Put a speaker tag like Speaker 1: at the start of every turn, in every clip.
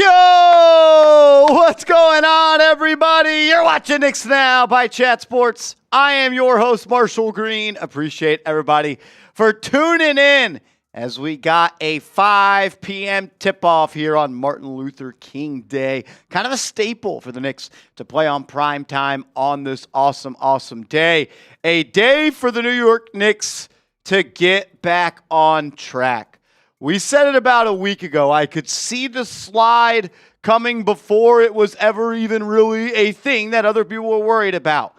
Speaker 1: Yo! What's going on, everybody? You're watching Knicks Now by Chat Sports. I am your host, Marshall Green. Appreciate everybody for tuning in as we got a 5 p.m. tip-off here on Martin Luther King Day. Kind of a staple for the Knicks to play on prime time on this awesome, awesome day. A day for the New York Knicks to get back on track. We said it about a week ago. I could see the slide coming before it was ever even really a thing that other people were worried about.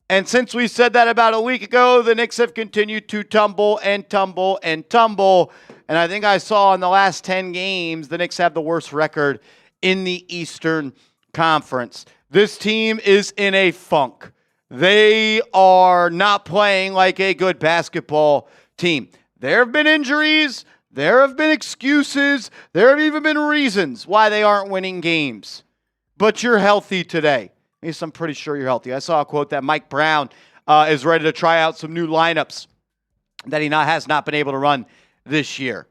Speaker 1: And since we said that about a week ago, the Knicks have continued to tumble and tumble and tumble. And I think I saw in the last 10 games, the Knicks have the worst record in the Eastern Conference. This team is in a funk. They are not playing like a good basketball team. There have been injuries. There have been excuses. There have even been reasons why they aren't winning games. But you're healthy today. At least I'm pretty sure you're healthy. I saw a quote that Mike Brown is ready to try out some new lineups that he has not been able to run this year.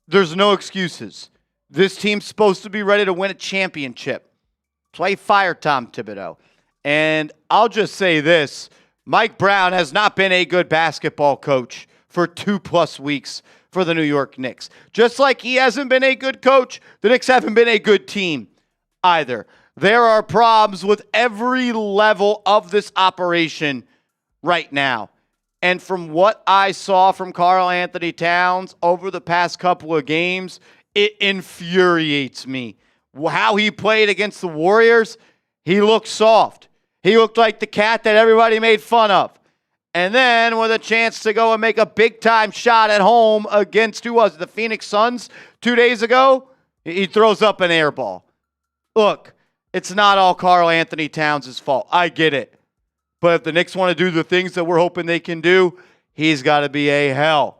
Speaker 1: There's no excuses. This team's supposed to be ready to win a championship. Play fire Tom Thibodeau. And I'll just say this. Mike Brown has not been a good basketball coach for 2+ weeks for the New York Knicks. Just like he hasn't been a good coach, the Knicks haven't been a good team either. There are problems with every level of this operation right now. And from what I saw from Karl-Anthony Towns over the past couple of games, it infuriates me. How he played against the Warriors, he looked soft. He looked like the cat that everybody made fun of. And then with a chance to go and make a big-time shot at home against, who was it, the Phoenix Suns 2 days ago, he throws up an air ball. Look, it's not all Karl-Anthony Towns' fault. I get it. But if the Knicks want to do the things that we're hoping they can do, he's got to be a hell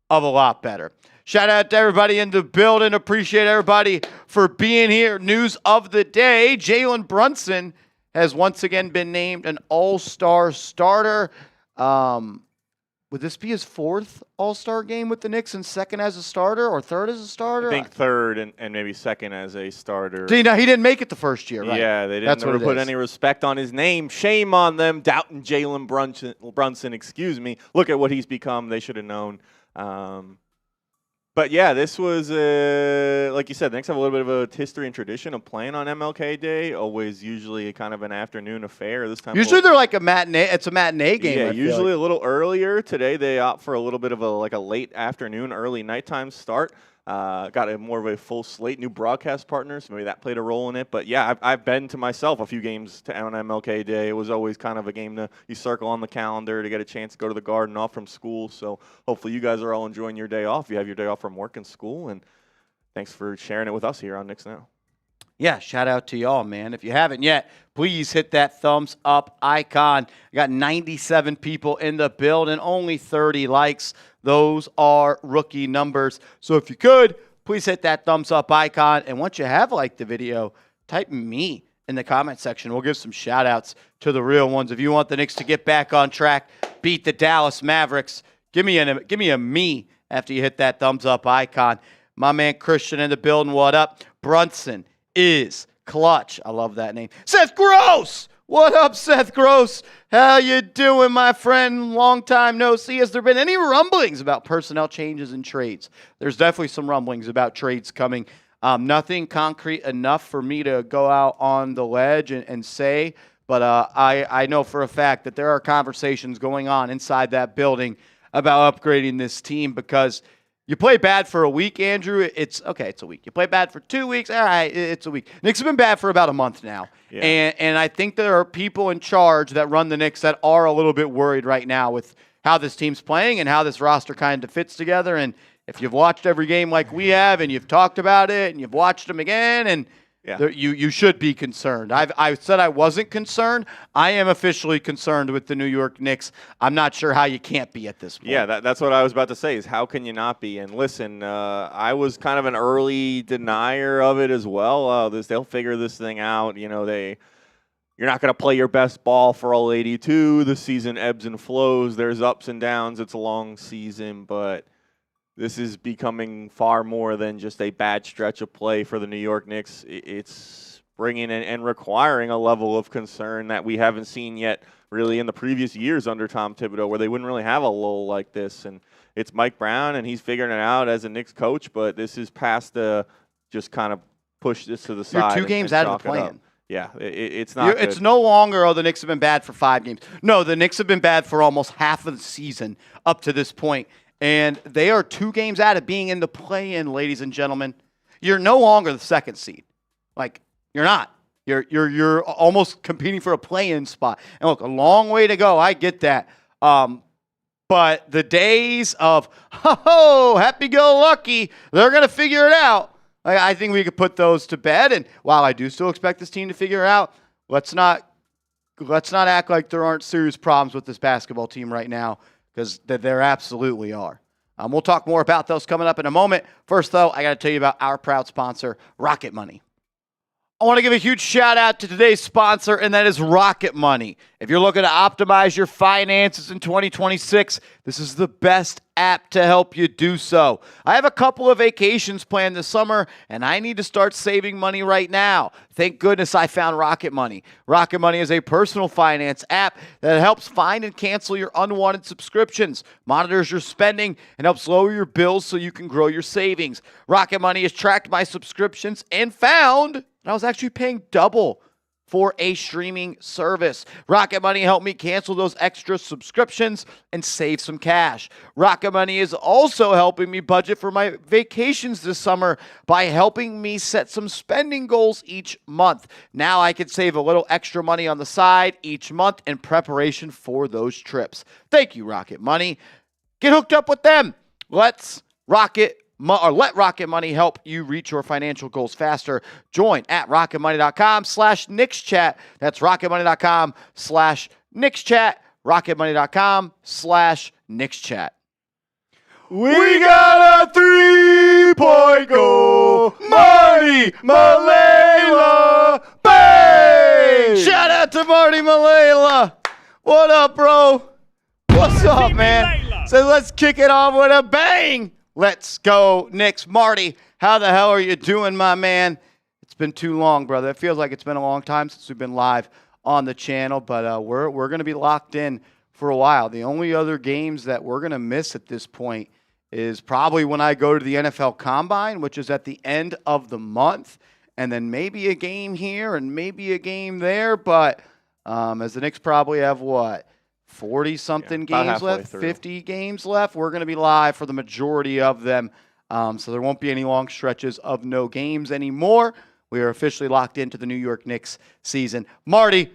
Speaker 1: of a lot better. Shout out to everybody in the building. Appreciate everybody for being here. News of the day, Jalen Brunson has once again been named an all-star starter. Would this be his 4th All-Star game with the Knicks and second as a starter or third as a starter?
Speaker 2: I think third and maybe second as a starter.
Speaker 1: He didn't make it the first year, right?
Speaker 2: Yeah, they didn't ever put any respect on his name. Shame on them, doubting Jalen Brunson, excuse me. Look at what he's become. They should have known. But, yeah, this was, like you said, the Knicks have a little bit of a history and tradition of playing on MLK Day, always usually kind of an afternoon affair. This time
Speaker 1: usually they're like a matinee. It's a matinee game.
Speaker 2: Yeah, usually a little earlier. Today they opt for a little bit of a late afternoon, early nighttime start. Got more of a full slate, new broadcast partners. Maybe that played a role in it. But, yeah, I've been to myself a few games on MLK Day. It was always kind of a game you circle on the calendar to get a chance to go to the Garden off from school. So hopefully you guys are all enjoying your day off. You have your day off from work and school. And thanks for sharing it with us here on Knicks Now.
Speaker 1: Yeah, shout out to y'all, man. If you haven't yet, please hit that thumbs up icon. I got 97 people in the building, only 30 likes. Those are rookie numbers. So if you could, please hit that thumbs up icon. And once you have liked the video, type me in the comment section. We'll give some shout outs to the real ones. If you want the Knicks to get back on track, beat the Dallas Mavericks, give me a me after you hit that thumbs up icon. My man Christian in the building, what up? Brunson is clutch. I love that name. Seth Gross! What up, Seth Gross? How you doing, my friend? Long time no see. Has there been any rumblings about personnel changes and trades? There's definitely some rumblings about trades coming. Nothing concrete enough for me to go out on the ledge and say, but I know for a fact that there are conversations going on inside that building about upgrading this team because you play bad for a week, Andrew. It's okay. It's a week. You play bad for 2 weeks. All right, it's a week. Knicks have been bad for about a month now, and I think there are people in charge that run the Knicks that are a little bit worried right now with how this team's playing and how this roster kind of fits together. And if you've watched every game like we have, and you've talked about it, and you've watched them again, and you should be concerned. I said I wasn't concerned. I am officially concerned with the New York Knicks. I'm not sure how you can't be at this point.
Speaker 2: Yeah, that's what I was about to say is how can you not be? And listen, I was kind of an early denier of it as well. They'll figure this thing out. You know, you're not going to play your best ball for all 82. The season ebbs and flows. There's ups and downs. It's a long season, but this is becoming far more than just a bad stretch of play for the New York Knicks. It's bringing in and requiring a level of concern that we haven't seen yet really in the previous years under Tom Thibodeau, where they wouldn't really have a lull like this. And it's Mike Brown, and he's figuring it out as a Knicks coach, but this is past the just kind of push this to the side.
Speaker 1: You're 2 games out of the play-in.
Speaker 2: Yeah, it's not good.
Speaker 1: It's no longer, the Knicks have been bad for 5 games. No, the Knicks have been bad for almost half of the season up to this point, and they are 2 games out of being in the play-in, ladies and gentlemen. You're no longer the 2nd seed. Like, you're not. You're almost competing for a play-in spot. And look, a long way to go. I get that. But the days of, happy-go-lucky, they're going to figure it out. I think we could put those to bed. And while I do still expect this team to figure it out, let's not act like there aren't serious problems with this basketball team right now, because there absolutely are. We'll talk more about those coming up in a moment. First, though, I got to tell you about our proud sponsor, Rocket Money. I want to give a huge shout out to today's sponsor, and that is Rocket Money. If you're looking to optimize your finances in 2026, this is the best app to help you do so. I have a couple of vacations planned this summer, and I need to start saving money right now. Thank goodness I found Rocket Money. Rocket Money is a personal finance app that helps find and cancel your unwanted subscriptions, monitors your spending, and helps lower your bills so you can grow your savings. Rocket Money has tracked my subscriptions and found that I was actually paying double for a streaming service. Rocket Money helped me cancel those extra subscriptions and save some cash. Rocket Money is also helping me budget for my vacations this summer by helping me set some spending goals each month. Now I can save a little extra money on the side each month in preparation for those trips. Thank you, Rocket Money. Get hooked up with them. Let Rocket Money help you reach your financial goals faster. Join at rocketmoney.com/KnicksChat. That's rocketmoney.com/KnicksChat. rocketmoney.com/KnicksChat. We got a 3-point goal. Marty Malela. Bang! Shout out to Marty Malela. What up, bro? What's up, man? So let's kick it off with a bang. Let's go, Knicks. Marty, how the hell are you doing, my man? It's been too long, brother. It feels like it's been a long time since we've been live on the channel, but we're going to be locked in for a while. The only other games that we're going to miss at this point is probably when I go to the NFL Combine, which is at the end of the month, and then maybe a game here and maybe a game there. But as the Knicks probably have, 40-something games left, 50 games left. We're going to be live for the majority of them, so there won't be any long stretches of no games anymore. We are officially locked into the New York Knicks season. Marty,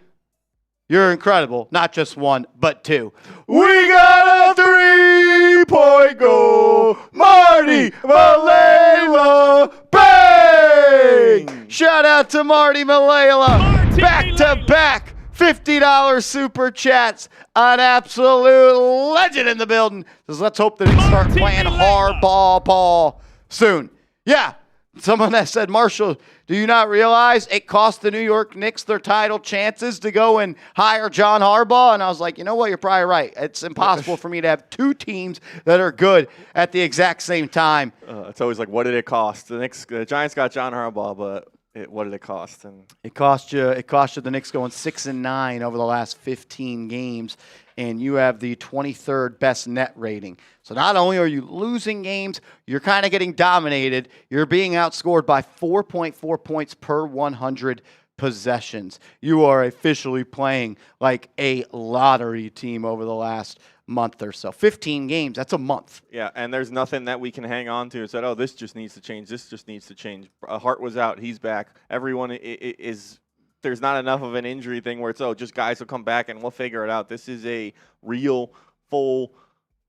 Speaker 1: you're incredible. Not just 1, but 2. We got a 3-point goal. Marty Malela. Bang! Shout out to Marty Malela. Back-to-back $50 super chats. An absolute legend in the building. Just let's hope that they start playing hardball ball soon. Yeah, someone that said, Marshall, do you not realize it cost the New York Knicks their title chances to go and hire John Harbaugh? And I was like, you know what? You're probably right. It's impossible for me to have 2 teams that are good at the exact same time.
Speaker 2: It's always like, what did it cost? The Giants got John Harbaugh, but what did it cost? And
Speaker 1: it cost you the Knicks going 6-9 over the last 15 games, and you have the 23rd best net rating. So not only are you losing games, you're kind of getting dominated. You're being outscored by 4.4 points per 100 possessions. You are officially playing like a lottery team over the last month or so. 15 games, that's a month.
Speaker 2: Yeah, and there's nothing that we can hang on to and said, oh, this just needs to change, this just needs to change. Hart was out, he's back. Everyone is there's not enough of an injury thing where it's, oh, just guys will come back and we'll figure it out. This is a real, full,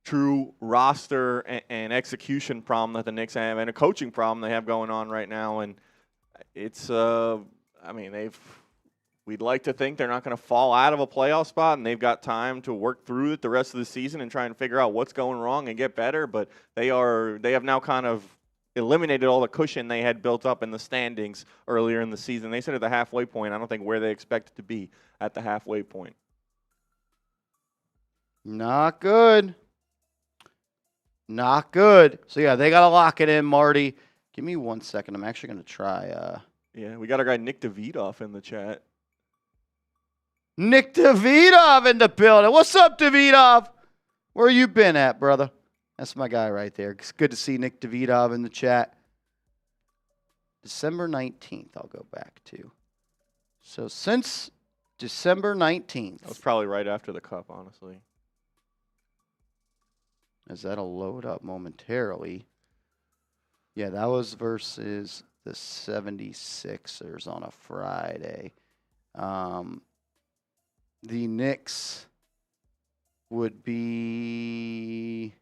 Speaker 2: true roster and execution problem that the Knicks have, and a coaching problem they have going on right now. And it's, we'd like to think they're not going to fall out of a playoff spot, and they've got time to work through it the rest of the season and try and figure out what's going wrong and get better. But they have now kind of eliminated all the cushion they had built up in the standings earlier in the season. They said at the halfway point, I don't think where they expect it to be at the halfway point.
Speaker 1: Not good. Not good. So, yeah, they got to lock it in, Marty. Give me 1 second. I'm actually going to try.
Speaker 2: Yeah, we got our guy Nick Davidoff in the chat.
Speaker 1: Nick Davidoff in the building. What's up, Davidoff? Where you been at, brother? That's my guy right there. It's good to see Nick Davidoff in the chat. December 19th, I'll go back to. So since December 19th.
Speaker 2: That was probably right after the cup, honestly.
Speaker 1: As that'll load up momentarily. Yeah, that was versus the 76ers on a Friday. The Knicks would be,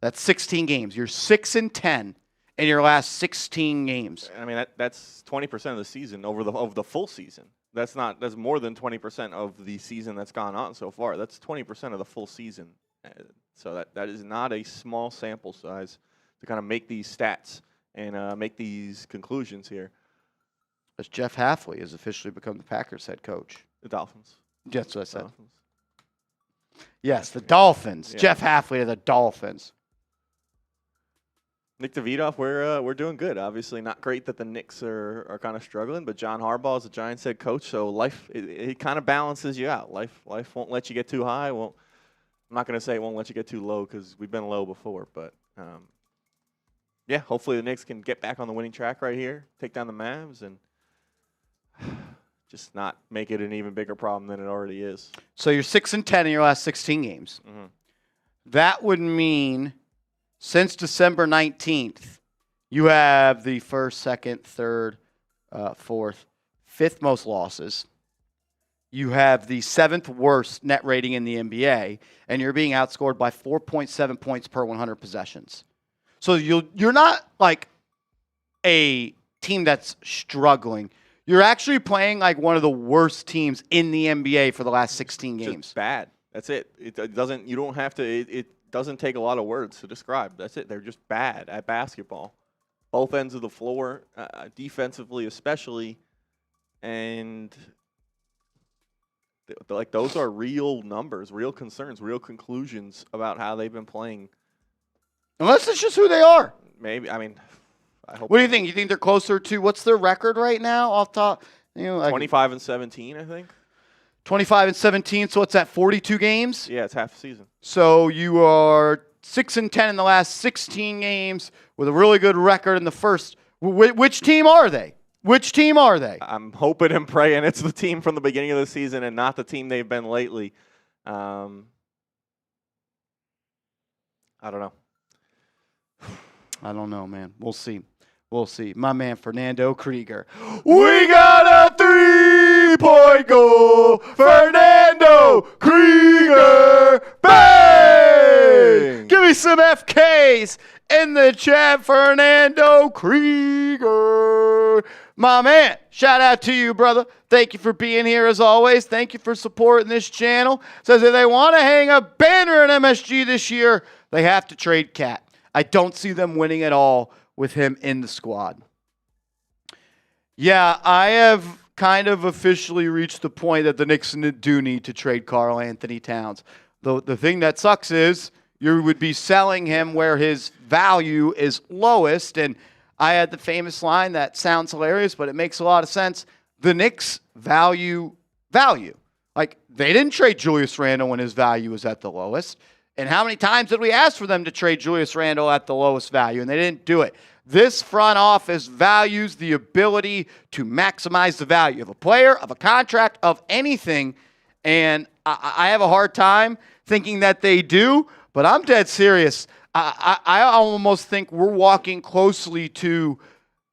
Speaker 1: that's 16 games. You're 6-10 in your last 16 games.
Speaker 2: I mean, that's 20% of the season over the full season. That's more than 20% of the season that's gone on so far. That's 20% of the full season. So that is not a small sample size to kind of make these stats and make these conclusions here.
Speaker 1: As Jeff Hafley has officially become the Packers head coach.
Speaker 2: The Dolphins.
Speaker 1: That's what I said.
Speaker 2: Dolphins.
Speaker 1: Yes, the Dolphins.
Speaker 2: Yeah.
Speaker 1: Jeff Hafley to the Dolphins.
Speaker 2: Nick Davidoff, we're doing good. Obviously, not great that the Knicks are kind of struggling, but John Harbaugh is a Giants head coach, so life it kind of balances you out. Life won't let you get too high. I'm not going to say it won't let you get too low because we've been low before, but yeah, hopefully the Knicks can get back on the winning track right here, take down the Mavs, and just not make it an even bigger problem than it already is.
Speaker 1: So you're 6-10 in your last 16 games.
Speaker 2: Mm-hmm.
Speaker 1: That would mean since December 19th, you have the first, second, third, fourth, fifth most losses. You have the seventh worst net rating in the NBA, and you're being outscored by 4.7 points per 100 possessions. So you're not like a team that's struggling. You're actually playing like one of the worst teams in the NBA for the last 16 games.
Speaker 2: Just bad. That's it. It doesn't. You don't have to. It doesn't take a lot of words to describe. That's it. They're just bad at basketball, both ends of the floor, defensively especially, and like those are real numbers, real concerns, real conclusions about how they've been playing.
Speaker 1: Unless it's just who they are.
Speaker 2: Maybe. I mean, I hope.
Speaker 1: What do you think? You think they're closer to what's their record right now off top? You know, like
Speaker 2: 25-17, I think.
Speaker 1: 25-17. So what's that? 42 games.
Speaker 2: Yeah, it's half the season.
Speaker 1: So you are 6-10 in the last 16 games with a really good record in the first. Which team are they? Which team are they?
Speaker 2: I'm hoping and praying it's the team from the beginning of the season and not the team they've been lately. I don't know.
Speaker 1: I don't know, man. We'll see. We'll see. My man, Fernando Krieger. We got a 3-point goal. Fernando Krieger. Bang! Give me some FKs in the chat, Fernando Krieger. My man, shout out to you, brother. Thank you for being here as always. Thank you for supporting this channel. Says if they want to hang a banner in MSG this year, they have to trade Cat. I don't see them winning at all with him in the squad. Yeah, I have kind of officially reached the point that the Knicks do need to trade Karl-Anthony Towns. The thing that sucks is you would be selling him where his value is lowest. And I had the famous line that sounds hilarious, but it makes a lot of sense. The Knicks value. Like, they didn't trade Julius Randle when his value was at the lowest. And how many times did we ask for them to trade Julius Randle at the lowest value? And they didn't do it. This front office values the ability to maximize the value of a player, of a contract, of anything. And I have a hard time thinking that they do, but I'm dead serious. I almost think we're walking closely to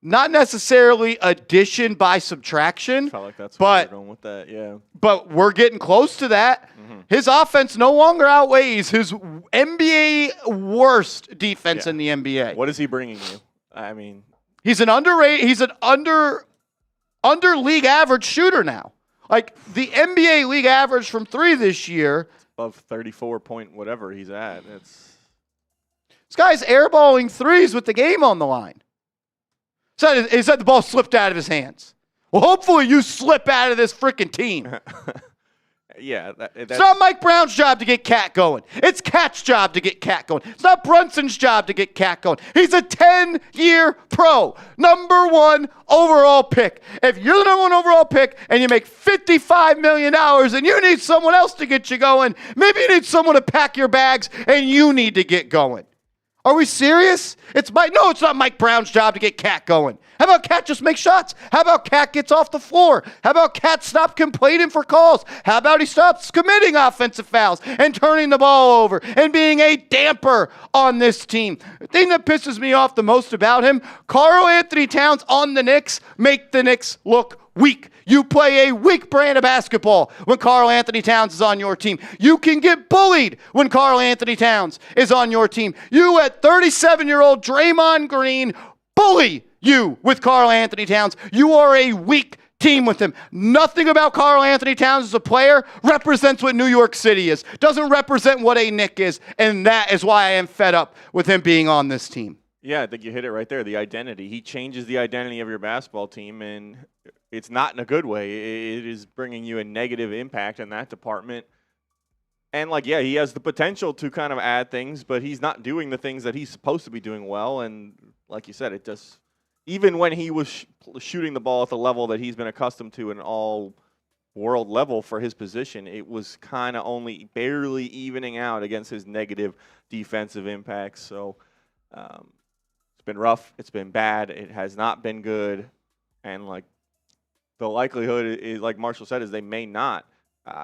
Speaker 1: not necessarily addition by subtraction.
Speaker 2: Felt like that's
Speaker 1: but
Speaker 2: where we're going with that, yeah.
Speaker 1: But we're getting close to that. Mm-hmm. His offense no longer outweighs his NBA worst defense in the NBA.
Speaker 2: What is he bringing you? I mean,
Speaker 1: he's an underrated. He's an under league average shooter now. Like the NBA league average from 3 this year,
Speaker 2: it's above 34 point whatever he's at. This
Speaker 1: guy's airballing threes with the game on the line. So he said the ball slipped out of his hands. Well, hopefully you slip out of this freaking team.
Speaker 2: Yeah,
Speaker 1: it's not Mike Brown's job to get Cat going. It's Cat's job to get Cat going. It's not Brunson's job to get Cat going. He's a 10-year pro, #1 overall pick. If you're the #1 overall pick and you make $55 million and you need someone else to get you going, maybe you need someone to pack your bags and you need to get going. Are we serious? No, it's not Mike Brown's job to get Cat going. How about Cat just make shots? How about Cat gets off the floor? How about Cat stop complaining for calls? How about he stops committing offensive fouls and turning the ball over and being a damper on this team? The thing that pisses me off the most about him, Karl-Anthony Towns on the Knicks make the Knicks look weak. You play a weak brand of basketball when Karl-Anthony Towns is on your team. You can get bullied when Karl-Anthony Towns is on your team. You let 37-year-old Draymond Green bully you with Karl-Anthony Towns. You are a weak team with him. Nothing about Karl-Anthony Towns as a player represents what New York City is. Doesn't represent what a Knick is, and that is why I am fed up with him being on this team.
Speaker 2: Yeah, I think you hit it right there, the identity. He changes the identity of your basketball team, and it's not in a good way. It is bringing you a negative impact in that department. And, yeah, he has the potential to kind of add things, but he's not doing the things that he's supposed to be doing well. And like you said, it does. Even when he was shooting the ball at the level that he's been accustomed to, an all-world level for his position, it was kind of only barely evening out against his negative defensive impacts. So it's been rough. It's been bad. It has not been good. And, the likelihood is, like Marshall said, is they may not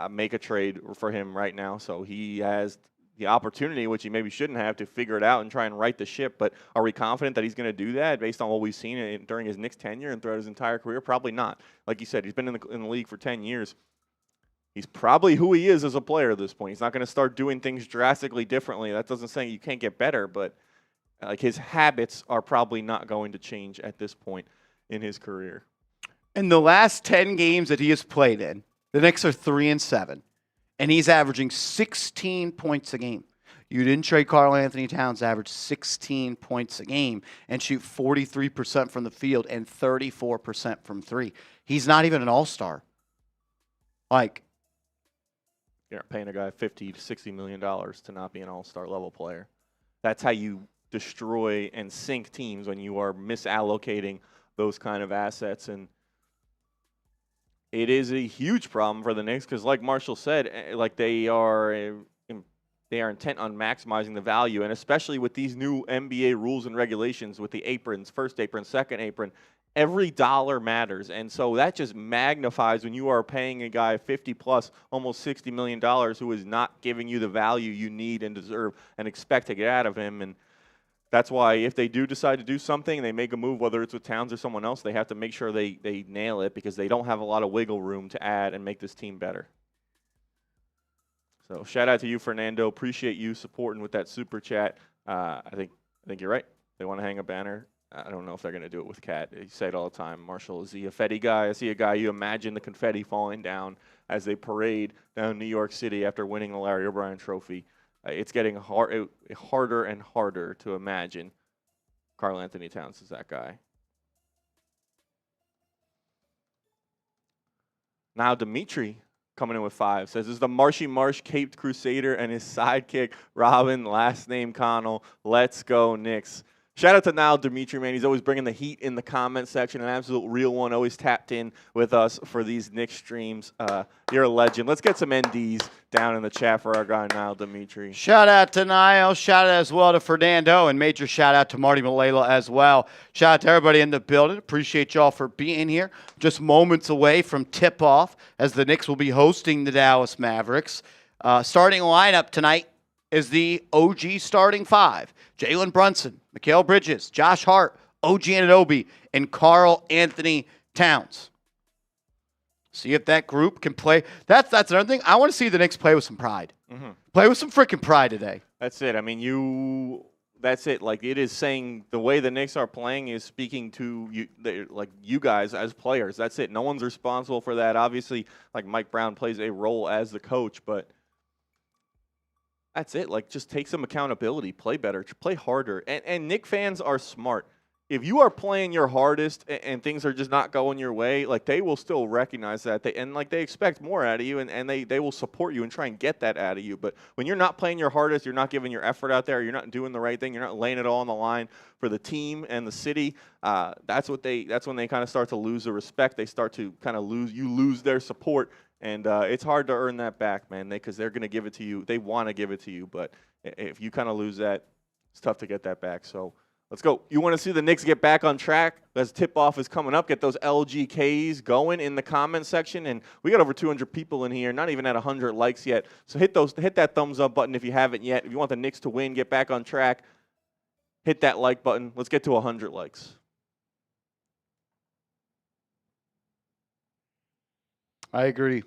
Speaker 2: make a trade for him right now. So he has the opportunity, which he maybe shouldn't have, to figure it out and try and right the ship. But are we confident that he's going to do that based on what we've seen during his Knicks tenure and throughout his entire career? Probably not. Like you said, he's been in the league for 10 years. He's probably who he is as a player at this point. He's not going to start doing things drastically differently. That doesn't say you can't get better, but his habits are probably not going to change at this point in his career.
Speaker 1: In the last 10 games that he has played in, the Knicks are 3-7, and he's averaging 16 points a game. You didn't trade Karl-Anthony Towns, average 16 points a game, and shoot 43% from the field and 34% from three. He's not even an all-star.
Speaker 2: You're not paying a guy $50 to $60 million to not be an all-star level player. That's how you destroy and sink teams, when you are misallocating those kind of assets. And it is a huge problem for the Knicks because, like Marshall said, they are intent on maximizing the value, and especially with these new NBA rules and regulations with the aprons, first apron, second apron, every dollar matters. And so that just magnifies when you are paying a guy 50 plus, almost $60 million who is not giving you the value you need and deserve and expect to get out of him. And that's why if they do decide to do something, they make a move, whether it's with Towns or someone else, they have to make sure they nail it, because they don't have a lot of wiggle room to add and make this team better. So shout out to you, Fernando. Appreciate you supporting with that super chat. I think you're right. They want to hang a banner. I don't know if they're going to do it with Cat. You say it all the time. Marshall, is he a confetti guy? Is he a guy you imagine the confetti falling down as they parade down New York City after winning the Larry O'Brien Trophy? It's getting harder and harder to imagine Karl-Anthony Towns is that guy. Now Dimitri coming in with 5 says, "This is the Marshy Marsh Caped Crusader and his sidekick Robin, last name Connell. Let's go Knicks." Shout out to Niall Dimitri, man. He's always bringing the heat in the comment section. An absolute real one, always tapped in with us for these Knicks streams. You're a legend. Let's get some NDs down in the chat for our guy, Niall Dimitri.
Speaker 1: Shout out to Niall. Shout out as well to Fernando, and major shout out to Marty Malela as well. Shout out to everybody in the building. Appreciate y'all for being here. Just moments away from tip-off as the Knicks will be hosting the Dallas Mavericks. Starting lineup tonight is the OG starting 5. Jalen Brunson, Mikal Bridges, Josh Hart, OG Anunoby, and Karl-Anthony Towns. See if that group can play. That's another thing. I want to see the Knicks play with some pride. Mm-hmm. Play with some freaking pride today.
Speaker 2: That's it. I mean, that's it. It is saying the way the Knicks are playing is speaking to you guys as players. That's it. No one's responsible for that. Obviously, Mike Brown plays a role as the coach, but that's it. Just take some accountability, play better, play harder. And Knick fans are smart. if you are playing your hardest and things are just not going your way, like they will still recognize that they expect more out of you and they will support you and try and get that out of you. But when you're not playing your hardest, you're not giving your effort out there, you're not doing the right thing, you're not laying it all on the line for the team and the city. That's when they kind of start to lose the respect. They start to kind of lose their support, and it's hard to earn that back, man. Because they're going to give it to you. They want to give it to you, but if you kind of lose that, it's tough to get that back. So. Let's go. You want to see the Knicks get back on track as tip-off is coming up? Get those LGKs going in the comment section. And we got over 200 people in here, not even at 100 likes yet. So hit that thumbs up button if you haven't yet. If you want the Knicks to win, get back on track, hit that like button. Let's get to 100 likes.
Speaker 1: I agree.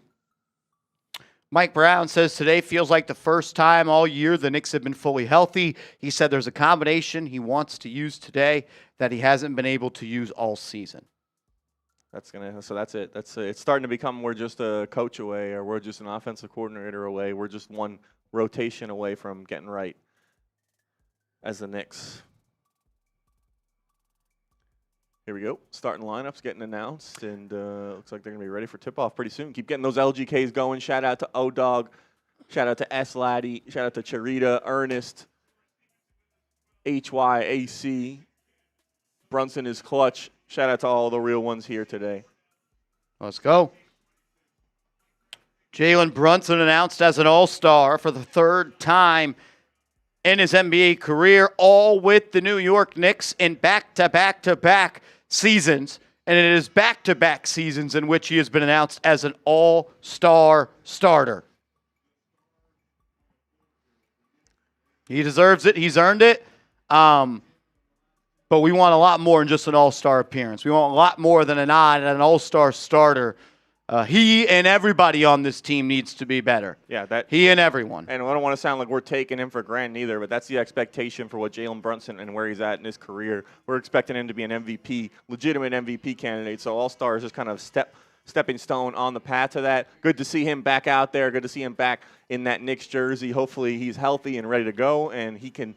Speaker 1: Mike Brown says today feels like the first time all year the Knicks have been fully healthy. He said there's a combination he wants to use today that he hasn't been able to use all season.
Speaker 2: So that's it. It's starting to become we're just a coach away, or we're just an offensive coordinator away. We're just one rotation away from getting right as the Knicks. Here we go. Starting lineups getting announced, and looks like they're going to be ready for tip-off pretty soon. Keep getting those LGKs going. Shout out to O-Dog. Shout out to S-Laddie. Shout out to Charita, Ernest, HYAC. Brunson is clutch. Shout out to all the real ones here today.
Speaker 1: Let's go. Jalen Brunson announced as an all-star for the third time in his NBA career, all with the New York Knicks in back-to-back-to-back seasons, and it is back-to-back seasons in which he has been announced as an all-star starter. He deserves it. He's earned it. But we want a lot more than just an all-star appearance. We want a lot more than a nod at an all-star starter. He and everybody on this team needs to be better.
Speaker 2: Yeah,
Speaker 1: he and everyone.
Speaker 2: And I don't want to sound like we're taking him for granted either, but that's the expectation for what Jalen Brunson and where he's at in his career. We're expecting him to be an MVP, legitimate MVP candidate. So all-star is just kind of stepping stone on the path to that. Good to see him back out there. Good to see him back in that Knicks jersey. Hopefully he's healthy and ready to go, and he can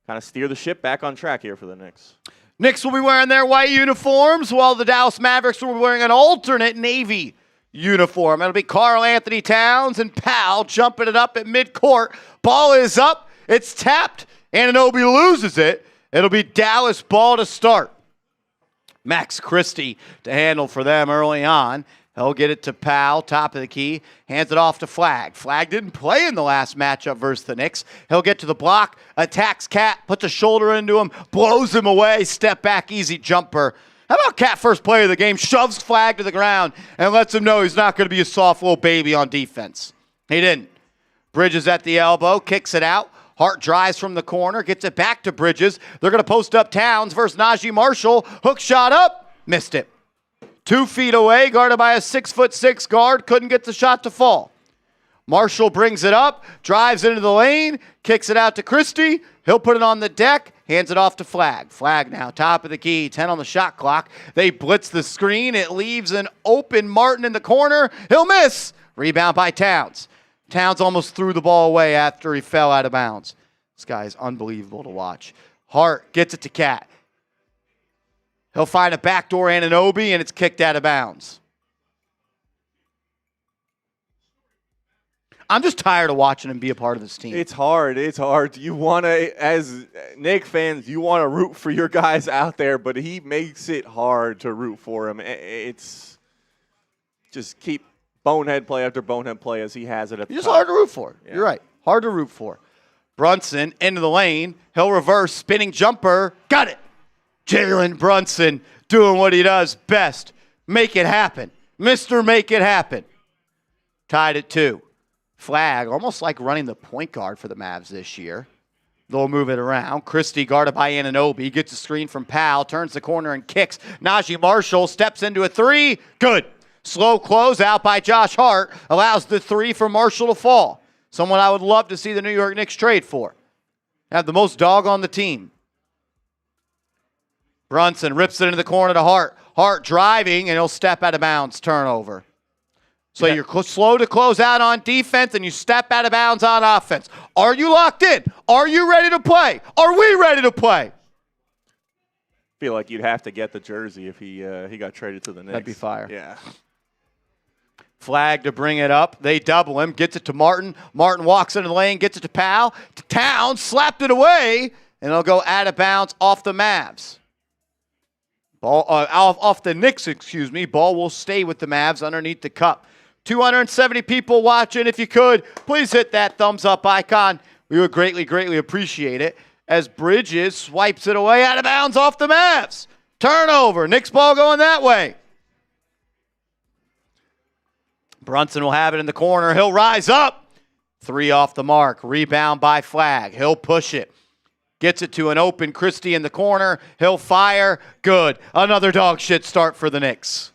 Speaker 2: kind of steer the ship back on track here for the Knicks.
Speaker 1: Knicks will be wearing their white uniforms, while the Dallas Mavericks will be wearing an alternate navy uniform. It'll be Karl-Anthony Towns and Powell jumping it up at midcourt. Ball is up. It's tapped. Anunoby loses it. It'll be Dallas ball to start. Max Christie to handle for them early on. He'll get it to Powell, top of the key, hands it off to Flag. Flag didn't play in the last matchup versus the Knicks. He'll get to the block, attacks Cat, puts a shoulder into him, blows him away, step back, easy jumper. How about Cat, first player of the game, shoves Flag to the ground and lets him know he's not going to be a soft little baby on defense. He didn't. Bridges at the elbow, kicks it out. Hart drives from the corner, gets it back to Bridges. They're going to post up Towns versus Najee Marshall. Hook shot up, missed it. 2 feet away, guarded by a 6'6" guard. Couldn't get the shot to fall. Marshall brings it up, drives into the lane, kicks it out to Christie. He'll put it on the deck, hands it off to Flag. Flag now, top of the key, 10 on the shot clock. They blitz the screen. It leaves an open Martin in the corner. He'll miss. Rebound by Towns. Towns almost threw the ball away after he fell out of bounds. This guy is unbelievable to watch. Hart gets it to Cat. He'll find a backdoor Anunoby, and it's kicked out of bounds. I'm just tired of watching him be a part of this team.
Speaker 2: It's hard. It's hard. You want to, as Knicks fans, you want to root for your guys out there, but he makes it hard to root for him. It's just keep bonehead play after bonehead play as he has it at the top.
Speaker 1: It's just hard to root for. Yeah. You're right. Hard to root for. Brunson into the lane. He'll reverse, spinning jumper. Got it. Jalen Brunson doing what he does best. Make it happen. Mr. Make It Happen. Tied at 2. Flag, almost like running the point guard for the Mavs this year. They'll move it around. Christie guarded by Anunoby. Gets a screen from Powell. Turns the corner and kicks. Najee Marshall steps into a 3. Good. Slow close out by Josh Hart. Allows the 3 for Marshall to fall. Someone I would love to see the New York Knicks trade for. Have the most dog on the team. Brunson rips it into the corner to Hart. Hart driving, and he'll step out of bounds. Turnover. So you're slow to close out on defense, and you step out of bounds on offense. Are you locked in? Are you ready to play? Are we ready to play?
Speaker 2: feel like you'd have to get the jersey if he got traded to the Knicks.
Speaker 1: That'd be fire.
Speaker 2: Yeah.
Speaker 1: Flag to bring it up. They double him. Gets it to Martin. Martin walks into the lane. Gets it to Powell. To Towns. Slapped it away. And it'll go out of bounds off the Mavs. Ball off the Knicks, excuse me. Ball will stay with the Mavs underneath the cup. 270 people watching. If you could, please hit that thumbs up icon. We would greatly, greatly appreciate it. As Bridges swipes it away out of bounds off the Mavs. Turnover. Knicks ball going that way. Brunson will have it in the corner. He'll rise up. 3 off the mark. Rebound by Flag. He'll push it. Gets it to an open Christie in the corner. He'll fire. Good. Another dog shit start for the Knicks.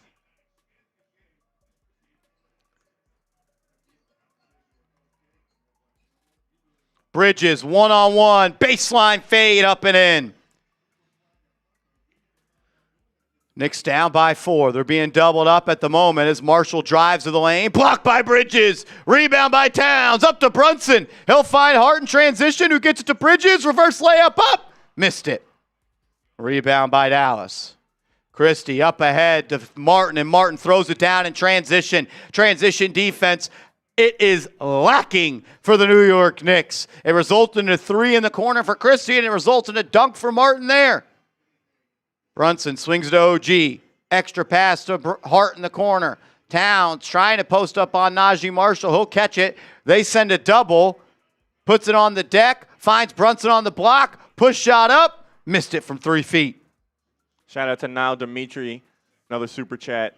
Speaker 1: Bridges, one-on-one. Baseline fade up and in. Knicks down by 4. They're being doubled up at the moment as Marshall drives to the lane. Blocked by Bridges. Rebound by Towns. Up to Brunson. He'll find Hart in transition, who gets it to Bridges. Reverse layup up. Missed it. Rebound by Dallas. Christie up ahead to Martin, and Martin throws it down in transition. Transition defense. It is lacking for the New York Knicks. It resulted in a 3 in the corner for Christie, and it results in a dunk for Martin there. Brunson swings to OG. Extra pass to Hart in the corner. Towns trying to post up on Najee Marshall. He'll catch it. They send a double. Puts it on the deck. Finds Brunson on the block. Push shot up. Missed it from 3 feet.
Speaker 2: Shout out to Niall Dimitri. Another super chat.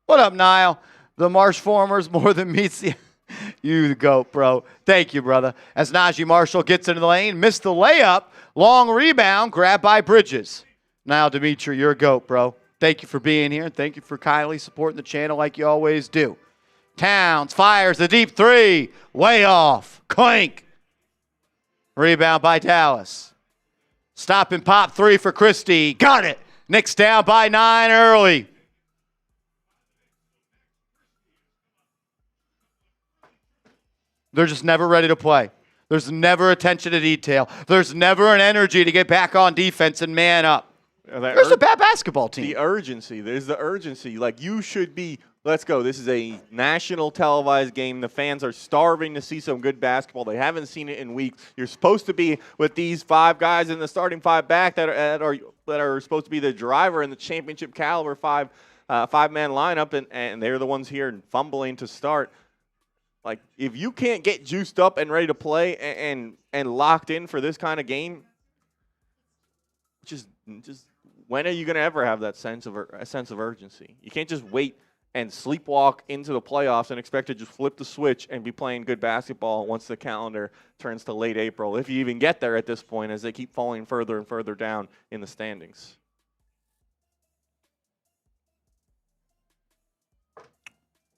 Speaker 1: What up, Niall? The Marsh Formers more than meets the... You the GOAT, bro. Thank you, brother. As Najee Marshall gets into the lane. Missed the layup. Long rebound. Grabbed by Bridges. Now, Dimitri, you're a GOAT, bro. Thank you for being here. Thank you for kindly supporting the channel like you always do. Towns fires the deep 3. Way off. Clink. Rebound by Dallas. Stop and pop 3 for Christie. Got it. Knicks down by 9 early. They're just never ready to play. There's never attention to detail. There's never an energy to get back on defense and man up. There's a bad basketball team.
Speaker 2: The urgency. There's the urgency. Like, you should be, let's go. This is a national televised game. The fans are starving to see some good basketball. They haven't seen it in weeks. You're supposed to be with these 5 guys in the starting 5 back that are supposed to be the driver in the championship caliber 5-man lineup, and they're the ones here fumbling to start. Like, if you can't get juiced up and ready to play and locked in for this kind of game, just when are you going to ever have that sense of urgency? You can't just wait and sleepwalk into the playoffs and expect to just flip the switch and be playing good basketball once the calendar turns to late April, if you even get there at this point, as they keep falling further and further down in the standings.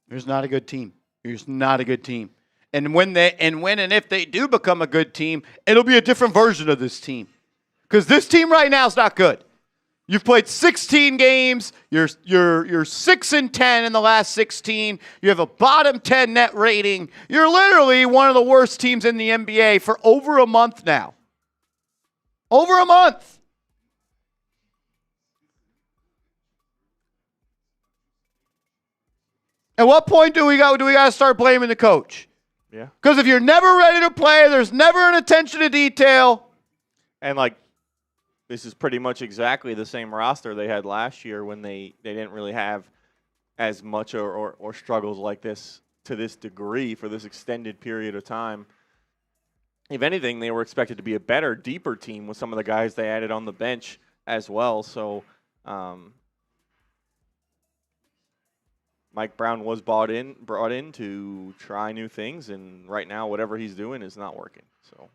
Speaker 1: There's not a good team. There's not a good team. And when and if they do become a good team, it'll be a different version of this team. Because this team right now is not good. You've played 16 games. You're 6-10 in the last 16. You have a bottom 10 net rating. You're literally one of the worst teams in the NBA for over a month now. Over a month. At what point do we got to start blaming the coach?
Speaker 2: Yeah.
Speaker 1: Because if you're never ready to play, there's never an attention to detail.
Speaker 2: And, like, this is pretty much exactly the same roster they had last year when they didn't really have as much or struggles like this to this degree for this extended period of time. If anything, they were expected to be a better, deeper team with some of the guys they added on the bench as well. So Mike Brown was brought in to try new things, and right now whatever he's doing is not working. So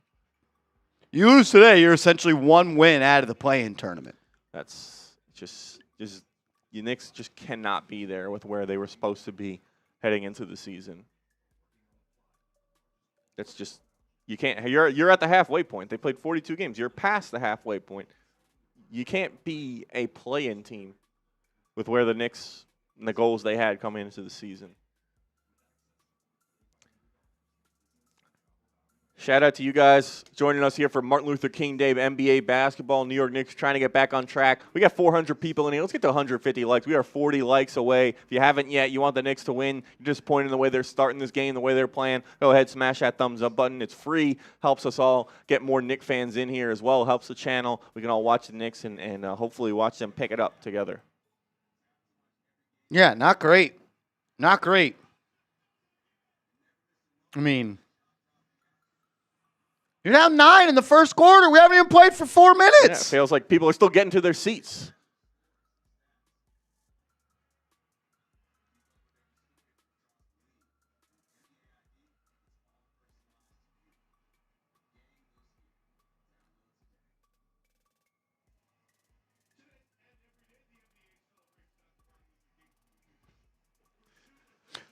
Speaker 1: you lose today, you're essentially 1 win out of the play-in tournament.
Speaker 2: That's just the Knicks just cannot be there with where they were supposed to be heading into the season. It's just, you can't. You're at the halfway point. They played 42 games. You're past the halfway point. You can't be a play-in team with where the Knicks and the goals they had coming into the season. Shout out to you guys joining us here for Martin Luther King Day NBA basketball. New York Knicks trying to get back on track. We got 400 people in here. Let's get to 150 likes. We are 40 likes away. If you haven't yet, you want the Knicks to win, you're disappointed in the way they're starting this game, the way they're playing, go ahead, smash that thumbs up button. It's free. Helps us all get more Knicks fans in here as well. Helps the channel. We can all watch the Knicks and hopefully watch them pick it up together.
Speaker 1: Yeah, not great. Not great. I mean, you're down 9 in the first quarter. We haven't even played for 4 minutes.
Speaker 2: Yeah, it feels like people are still getting to their seats.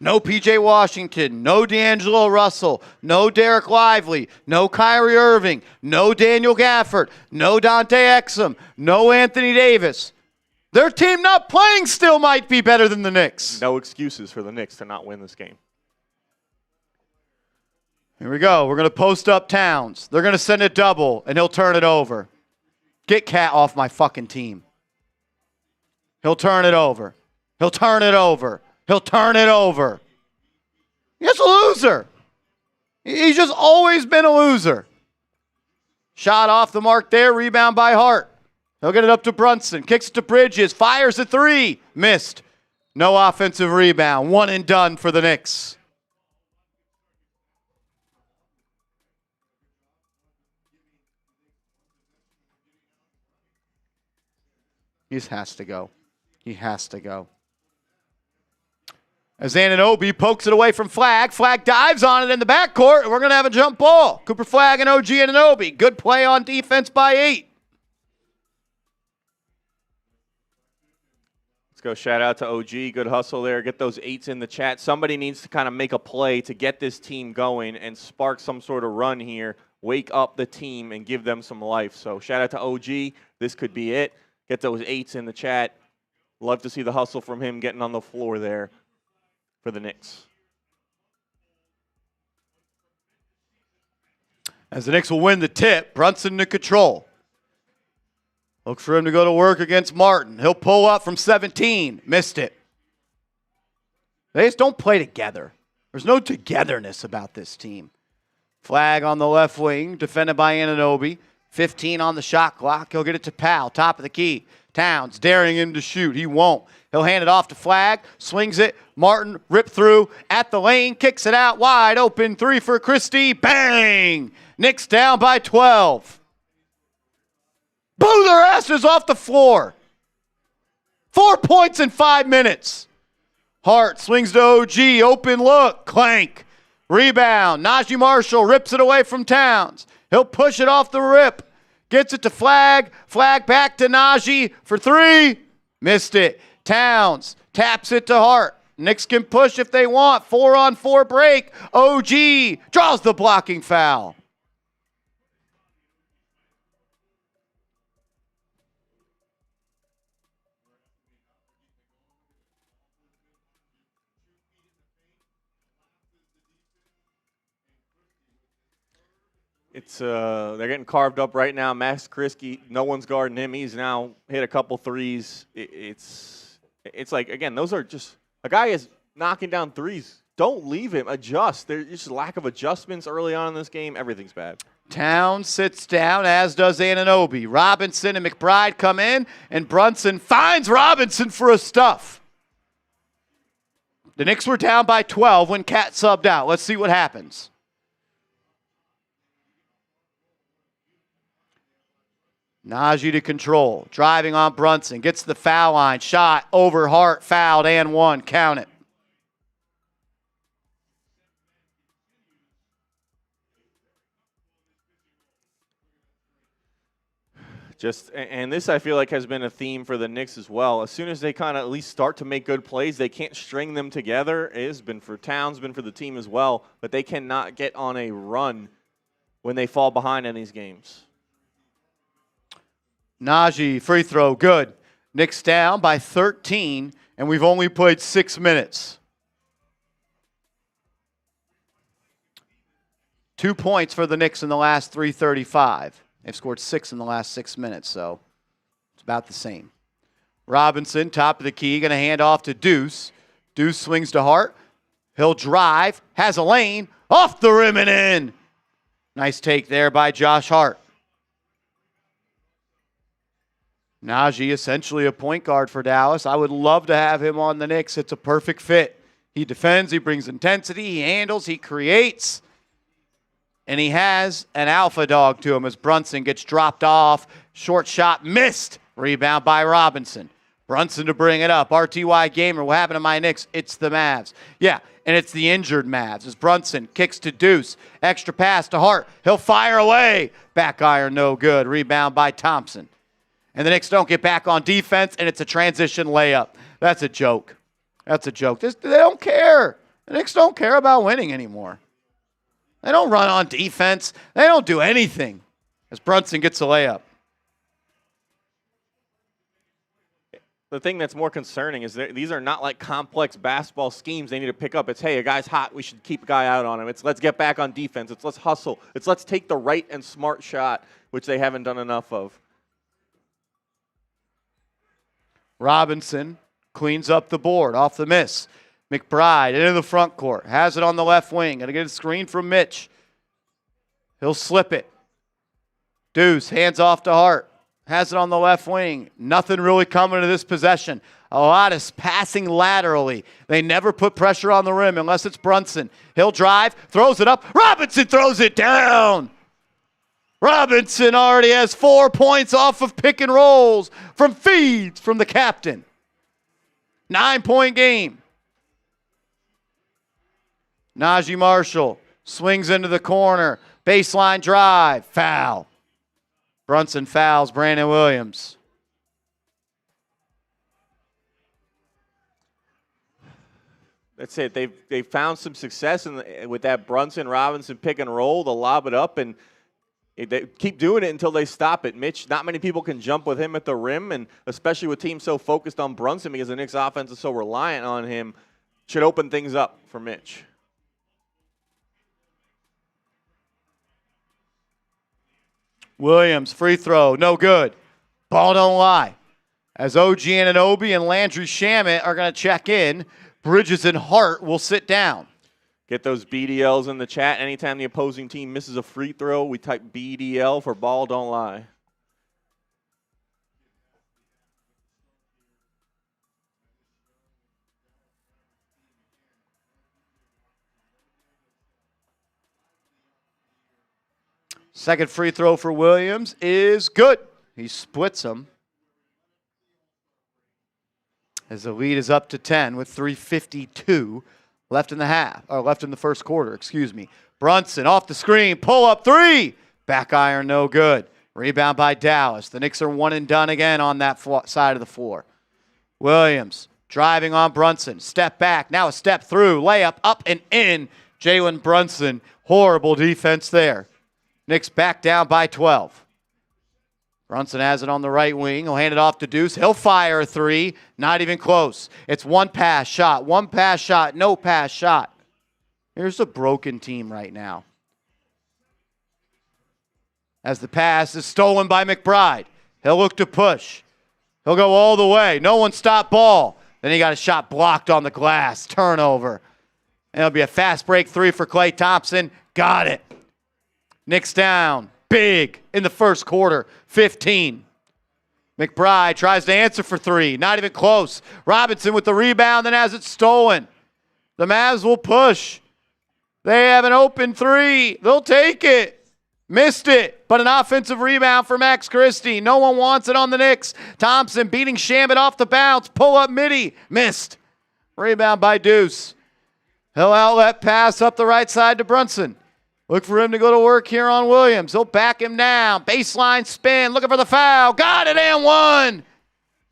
Speaker 1: No P.J. Washington, no D'Angelo Russell, no Derek Lively, no Kyrie Irving, no Daniel Gafford, no Dante Exum, no Anthony Davis. Their team not playing still might be better than the Knicks.
Speaker 2: No excuses for the Knicks to not win this game.
Speaker 1: Here we go. We're going to post up Towns. They're going to send a double, and he'll turn it over. Get Cat off my fucking team. He'll turn it over. He'll turn it over. He'll turn it over. He's a loser. He's just always been a loser. Shot off the mark there. Rebound by Hart. He'll get it up to Brunson. Kicks it to Bridges. Fires a three. Missed. No offensive rebound. One and done for the Knicks. He has to go. He has to go. As Anunoby pokes it away from Flag. Flag dives on it in the backcourt, and we're going to have a jump ball. Cooper Flag and OG Anunoby. Good play on defense by 8.
Speaker 2: Let's go shout out to OG. Good hustle there. Get those 8s in the chat. Somebody needs to kind of make a play to get this team going and spark some sort of run here. Wake up the team and give them some life. So shout out to OG. This could be it. Get those 8s in the chat. Love to see the hustle from him getting on the floor there for the Knicks.
Speaker 1: As the Knicks will win the tip, Brunson to control. Look for him to go to work against Martin. He'll pull up from 17. Missed it. They just don't play together. There's no togetherness about this team. Flag on the left wing, defended by Anunoby. 15 on the shot clock. He'll get it to Powell, top of the key. Towns daring him to shoot. He won't. He'll hand it off to Flag. Swings it. Martin rip through at the lane. Kicks it out wide open. 3 for Christie. Bang! Knicks down by 12. Blew their asses off the floor. 4 points in 5 minutes. Hart swings to OG. Open look. Clank. Rebound. Najee Marshall rips it away from Towns. He'll push it off the rip. Gets it to Flag. Flag back to Najee for 3. Missed it. Towns taps it to Hart. Knicks can push if they want. 4-on-4 break. OG draws the blocking foul.
Speaker 2: They're getting carved up right now. Max Christie, no one's guarding him. He's now hit a couple threes. It's like, again, those are just, a guy is knocking down threes. Don't leave him. Adjust. There's just lack of adjustments early on in this game. Everything's bad.
Speaker 1: Towns sits down, as does Anunoby. Robinson and McBride come in, and Brunson finds Robinson for a stuff. The Knicks were down by 12 when Cat subbed out. Let's see what happens. Najee to control. Driving on Brunson. Gets to the foul line. Shot over Hart. Fouled and 1. Count it.
Speaker 2: And this, I feel like, has been a theme for the Knicks as well. As soon as they kind of at least start to make good plays, they can't string them together. It has been for Towns, been for the team as well. But they cannot get on a run when they fall behind in these games.
Speaker 1: Najee, free throw, good. Knicks down by 13, and we've only played 6 minutes. 2 points for the Knicks in the last 3:35. They've scored 6 in the last 6 minutes, so it's about the same. Robinson, top of the key, going to hand off to Deuce. Deuce swings to Hart. He'll drive, has a lane, off the rim and in. Nice take there by Josh Hart. Najee, essentially a point guard for Dallas. I would love to have him on the Knicks. It's a perfect fit. He defends, he brings intensity, he handles, he creates. And he has an alpha dog to him as Brunson gets dropped off. Short shot missed. Rebound by Robinson. Brunson to bring it up. RTY Gamer, what happened to my Knicks? It's the Mavs. Yeah, and it's the injured Mavs as Brunson kicks to Deuce. Extra pass to Hart. He'll fire away. Back iron, no good. Rebound by Thompson. And the Knicks don't get back on defense, and it's a transition layup. That's a joke. That's a joke. They don't care. The Knicks don't care about winning anymore. They don't run on defense. They don't do anything as Brunson gets a layup.
Speaker 2: The thing that's more concerning is these are not like complex basketball schemes they need to pick up. It's, hey, a guy's hot. We should keep a guy out on him. It's let's get back on defense. It's let's hustle. It's let's take the right and smart shot, which they haven't done enough of.
Speaker 1: Robinson cleans up the board off the miss. McBride into the front court. Has it on the left wing. Going to get a screen from Mitch. He'll slip it. Deuce hands off to Hart. Has it on the left wing. Nothing really coming to this possession. A lot of passing laterally. They never put pressure on the rim unless it's Brunson. He'll drive, throws it up. Robinson throws it down. Robinson already has 4 points off of pick and rolls from feeds from the captain. 9-point game. Najee Marshall swings into the corner. Baseline drive. Foul. Brunson fouls Brandon Williams.
Speaker 2: That's it. They've found some success with that Brunson-Robinson pick and roll. They'll lob it up, and they keep doing it until they stop it. Mitch, not many people can jump with him at the rim, and especially with teams so focused on Brunson because the Knicks offense is so reliant on him, should open things up for Mitch.
Speaker 1: Williams, free throw, no good. Ball don't lie. As OG Anunoby and Landry Shamet are going to check in, Bridges and Hart will sit down.
Speaker 2: Get those BDLs in the chat. Anytime the opposing team misses a free throw, we type BDL for ball don't lie.
Speaker 1: Second free throw for Williams is good. He splits them. As the lead is up to 10 with 3:52 left in the half, or left in the first quarter, excuse me. Brunson off the screen, pull up three. Back iron, no good. Rebound by Dallas. The Knicks are one and done again on that side of the floor. Williams driving on Brunson. Step back, now a step through. Layup up and in. Jalen Brunson, horrible defense there. Knicks back down by 12. Brunson has it on the right wing. He'll hand it off to Deuce. He'll fire a three. Not even close. It's one pass shot, no pass shot. Here's a broken team right now. As the pass is stolen by McBride. He'll look to push. He'll go all the way. No one stop ball. Then he got a shot blocked on the glass. Turnover. And it'll be a fast break three for Klay Thompson. Got it. Knicks down. Big in the first quarter. 15. McBride tries to answer for three. Not even close. Robinson with the rebound and has it stolen. The Mavs will push. They have an open three. They'll take it. Missed it, but an offensive rebound for Max Christie. No one wants it on the Knicks. Thompson beating Shamet off the bounce. Pull up midi. Missed. Rebound by Deuce. He'll outlet pass up the right side to Brunson. Look for him to go to work here on Williams. He'll back him down. Baseline spin. Looking for the foul. Got it and one.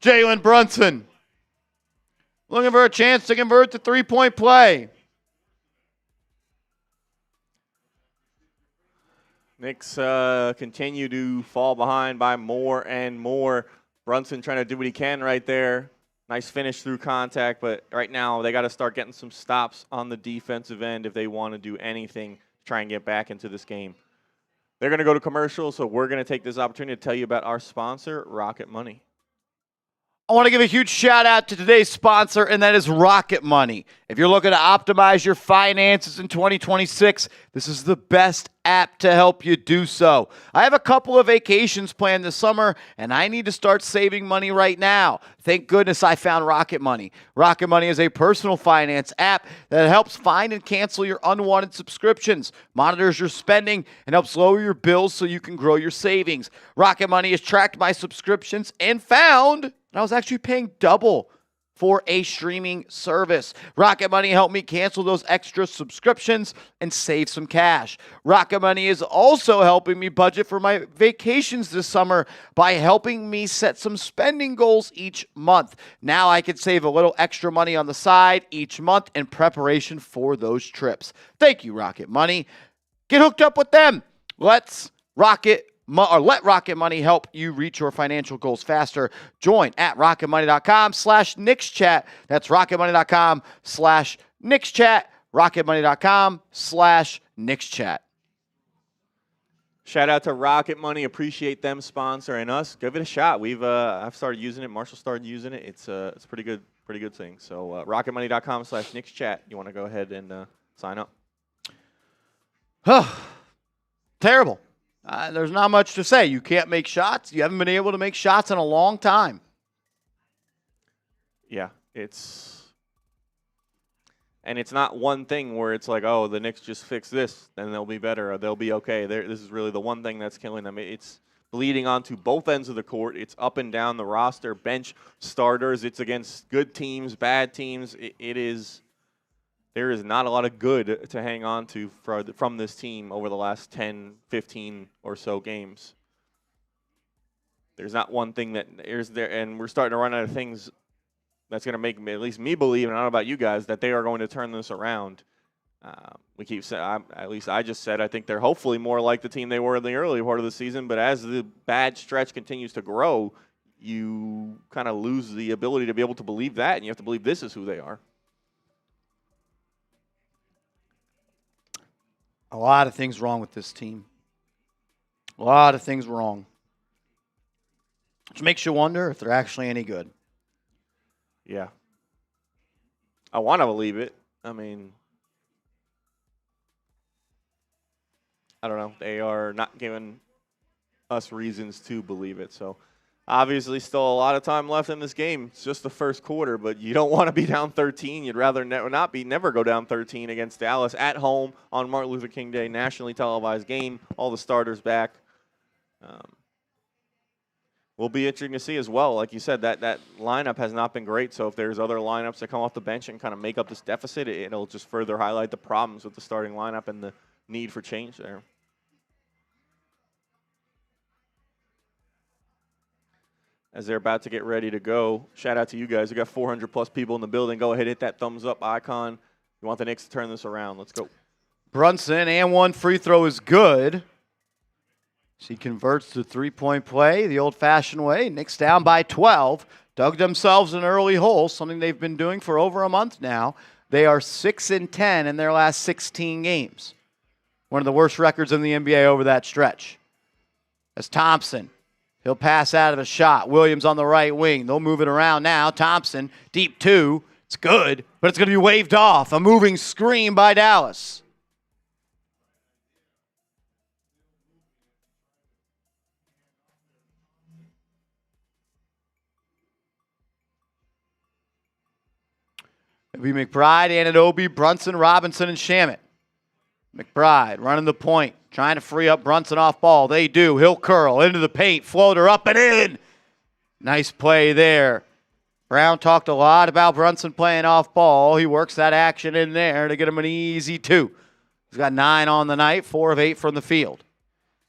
Speaker 1: Jalen Brunson. Looking for a chance to convert the three-point play.
Speaker 2: Knicks continue to fall behind by more and more. Brunson trying to do what he can right there. Nice finish through contact, but right now they got to start getting some stops on the defensive end if they want to do anything try and get back into this game. They're going to go to commercial, so we're going to take this opportunity to tell you about our sponsor, Rocket Money.
Speaker 1: I want to give a huge shout out to today's sponsor, and that is Rocket Money. If you're looking to optimize your finances in 2026, this is the best app to help you do so. I have a couple of vacations planned this summer, and I need to start saving money right now. Thank goodness I found Rocket Money. Rocket Money is a personal finance app that helps find and cancel your unwanted subscriptions, monitors your spending, and helps lower your bills so you can grow your savings. Rocket Money has tracked my subscriptions and found that I was actually paying double for a streaming service. Rocket Money helped me cancel those extra subscriptions and save some cash. Rocket Money is also helping me budget for my vacations this summer by helping me set some spending goals each month. Now I can save a little extra money on the side each month in preparation for those trips. Thank you, Rocket Money. Get hooked up with them. Let Rocket Money help you reach your financial goals faster. Join at rocketmoney.com/KnicksChat. That's rocketmoney.com/KnicksChat. rocketmoney.com/KnicksChat.
Speaker 2: Shout out to Rocket Money. Appreciate them sponsoring us. Give it a shot. I've started using it. Marshall started using it. It's a pretty good thing. So rocketmoney.com/KnicksChat. You want to go ahead and sign up?
Speaker 1: Terrible. There's not much to say. You can't make shots. You haven't been able to make shots in a long time.
Speaker 2: Yeah, it's not one thing where it's like, oh, the Knicks just fix this, then they'll be better, or they'll be okay. This is really the one thing that's killing them. It's bleeding onto both ends of the court. It's up and down the roster, bench, starters. It's against good teams, bad teams. There is not a lot of good to hang on to from this team over the last 10, 15 or so games. There's not one thing that is there, and we're starting to run out of things that's going to make me, at least me believe, and I don't know about you guys, that they are going to turn this around. We keep saying, at least I just said, I think they're hopefully more like the team they were in the early part of the season, but as the bad stretch continues to grow, you kind of lose the ability to be able to believe that, and you have to believe this is who they are.
Speaker 1: A lot of things wrong with this team. A lot of things wrong. Which makes you wonder if they're actually any good.
Speaker 2: Yeah. I want to believe it. I mean, I don't know. They are not giving us reasons to believe it. So, obviously, still a lot of time left in this game. It's just the first quarter, but you don't want to be down 13. You'd rather never go down 13 against Dallas at home on Martin Luther King Day, nationally televised game, all the starters back. Will be interesting to see as well. Like you said, that lineup has not been great, so if there's other lineups that come off the bench and kind of make up this deficit, it'll just further highlight the problems with the starting lineup and the need for change there. As they're about to get ready to go, shout out to you guys. We got 400-plus people in the building. Go ahead, hit that thumbs-up icon. You want the Knicks to turn this around. Let's go.
Speaker 1: Brunson, and one free throw is good. She converts to three-point play the old-fashioned way. Knicks down by 12. Dug themselves an early hole, something they've been doing for over a month now. They are 6-10 in their last 16 games. One of the worst records in the NBA over that stretch. As Thompson. He'll pass out of a shot. Williams on the right wing. They'll move it around now. Thompson, deep two. It's good, but it's going to be waved off. A moving screen by Dallas. It'll be McBride, Anunoby, Brunson, Robinson, and Shamet. McBride running the point, trying to free up Brunson off ball. They do. He'll curl into the paint, floater up and in. Nice play there. Brown talked a lot about Brunson playing off ball. He works that action in there to get him an easy 2. He's got 9 on the night, 4 of 8 from the field.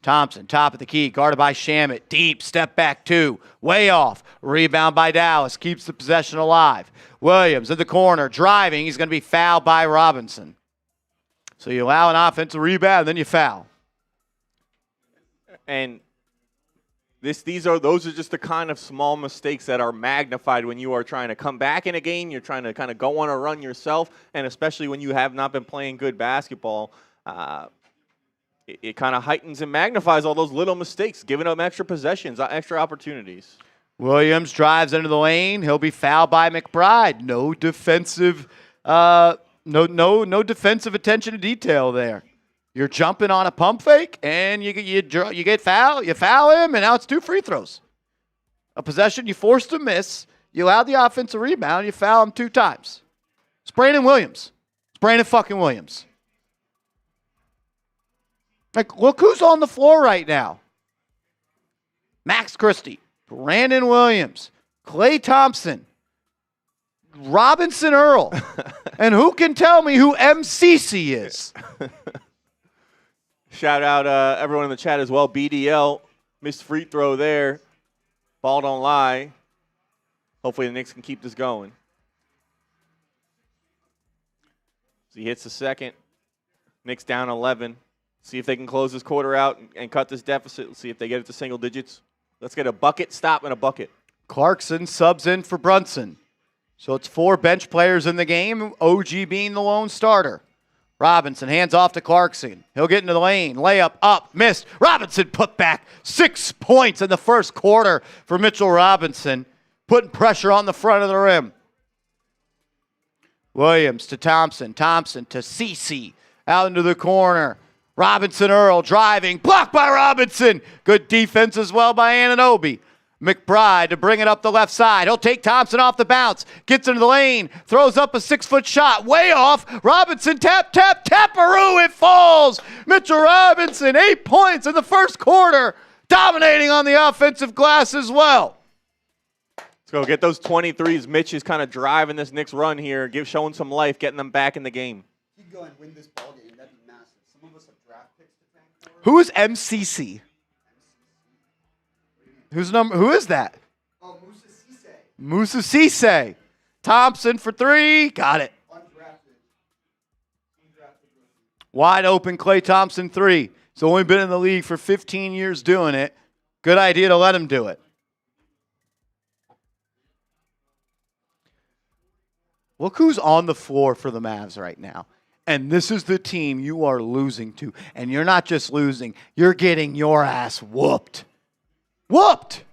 Speaker 1: Thompson, top of the key, guarded by Shamet. Deep, step back 2. Way off. Rebound by Dallas. Keeps the possession alive. Williams in the corner, driving. He's going to be fouled by Robinson. So you allow an offensive rebound, then you foul.
Speaker 2: And those are just the kind of small mistakes that are magnified when you are trying to come back in a game. You're trying to kind of go on a run yourself, and especially when you have not been playing good basketball. it kind of heightens and magnifies all those little mistakes, giving them extra possessions, extra opportunities.
Speaker 1: Williams drives into the lane. He'll be fouled by McBride. No defensive defensive attention to detail there. You're jumping on a pump fake, and you get fouled. You foul him, and now it's 2 free throws. A possession you forced to miss. You allowed the offensive rebound. You foul him 2 times. It's Brandon Williams. It's Brandon fucking Williams. Like, look who's on the floor right now. Max Christie, Brandon Williams, Klay Thompson, Robinson Earl. And who can tell me who MCC is?
Speaker 2: Shout out everyone in the chat as well. BDL, missed free throw there. Ball don't lie. Hopefully the Knicks can keep this going. So he hits the second. Knicks down 11. See if they can close this quarter out and cut this deficit. Let's see if they get it to single digits. Let's get a bucket, stop, and a bucket.
Speaker 1: Clarkson subs in for Brunson. So it's 4 bench players in the game, OG being the lone starter. Robinson hands off to Clarkson. He'll get into the lane. Layup up, missed. Robinson put back 6 points in the first quarter for Mitchell Robinson, putting pressure on the front of the rim. Williams to Thompson. Thompson to Cece. Out into the corner. Robinson Earl driving. Blocked by Robinson. Good defense as well by Anunoby. McBride to bring it up the left side. He'll take Thompson off the bounce. Gets into the lane. Throws up a 6-foot shot. Way off. Robinson taparoo. It falls. Mitchell Robinson, 8 points in the first quarter. Dominating on the offensive glass as well.
Speaker 2: Let's go get those 23s. Mitch is kind of driving this Knicks run here. Showing some life, getting them back in the game.
Speaker 3: Keep going, win this ball game. That'd be massive. Some of us have draft picks to thank for.
Speaker 1: Who is MCC? Who is that?
Speaker 3: Oh, Musa Cisse.
Speaker 1: Musa Cisse. Thompson for 3. Got it.
Speaker 3: Undrafted.
Speaker 1: Wide open Klay Thompson 3. He's only been in the league for 15 years doing it. Good idea to let him do it. Look who's on the floor for the Mavs right now. And this is the team you are losing to. And you're not just losing. You're getting your ass whooped. Whooped!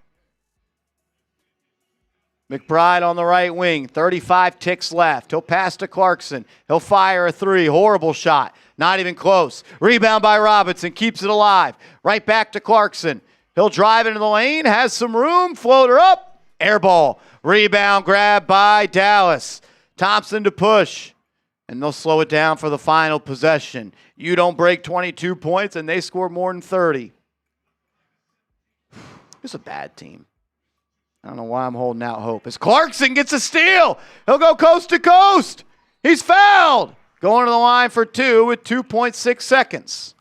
Speaker 1: McBride on the right wing. 35 ticks left. He'll pass to Clarkson. He'll fire a 3. Horrible shot. Not even close. Rebound by Robinson. Keeps it alive. Right back to Clarkson. He'll drive into the lane. Has some room. Floater up. Air ball. Rebound grab by Dallas. Thompson to push. And they'll slow it down for the final possession. You don't break 22 points, and they score more than 30. It's a bad team. I don't know why I'm holding out hope. As Clarkson gets a steal, he'll go coast to coast. He's fouled. Going to the line for 2 with 2.6 seconds.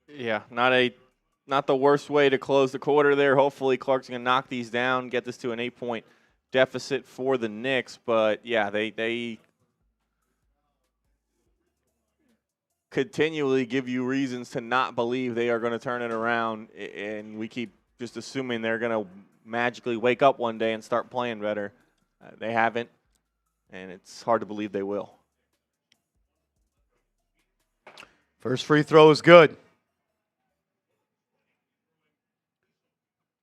Speaker 2: Yeah, not the worst way to close the quarter there. Hopefully Clarkson can knock these down, get this to an 8-point deficit for the Knicks. But yeah, they continually give you reasons to not believe they are going to turn it around, and we keep just assuming they're going to magically wake up one day and start playing better. They haven't, and it's hard to believe they will.
Speaker 1: First free throw is good.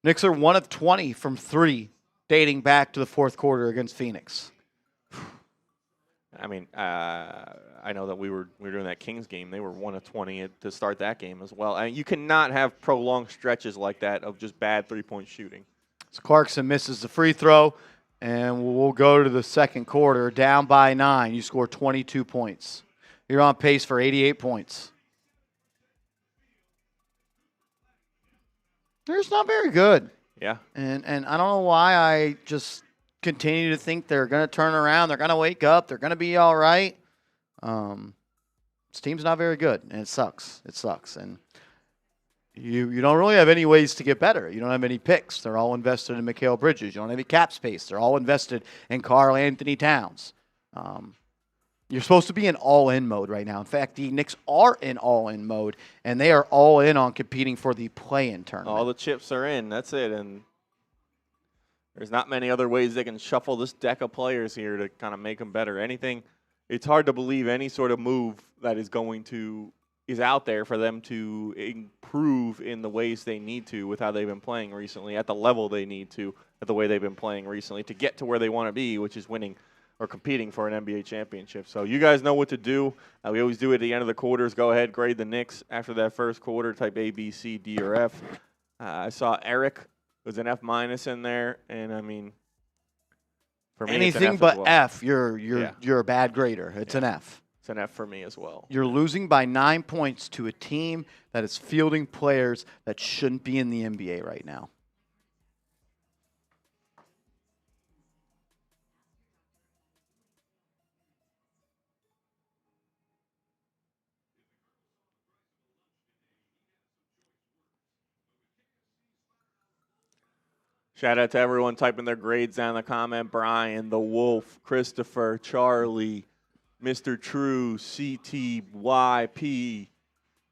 Speaker 1: Knicks are 1 of 20 from 3 dating back to the fourth quarter against Phoenix.
Speaker 2: I mean, I know that we were doing that Kings game. They were 1 of 20 to start that game as well. I mean, you cannot have prolonged stretches like that of just bad three-point shooting.
Speaker 1: So Clarkson misses the free throw, and we'll go to the second quarter. Down by 9. You score 22 points. You're on pace for 88 points. It's not very good.
Speaker 2: Yeah.
Speaker 1: And I don't know why I just continue to think they're going to turn around. They're going to wake up. They're going to be all right. This team's not very good, and it sucks. It sucks. And you don't really have any ways to get better. You don't have any picks. They're all invested in Mikal Bridges. You don't have any cap space. They're all invested in Karl-Anthony Towns. You're supposed to be in all-in mode right now. In fact, the Knicks are in all-in mode, and they are all in on competing for the play-in tournament.
Speaker 2: All the chips are in. That's it. And there's not many other ways they can shuffle this deck of players here to kind of make them better. Anything, it's hard to believe any sort of move that is going to is out there for them to improve in the ways they need to with how they've been playing recently, at the level they need to, at the way they've been playing recently to get to where they want to be, which is winning or competing for an NBA championship. So you guys know what to do. We always do it at the end of the quarters. Go ahead, grade the Knicks after that first quarter, type A, B, C, D, or F. I saw Eric was an F- in there, and I mean, for me,
Speaker 1: anything
Speaker 2: it's an F
Speaker 1: but
Speaker 2: as well.
Speaker 1: F, you're a bad grader. It's an F.
Speaker 2: It's an F for me as well.
Speaker 1: You're losing by 9 points to a team that is fielding players that shouldn't be in the NBA right now.
Speaker 2: Shout out to everyone typing their grades down in the comment. Brian, the Wolf, Christopher, Charlie, Mr. True, CTYP,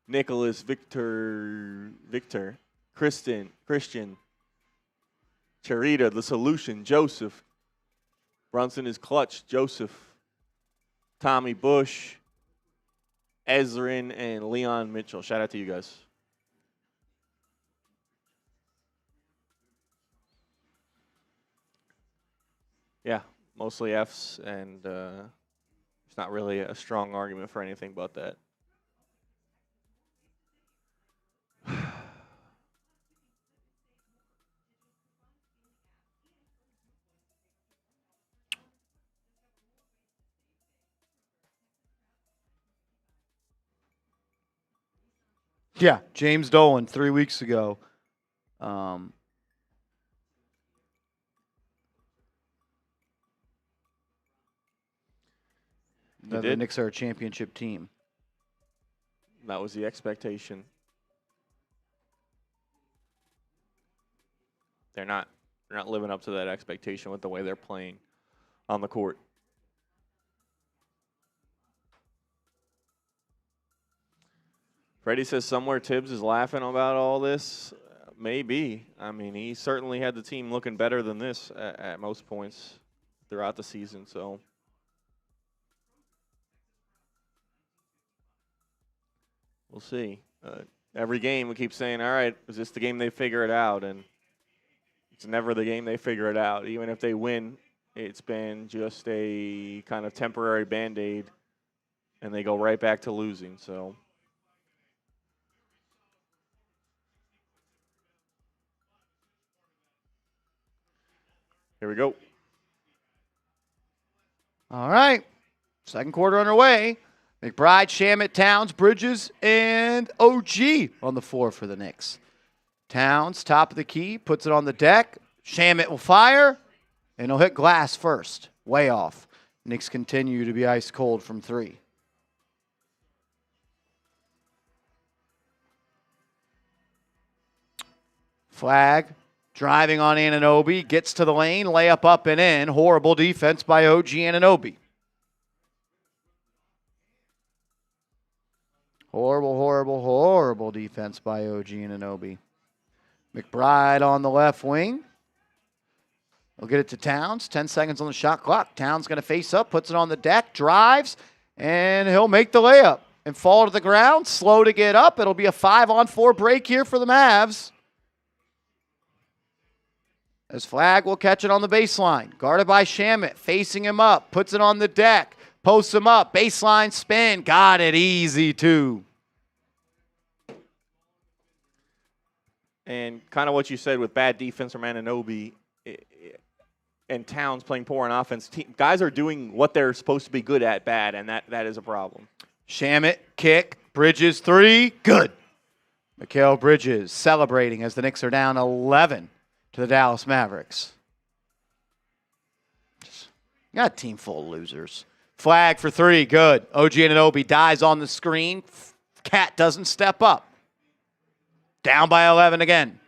Speaker 2: Nicholas, Victor, Christian, Charita, The Solution, Joseph, Brunson is clutch, Joseph, Tommy Bush, Ezrin, and Leon Mitchell. Shout out to you guys. Yeah, mostly Fs, and it's not really a strong argument for anything but that.
Speaker 1: Yeah, James Dolan 3 weeks ago. The Knicks are a championship team.
Speaker 2: That was the expectation. They're not living up to that expectation with the way they're playing on the court. Freddie says somewhere Tibbs is laughing about all this. Maybe. I mean, he certainly had the team looking better than this at most points throughout the season. So we'll see. Every game we keep saying, all right, is this the game they figure it out? And it's never the game they figure it out. Even if they win, it's been just a kind of temporary Band-Aid, and they go right back to losing. So here we go.
Speaker 1: All right. Second quarter underway. McBride, Shamet, Towns, Bridges, and OG on the floor for the Knicks. Towns, top of the key, puts it on the deck. Shamet will fire, and he'll hit glass first. Way off. Knicks continue to be ice cold from three. Flag, driving on Anunoby, gets to the lane, layup up and in. Horrible defense by OG Anunoby. Horrible defense by OG Anunoby. McBride on the left wing. We'll get it to Towns. 10 seconds on the shot clock. Towns going to face up, puts it on the deck, drives, and he'll make the layup and fall to the ground. Slow to get up. It'll be a 5-on-4 break here for the Mavs. As Flag will catch it on the baseline. Guarded by Shamet, facing him up, puts it on the deck, posts him up, baseline spin, got it easy too.
Speaker 2: And kind of what you said with bad defense from Anunoby and Towns playing poor on offense. Guys are doing what they're supposed to be good at bad, and that is a problem.
Speaker 1: Shamet, kick, Bridges, three, good. Mikal Bridges celebrating as the Knicks are down 11 to the Dallas Mavericks. You got a team full of losers. Flag for three, good. OG Anunoby dies on the screen. Cat doesn't step up. Down by 11 again.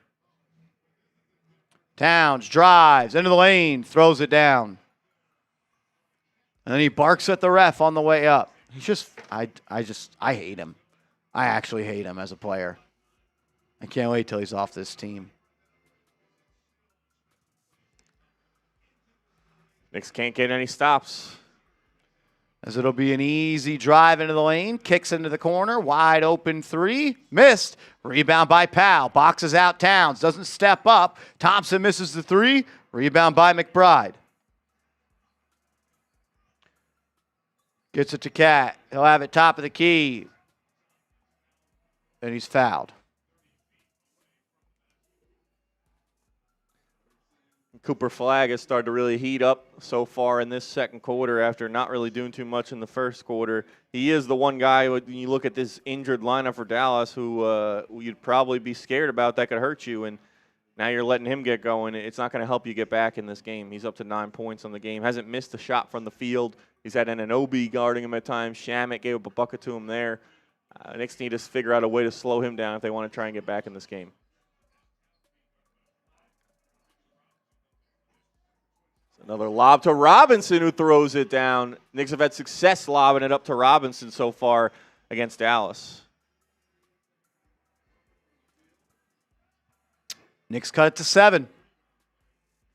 Speaker 1: Towns drives into the lane, throws it down. And then he barks at the ref on the way up. He's just, I hate him. I actually hate him as a player. I can't wait till he's off this team.
Speaker 2: Knicks can't get any stops.
Speaker 1: as it'll be an easy drive into the lane. Kicks into the corner. Wide open three. Missed. Rebound by Powell. Boxes out Towns. Doesn't step up. Thompson misses the three. Rebound by McBride. Gets it to Cat. He'll have it top of the key. And he's fouled.
Speaker 2: Cooper Flagg has started to really heat up so far in this second quarter after not really doing too much in the first quarter. He is the one guy, when you look at this injured lineup for Dallas, who you'd probably be scared about that could hurt you, and now you're letting him get going. It's not going to help you get back in this game. He's up to 9 points on the game. Hasn't missed a shot from the field. He's had Anunoby guarding him at times. Shamet gave up a bucket to him there. Knicks need to figure out a way to slow him down if they want to try and get back in this game. Another lob to Robinson, who throws it down. Knicks have had success lobbing it up to Robinson so far against Dallas.
Speaker 1: Knicks cut it to 7.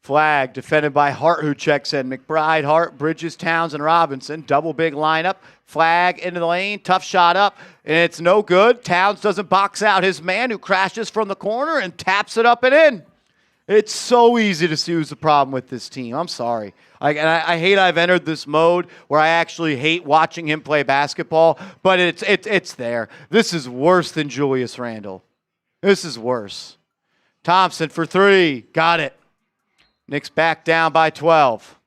Speaker 1: Flagg defended by Hart, who checks in. McBride, Hart, Bridges, Towns, and Robinson. Double big lineup. Flagg into the lane. Tough shot up, and it's no good. Towns doesn't box out his man, who crashes from the corner and taps it up and in. It's so easy to see who's the problem with this team. I'm sorry. I hate I've entered this mode where I actually hate watching him play basketball, but it's there. This is worse than Julius Randle. This is worse. Thompson for three. Got it. Knicks back down by 12.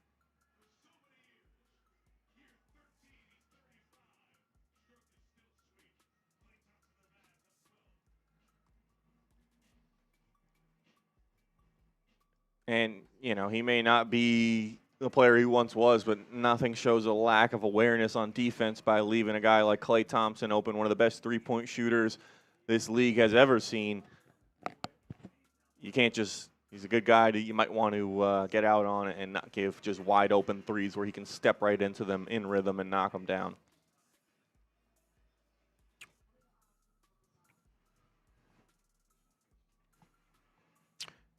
Speaker 2: And, you know, he may not be the player he once was, but nothing shows a lack of awareness on defense by leaving a guy like Klay Thompson open, one of the best three-point shooters this league has ever seen. You can't just – he's a good guy that you might want to get out on and not give just wide-open threes where he can step right into them in rhythm and knock them down.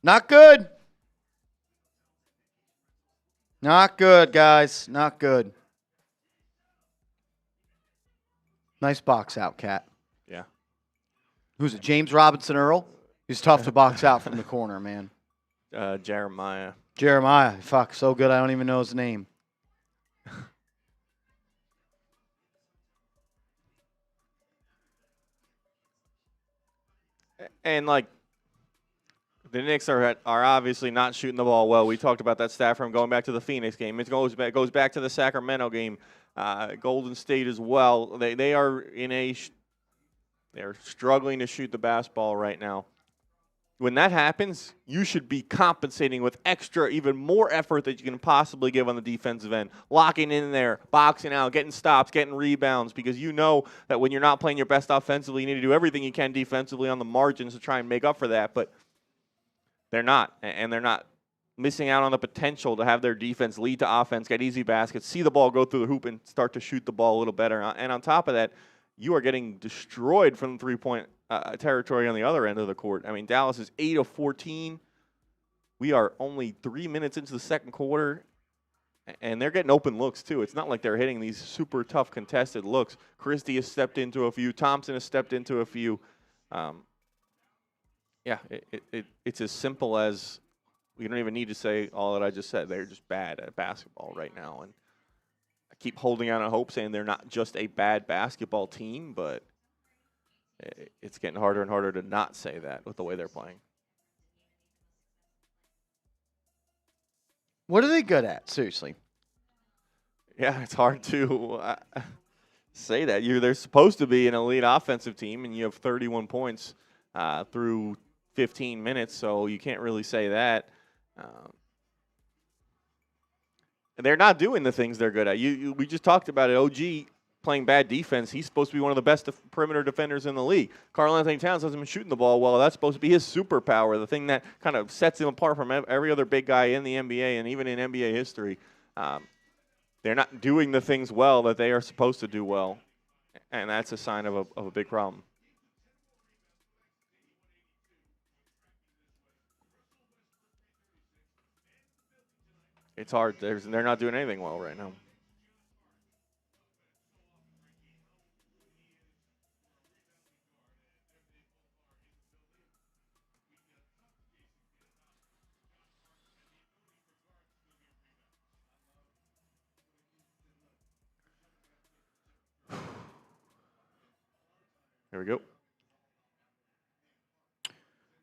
Speaker 1: Not good. Not good, guys. Not good. Nice box out, Cat.
Speaker 2: Yeah.
Speaker 1: Who's it, James Robinson Earl? He's tough to box out from the corner, man.
Speaker 2: Jeremiah.
Speaker 1: Jeremiah. Fuck, so good I don't even know his name.
Speaker 2: And, like, the Knicks are obviously not shooting the ball well. We talked about that stat from going back to the Phoenix game. It goes back to the Sacramento game, Golden State as well. They are they're struggling to shoot the basketball right now. When that happens, you should be compensating with extra, even more effort that you can possibly give on the defensive end. Locking in there, boxing out, getting stops, getting rebounds, because you know that when you're not playing your best offensively, you need to do everything you can defensively on the margins to try and make up for that. But they're not, and they're not missing out on the potential to have their defense lead to offense, get easy baskets, see the ball go through the hoop, and start to shoot the ball a little better. And on top of that, you are getting destroyed from the three-point territory on the other end of the court. I mean, Dallas is 8 of 14. We are only 3 minutes into the second quarter, and they're getting open looks, too. It's not like they're hitting these super tough contested looks. Christie has stepped into a few. Thompson has stepped into a few. Yeah, it's as simple as we don't even need to say all that I just said. They're just bad at basketball right now. And I keep holding out on hope saying they're not just a bad basketball team, but it's getting harder and harder to not say that with the way they're playing.
Speaker 1: What are they good at, seriously?
Speaker 2: Yeah, it's hard to say that. They're supposed to be an elite offensive team, and you have 31 points through 15 minutes, so you can't really say that. They're not doing the things they're good at. We just talked about it. OG playing bad defense. He's supposed to be one of the best perimeter defenders in the league. Karl-Anthony Towns hasn't been shooting the ball well. That's supposed to be his superpower, the thing that kind of sets him apart from every other big guy in the NBA and even in NBA history. They're not doing the things well that they are supposed to do well, and that's a sign of a big problem. It's hard. They're not doing anything well right now. There we go.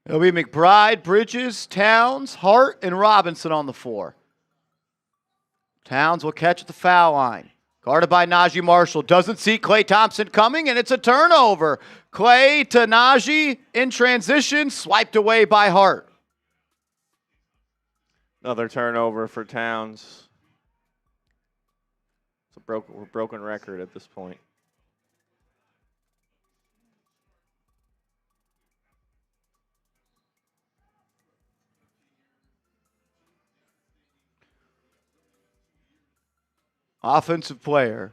Speaker 1: It'll be McBride, Bridges, Towns, Hart, and Robinson on the floor. Towns will catch at the foul line. Guarded by Najee Marshall. Doesn't see Klay Thompson coming, and it's a turnover. Klay to Najee in transition, swiped away by Hart.
Speaker 2: Another turnover for Towns. It's a broken record at this point.
Speaker 1: Offensive player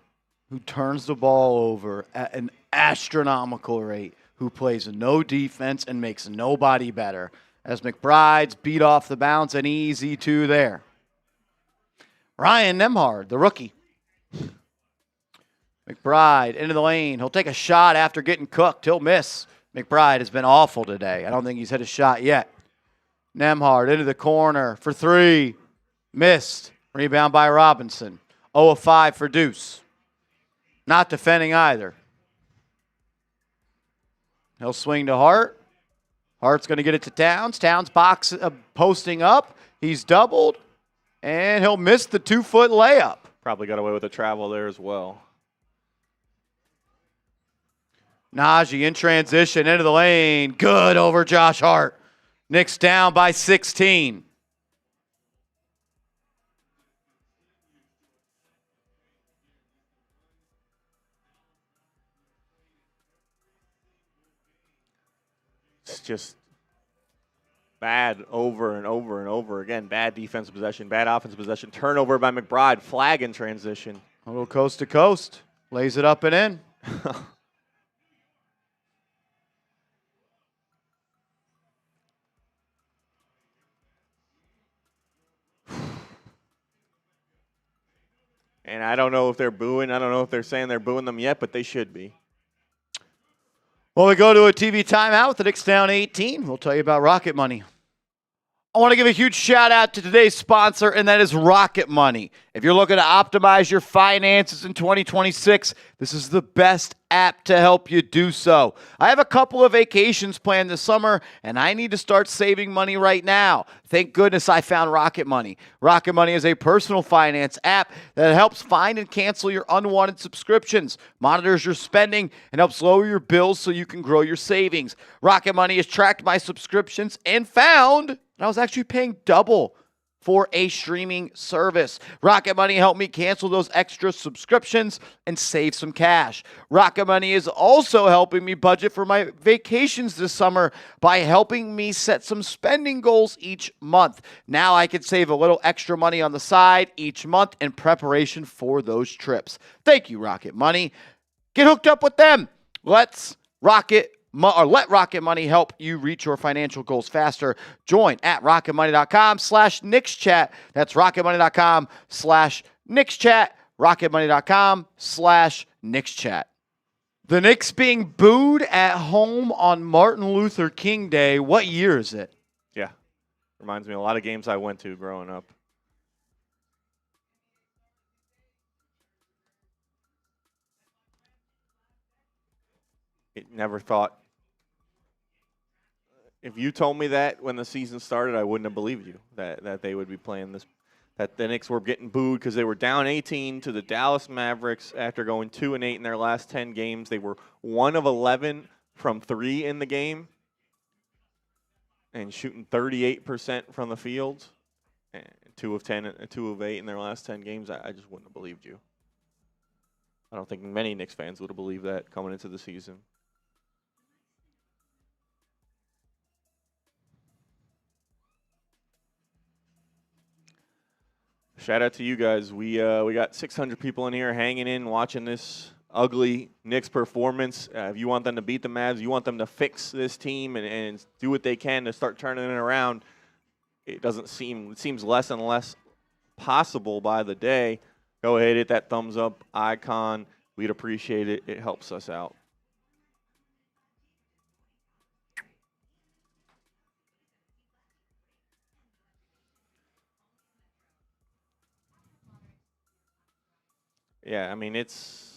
Speaker 1: who turns the ball over at an astronomical rate, who plays no defense and makes nobody better. As McBride's beat off the bounce, an easy 2 there. Ryan Nembhard, the rookie. McBride into the lane. He'll take a shot after getting cooked. He'll miss. McBride has been awful today. I don't think he's hit a shot yet. Nembhard into the corner for 3. Missed. Rebound by Robinson. 0 of 5 for Deuce. Not defending either. He'll swing to Hart. Hart's going to get it to Towns. Towns posting up. He's doubled. And he'll miss the 2-foot layup.
Speaker 2: Probably got away with a travel there as well.
Speaker 1: Najee in transition into the lane. Good over Josh Hart. Knicks down by 16.
Speaker 2: It's just bad over and over and over again. Bad defensive possession, bad offensive possession. Turnover by McBride. Flag in transition.
Speaker 1: A little coast to coast. Lays it up and in.
Speaker 2: And I don't know if they're booing. I don't know if they're saying they're booing them yet, but they should be.
Speaker 1: Well, we go to a TV timeout with the Knicks down 18. We'll tell you about Rocket Money. I want to give a huge shout out to today's sponsor, and that is Rocket Money. If you're looking to optimize your finances in 2026, this is the best app to help you do so. I have a couple of vacations planned this summer, and I need to start saving money right now. Thank goodness I found Rocket Money. Rocket Money is a personal finance app that helps find and cancel your unwanted subscriptions, monitors your spending, and helps lower your bills so you can grow your savings. Rocket Money has tracked my subscriptions and found that I was actually paying double for a streaming service. Rocket Money helped me cancel those extra subscriptions and save some cash. Rocket Money is also helping me budget for my vacations this summer by helping me set some spending goals each month. Now I can save a little extra money on the side each month in preparation for those trips. Thank you, Rocket Money. Get hooked up with them. Let Rocket Money help you reach your financial goals faster. Join at rocketmoney.com/KnicksChat. That's rocketmoney.com/KnicksChat. rocketmoney.com/KnicksChat. The Knicks being booed at home on Martin Luther King Day. What year is it?
Speaker 2: Yeah. Reminds me of a lot of games I went to growing up. Never thought. If you told me that when the season started, I wouldn't have believed you that they would be playing this, that the Knicks were getting booed because they were down 18 to the Dallas Mavericks after going 2-8 in their last 10 games. They were 1 of 11 from 3 in the game and shooting 38% from the field. And 2 of 10, 2 of 8 in their last 10 games. I just wouldn't have believed you. I don't think many Knicks fans would have believed that coming into the season. Shout out to you guys. We got 600 people in here hanging in, watching this ugly Knicks performance. If you want them to beat the Mavs, you want them to fix this team and do what they can to start turning it around. It seems less and less possible by the day. Go ahead, hit that thumbs up icon. We'd appreciate it. It helps us out. Yeah, I mean, it's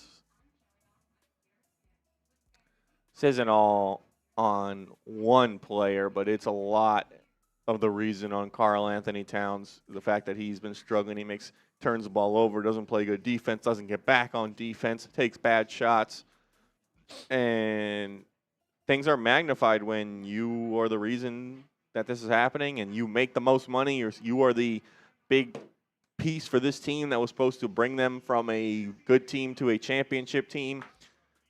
Speaker 2: this isn't all on one player, but it's a lot of the reason on Karl-Anthony Towns. The fact that he's been struggling, turns the ball over, doesn't play good defense, doesn't get back on defense, takes bad shots, and things are magnified when you are the reason that this is happening and you make the most money, or you are the big piece for this team that was supposed to bring them from a good team to a championship team.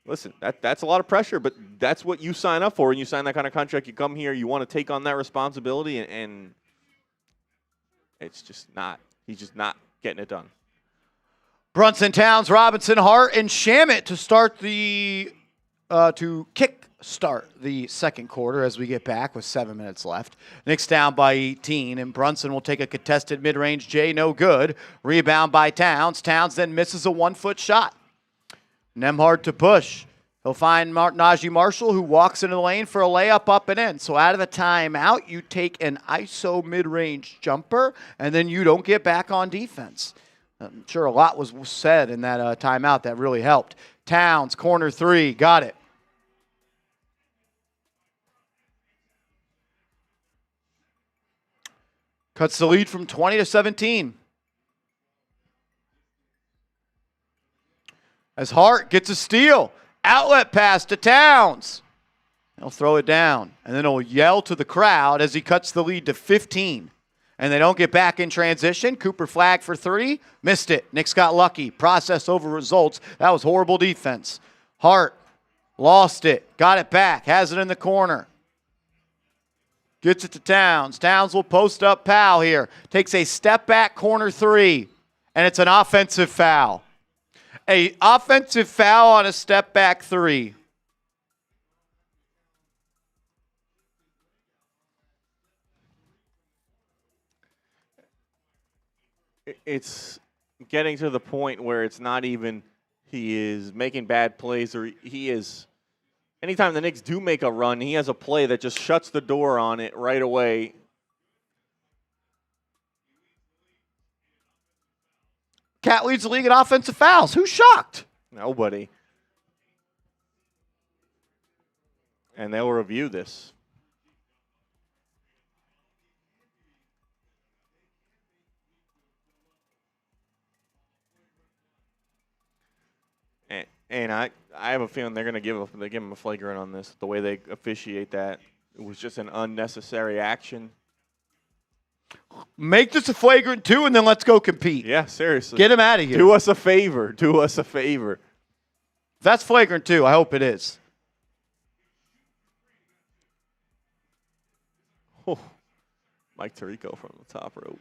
Speaker 2: Listen, that's a lot of pressure, but that's what you sign up for. When you sign that kind of contract, you come here, you want to take on that responsibility, and it's just not. He's just not getting it done.
Speaker 1: Brunson, Towns, Robinson, Hart, and Shamet to start to kick start the second quarter as we get back with 7 minutes left. Knicks down by 18, and Brunson will take a contested mid-range J, no good. Rebound by Towns. Towns then misses a 1-foot shot. Nembhard to push. He'll find Najee Marshall, who walks into the lane for a layup up and in. So out of the timeout, you take an ISO mid-range jumper, and then you don't get back on defense. I'm sure a lot was said in that timeout that really helped. Towns, corner three, got it. Cuts the lead from 20 to 17. As Hart gets a steal. Outlet pass to Towns. He'll throw it down. And then he'll yell to the crowd as he cuts the lead to 15. And they don't get back in transition. Cooper flagged for three. Missed it. Knicks got lucky. Process over results. That was horrible defense. Hart lost it. Got it back. Has it in the corner. Gets it to Towns. Towns will post up Powell here. Takes a step back corner three. And it's an offensive foul. A offensive foul on a step back three.
Speaker 2: It's getting to the point where it's not even he is making bad plays, or he is. Anytime the Knicks do make a run, he has a play that just shuts the door on it right away.
Speaker 1: Cat leads the league in offensive fouls. Who's shocked?
Speaker 2: Nobody. And they'll review this. And I have a feeling they're going to give him a flagrant on this. The way they officiate that, it was just an unnecessary action.
Speaker 1: Make this a flagrant two, and then let's go compete.
Speaker 2: Yeah, seriously.
Speaker 1: Get him out of here.
Speaker 2: Do us a favor. Do us a favor.
Speaker 1: If that's flagrant two, I hope it is.
Speaker 2: Oh, Mike Tirico from the top rope.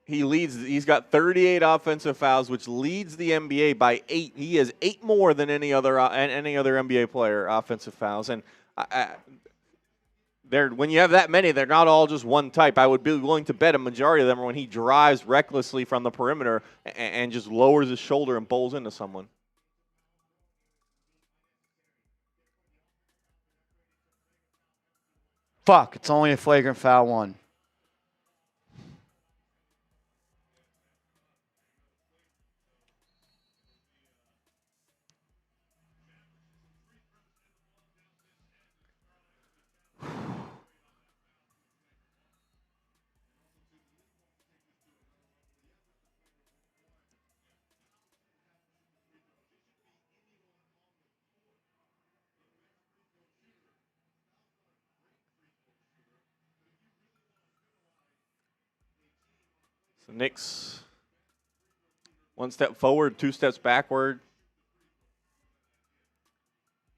Speaker 2: He's got 38 offensive fouls, which leads the NBA by 8. He has 8 more than any other NBA player offensive fouls. And when you have that many, they're not all just one type. I would be willing to bet a majority of them are when he drives recklessly from the perimeter and just lowers his shoulder and bowls into someone.
Speaker 1: Fuck, it's only a flagrant foul one.
Speaker 2: So Knicks, 1 step forward, 2 steps backward.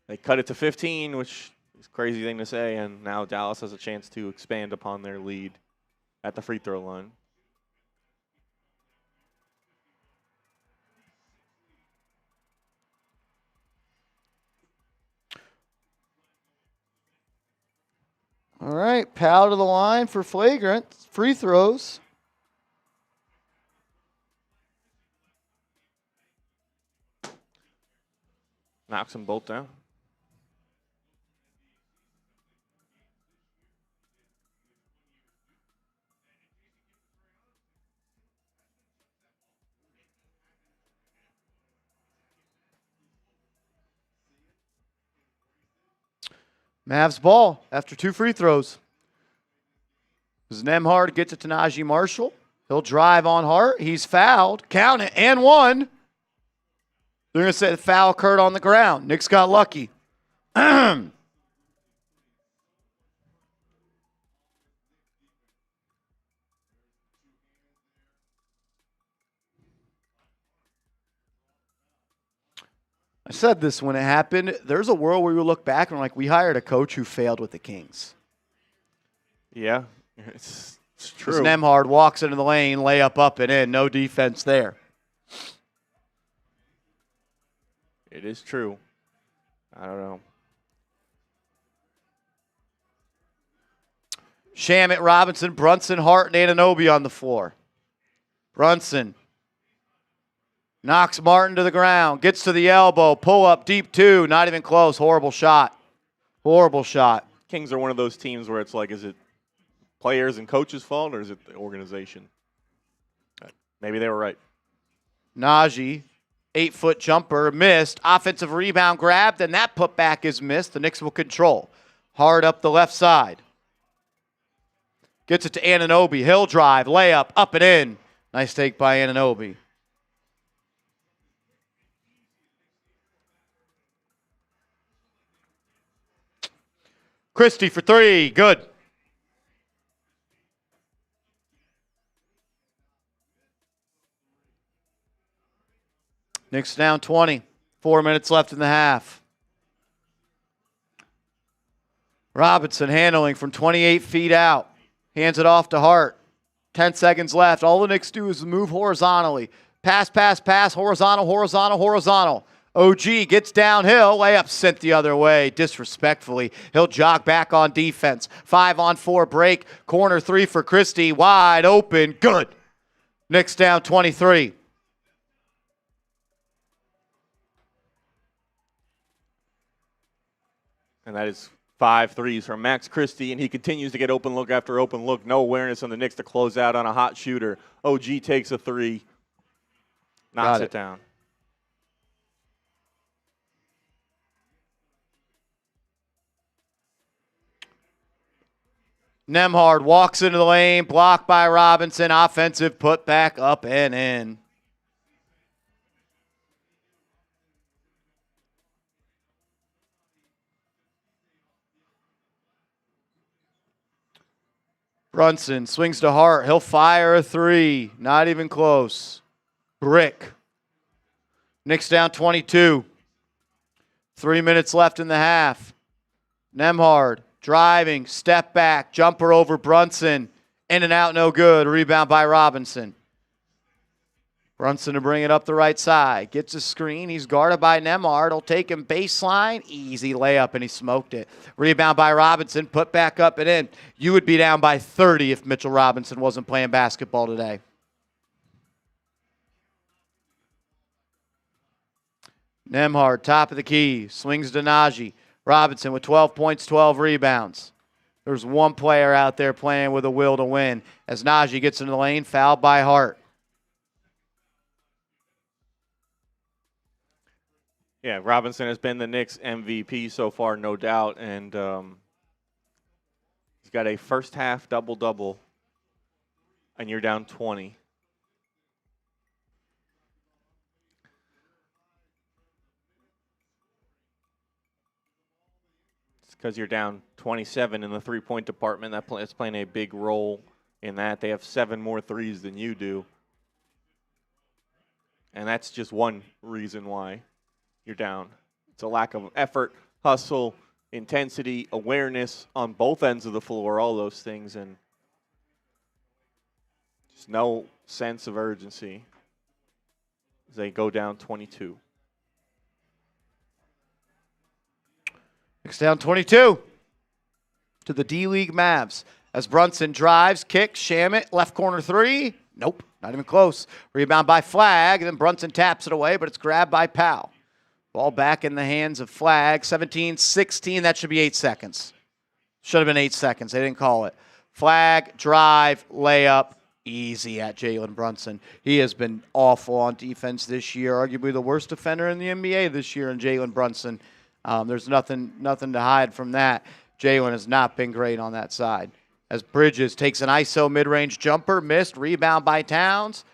Speaker 2: They cut it to 15, which is a crazy thing to say, and now Dallas has a chance to expand upon their lead at the free throw line.
Speaker 1: All right, Powell to the line for flagrant free throws.
Speaker 2: Knocks them both down.
Speaker 1: Mavs ball after 2 free throws. As Nembhard gets it to Najee Marshall. He'll drive on Hart. He's fouled. Count it. And 1. They're going to say the foul occurred on the ground. Knicks got lucky. I said this when it happened. There's a world where we look back and we're like, we hired a coach who failed with the Kings.
Speaker 2: Yeah, it's true.
Speaker 1: As Nembhard walks into the lane, layup up and in. No defense there.
Speaker 2: It is true. I don't know.
Speaker 1: Shamet, Robinson, Brunson, Hart, and Anunoby on the floor. Brunson knocks Martin to the ground, gets to the elbow, pull up, deep 2, not even close. Horrible shot. Horrible shot.
Speaker 2: Kings are one of those teams where it's like, is it players and coaches' fault or is it the organization? Maybe they were right.
Speaker 1: Najee, 8-foot jumper, missed. Offensive rebound grabbed, and that putback is missed. The Knicks will control. Hard up the left side. Gets it to Anunoby. He'll drive, layup, up and in. Nice take by Anunoby. Christie for 3. Good. Knicks down 20. 4 minutes left in the half. Robinson handling from 28 feet out. Hands it off to Hart. 10 seconds left. All the Knicks do is move horizontally. Pass, pass, pass. Horizontal, horizontal, horizontal. OG gets downhill. Layup sent the other way disrespectfully. He'll jog back on defense. 5-on-4 break. Corner 3 for Christie. Wide open. Good. Knicks down 23.
Speaker 2: And that is 5 threes from Max Christie, and he continues to get open look after open look. No awareness on the Knicks to close out on a hot shooter. OG takes a 3, knocks it down.
Speaker 1: Nembhard walks into the lane, blocked by Robinson. Offensive put back up and in. Brunson swings to Hart. He'll fire a 3. Not even close. Brick. Knicks down 22. 3 minutes left in the half. Nembhard driving, step back, jumper over Brunson. In and out, no good. Rebound by Robinson. Brunson to bring it up the right side. Gets a screen. He's guarded by Nembhard. He'll take him baseline. Easy layup, and he smoked it. Rebound by Robinson. Put back up and in. You would be down by 30 if Mitchell Robinson wasn't playing basketball today. Nembhard, top of the key. Swings to Najee. Robinson with 12 points, 12 rebounds. There's one player out there playing with a will to win. As Najee gets into the lane, fouled by Hart.
Speaker 2: Yeah, Robinson has been the Knicks MVP so far, no doubt, and he's got a first half double-double, and you're down 20. It's because you're down 27 in the three-point department. That's playing a big role in that. They have 7 more threes than you do, and that's just one reason why you're down. It's a lack of effort, hustle, intensity, awareness on both ends of the floor, all those things, and just no sense of urgency as they go down 22.
Speaker 1: Knicks down 22 to the D-League Mavs. As Brunson drives, kicks, Shamet, left corner 3. Nope, not even close. Rebound by Flag, and then Brunson taps it away, but it's grabbed by Powell. Ball back in the hands of Flag. 17-16. That should be 8 seconds. Should have been 8 seconds. They didn't call it. Flag, drive, layup. Easy at Jalen Brunson. He has been awful on defense this year. Arguably the worst defender in the NBA this year in Jalen Brunson. There's nothing to hide from that. Jalen has not been great on that side. As Bridges takes an ISO mid-range jumper, missed, rebound by Towns.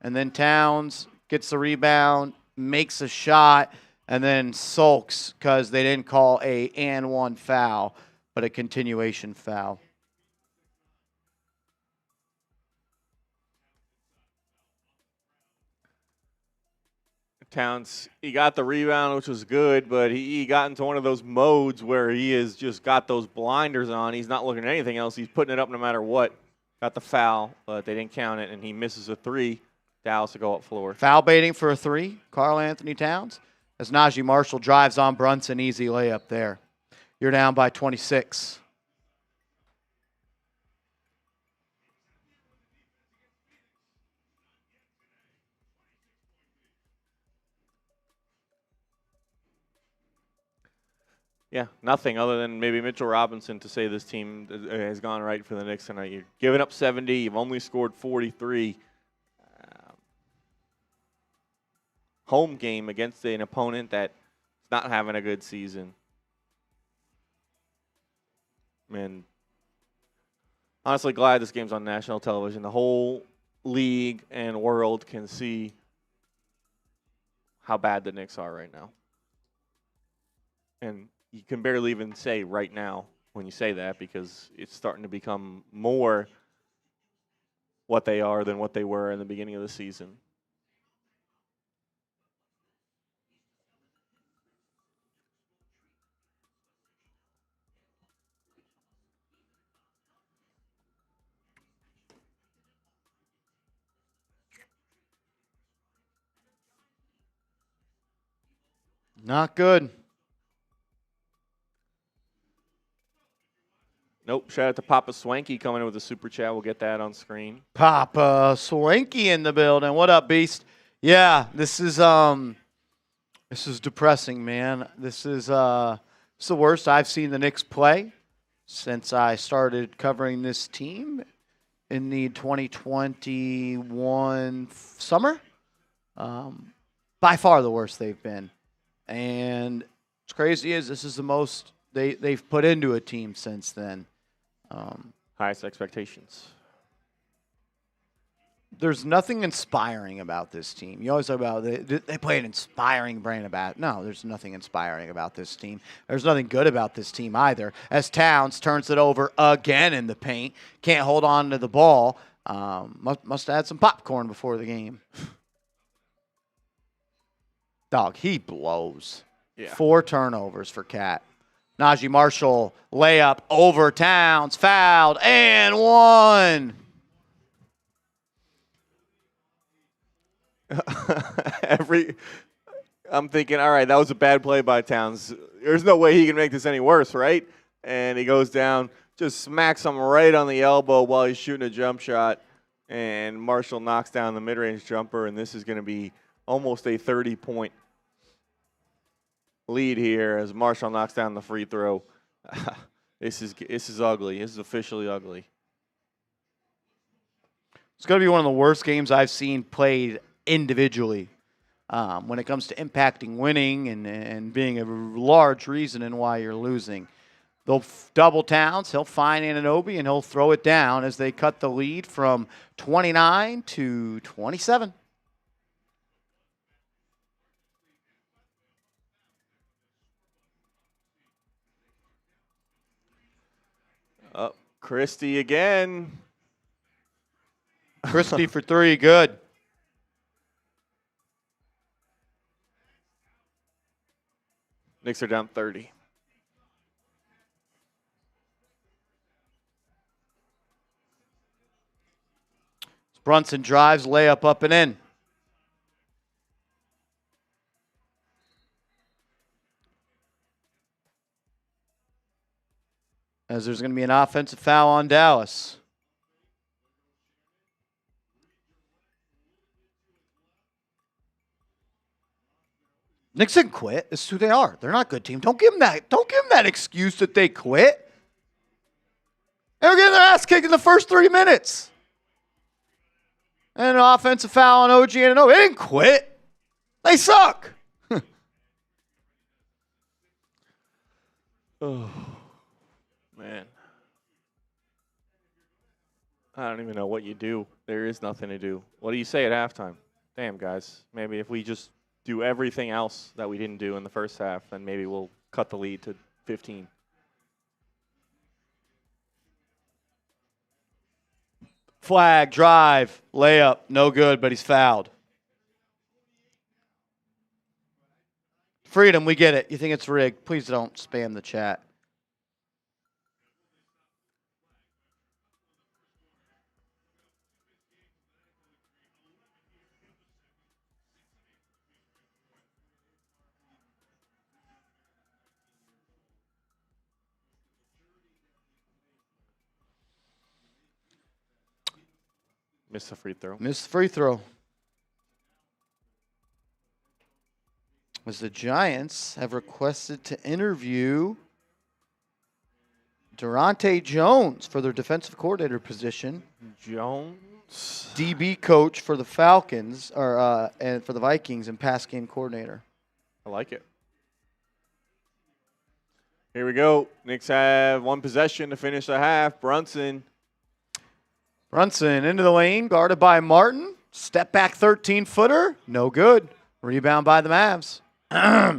Speaker 1: And then Towns gets the rebound, makes a shot, and then sulks because they didn't call a and one foul, but a continuation foul.
Speaker 2: Towns, he got the rebound, which was good, but he got into one of those modes where he has just got those blinders on. He's not looking at anything else. He's putting it up no matter what. Got the foul, but they didn't count it, and he misses a three. Dallas to go up floor.
Speaker 1: Foul baiting for a three, Karl-Anthony Towns. As Najee Marshall drives on Brunson, easy layup there. You're down by 26.
Speaker 2: Yeah, nothing other than maybe Mitchell Robinson to say this team has gone right for the Knicks tonight. You're giving up 70. You've only scored 43. Home game against an opponent that's not having a good season. And honestly glad this game's on national television. The whole league and world can see how bad the Knicks are right now. And you can barely even say right now when you say that because it's starting to become more what they are than what they were in the beginning of the season.
Speaker 1: Not good.
Speaker 2: Nope. Shout out to Papa Swanky coming in with a super chat. We'll get that on screen.
Speaker 1: Papa Swanky in the building. What up, Beast? Yeah, this is depressing, man. This is the worst I've seen the Knicks play since I started covering this team in the 2021 summer. By far the worst they've been. And what's crazy is this is the most they've put into a team since then.
Speaker 2: Highest expectations.
Speaker 1: There's nothing inspiring about this team. You always talk about they play an inspiring brand of bat. No, there's nothing inspiring about this team. There's nothing good about this team either. As Towns turns it over again in the paint, can't hold on to the ball. Must have had some popcorn before the game. Dog, he blows.
Speaker 2: Yeah.
Speaker 1: 4 turnovers for Cat. Najee Marshall, layup over Towns, fouled, and one.
Speaker 2: I'm thinking, all right, that was a bad play by Towns. There's no way he can make this any worse, right? And he goes down, just smacks him right on the elbow while he's shooting a jump shot. And Marshall knocks down the mid-range jumper, and this is going to be almost a 30-point lead here as Marshall knocks down the free throw. This is ugly. This is officially ugly.
Speaker 1: It's going to be one of the worst games I've seen played individually when it comes to impacting winning and being a large reason in why you're losing. They'll double Towns. He'll find Anunoby, and he'll throw it down as they cut the lead from 29 to 27.
Speaker 2: Christie again.
Speaker 1: Christie for 3, good.
Speaker 2: Knicks are down 30.
Speaker 1: Brunson drives, layup up and in. As there's going to be an offensive foul on Dallas. Knicks didn't quit. This is who they are. They're not a good team. Don't give them that excuse that they quit. They were getting their ass kicked in the first 3 minutes. And an offensive foul on OG and they didn't quit. They suck.
Speaker 2: Oh, man. I don't even know what you do. There is nothing to do. What do you say at halftime? Damn, guys. Maybe if we just do everything else that we didn't do in the first half, then maybe we'll cut the lead to 15.
Speaker 1: Flag, drive, layup, no good, but he's fouled. Freedom, we get it. You think it's rigged. Please don't spam the chat.
Speaker 2: Missed the free throw.
Speaker 1: Missed the free throw. As the Giants have requested to interview Durante Jones for their defensive coordinator position.
Speaker 2: Jones.
Speaker 1: DB coach for the Falcons, and for the Vikings, and pass game coordinator.
Speaker 2: I like it. Here we go. Knicks have one possession to finish the half. Brunson
Speaker 1: into the lane, guarded by Martin. Step back 13-footer. No good. Rebound by the Mavs.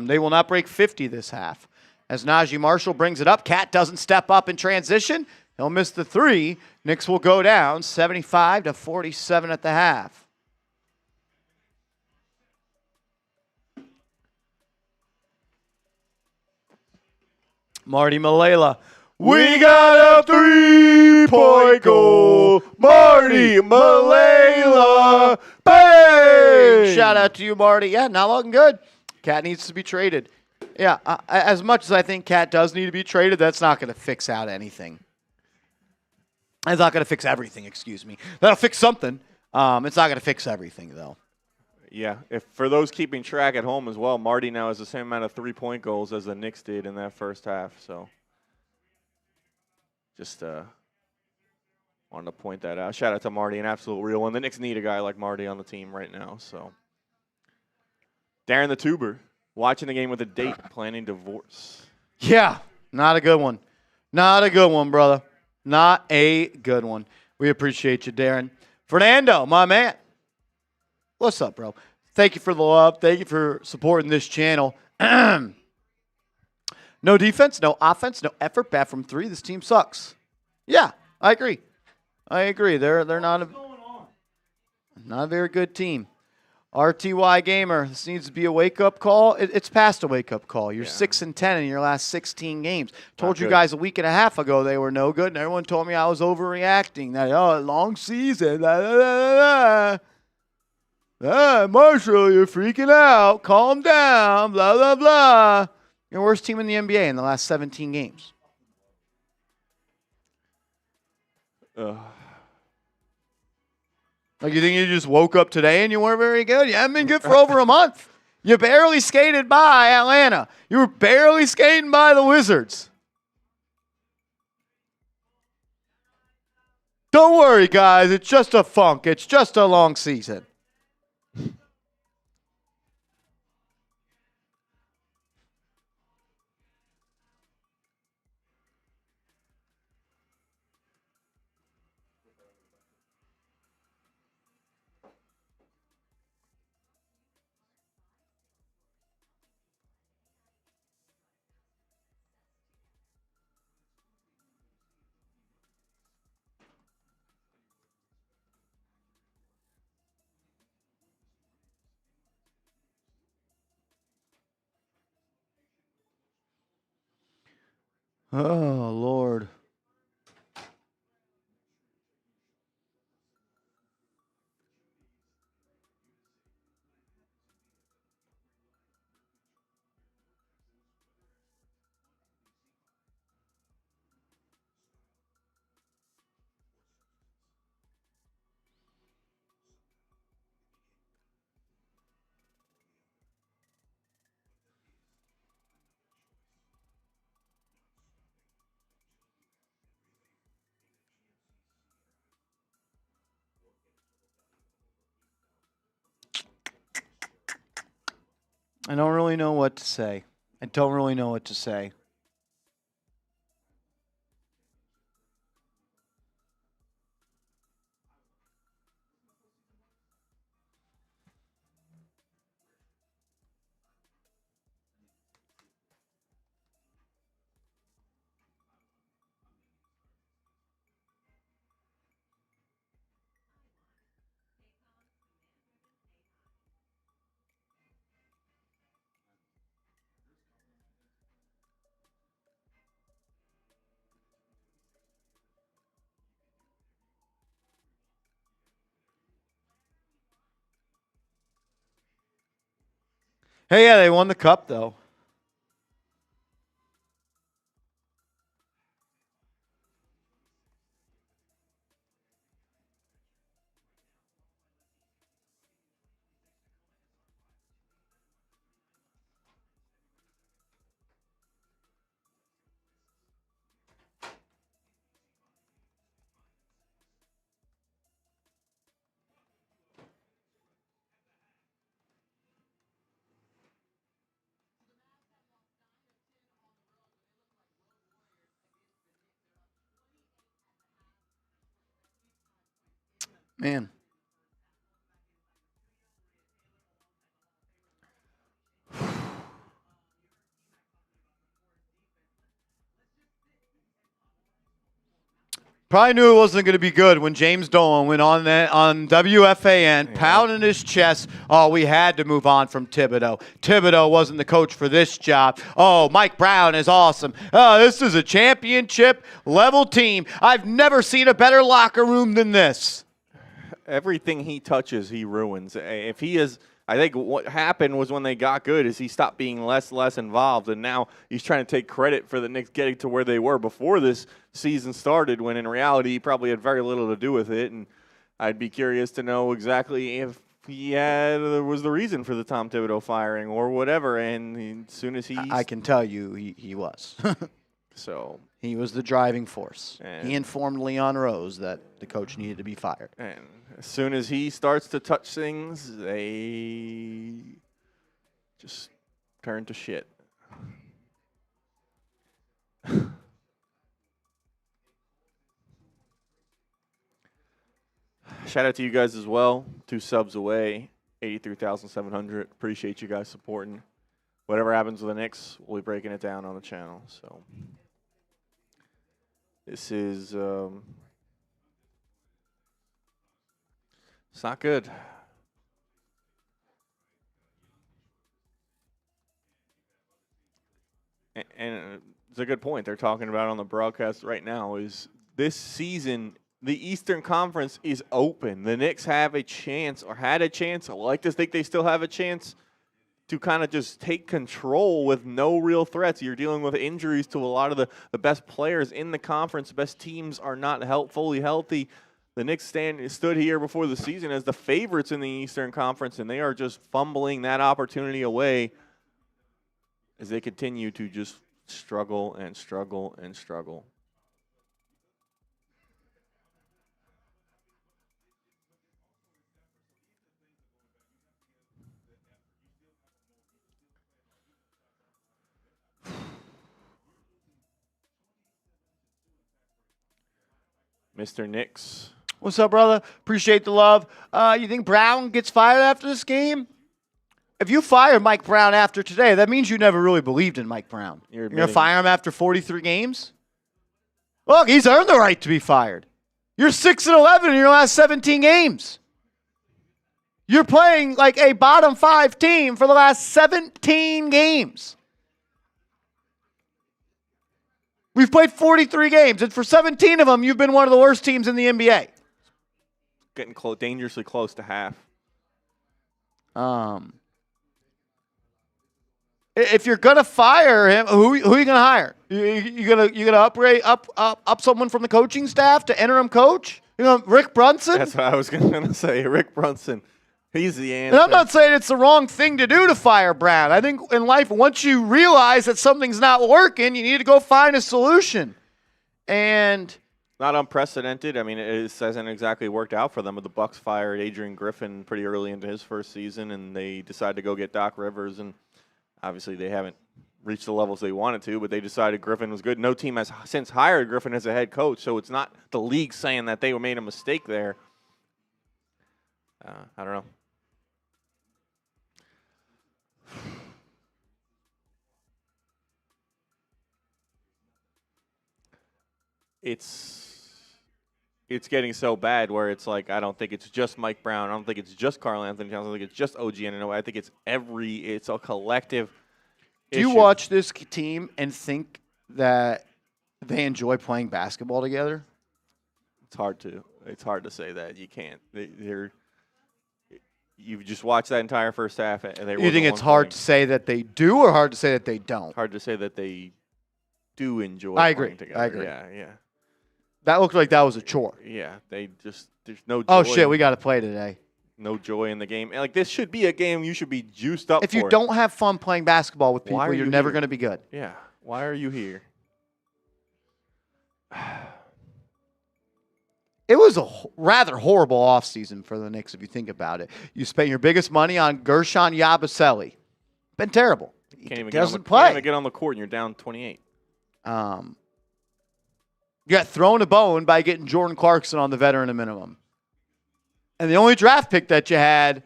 Speaker 1: They will not break 50 this half. As Najee Marshall brings it up, Cat doesn't step up in transition. He'll miss the three. Knicks will go down 75-47 at the half. Marty Malela. We got a 3-point goal. Marty Malela. Bang! Shout out to you, Marty. Yeah, not looking good. Cat needs to be traded. Yeah, as much as I think Cat does need to be traded, that's not going to fix out anything. It's not going to fix everything, excuse me. That'll fix something. It's not going to fix everything, though.
Speaker 2: Yeah, if for those keeping track at home as well, Marty now has the same amount of 3-point goals as the Knicks did in that first half. So just wanted to point that out. Shout out to Marty, an absolute real one. The Knicks need a guy like Marty on the team right now. So Darren the Tuber, watching the game with a date, planning divorce.
Speaker 1: Yeah, not a good one. Not a good one, brother. Not a good one. We appreciate you, Darren. Fernando, my man. What's up, bro? Thank you for the love. Thank you for supporting this channel. No defense, no offense, no effort. Bad from three. This team sucks. Yeah, I agree. They're not a very good team. RTY Gamer, this needs to be a wake-up call. It's past a wake-up call. You're 6-10 in your last 16 games. Told you guys a week and a half ago they were no good, and everyone told me I was overreacting. That, long season. Marshall, you're freaking out. Calm down. Blah, blah, blah. You're the worst team in the NBA in the last 17 games. Like, you think you just woke up today and you weren't very good? You haven't been good for over a month. You barely skated by Atlanta. You were barely skating by the Wizards. Don't worry, guys. It's just a funk. It's just a long season. Oh, Lord. I don't really know what to say. Hey, yeah, they won the cup, though. Man. Probably knew it wasn't going to be good when James Dolan went on WFAN, pounding his chest. Oh, we had to move on from Thibodeau. Thibodeau wasn't the coach for this job. Oh, Mike Brown is awesome. Oh, this is a championship level team. I've never seen a better locker room than this.
Speaker 2: Everything he touches, he ruins. If he is, I think what happened was when they got good is he stopped being less involved, and now he's trying to take credit for the Knicks getting to where they were before this season started, when in reality he probably had very little to do with it. And I'd be curious to know exactly if was the reason for the Tom Thibodeau firing or whatever. And as soon as
Speaker 1: I can tell you he was.
Speaker 2: So
Speaker 1: he was the driving force.
Speaker 2: And
Speaker 1: he informed Leon Rose that the coach needed to be fired.
Speaker 2: And as soon as he starts to touch things, they just turn to shit. Shout out to you guys as well. 2 subs away, 83,700. Appreciate you guys supporting. Whatever happens with the Knicks, we'll be breaking it down on the channel. So this is it's not good. And it's a good point they're talking about on the broadcast right now is this season the Eastern Conference is open. The Knicks have a chance, or had a chance. I like to think they still have a chance to kind of just take control with no real threats. You're dealing with injuries to a lot of the best players in the conference. The best teams are not fully healthy. The Knicks stood here before the season as the favorites in the Eastern Conference, and they are just fumbling that opportunity away as they continue to just struggle and struggle and struggle. Mr. Knicks.
Speaker 1: What's up, brother? Appreciate the love. You think Brown gets fired after this game? If you fire Mike Brown after today, that means you never really believed in Mike Brown. You're going to fire him after 43 games? Look, he's earned the right to be fired. You're 6-11 in your last 17 games. You're playing like a bottom 5 team for the last 17 games. We've played 43 games, and for 17 of them, you've been one of the worst teams in the NBA.
Speaker 2: Getting dangerously close to half.
Speaker 1: If you're gonna fire him, who are you gonna hire? You gonna up someone from the coaching staff to interim coach? Rick Brunson?
Speaker 2: That's what I was gonna say. Rick Brunson. He's the answer.
Speaker 1: And I'm not saying it's the wrong thing to do to fire Brown. I think in life, once you realize that something's not working, you need to go find a solution. And
Speaker 2: not unprecedented. I mean, it hasn't exactly worked out for them. But the Bucks fired Adrian Griffin pretty early into his first season, and they decided to go get Doc Rivers. And obviously, they haven't reached the levels they wanted to, but they decided Griffin was good. No team has since hired Griffin as a head coach, so it's not the league saying that they made a mistake there. I don't know. It's getting so bad where it's like I don't think it's just Mike Brown. I don't think it's just Karl-Anthony Towns. I don't think it's just OG Anunoby. I think it's a collective
Speaker 1: issue. Do you watch this team and think that they enjoy playing basketball together?
Speaker 2: It's hard to say that. You can't. you just watched that entire first half, and they.
Speaker 1: You think it's hard to say that they do, or hard to say that they don't?
Speaker 2: Hard to say that they do enjoy.
Speaker 1: I agree.
Speaker 2: Playing together.
Speaker 1: I agree.
Speaker 2: Yeah.
Speaker 1: That looked like that was a chore.
Speaker 2: Yeah, there's no joy.
Speaker 1: Oh shit, we got to play today.
Speaker 2: No joy in the game. And like, this should be a game you should be juiced up for.
Speaker 1: If you don't have fun playing basketball with people, you're never going to be good.
Speaker 2: Yeah. Why are you here?
Speaker 1: It was a rather horrible offseason for the Knicks if you think about it. You spent your biggest money on Gershon Yabusele. Been terrible. He doesn't play.
Speaker 2: Can't even get on the court and you're down 28.
Speaker 1: You got thrown a bone by getting Jordan Clarkson on the veteran minimum. And the only draft pick that you had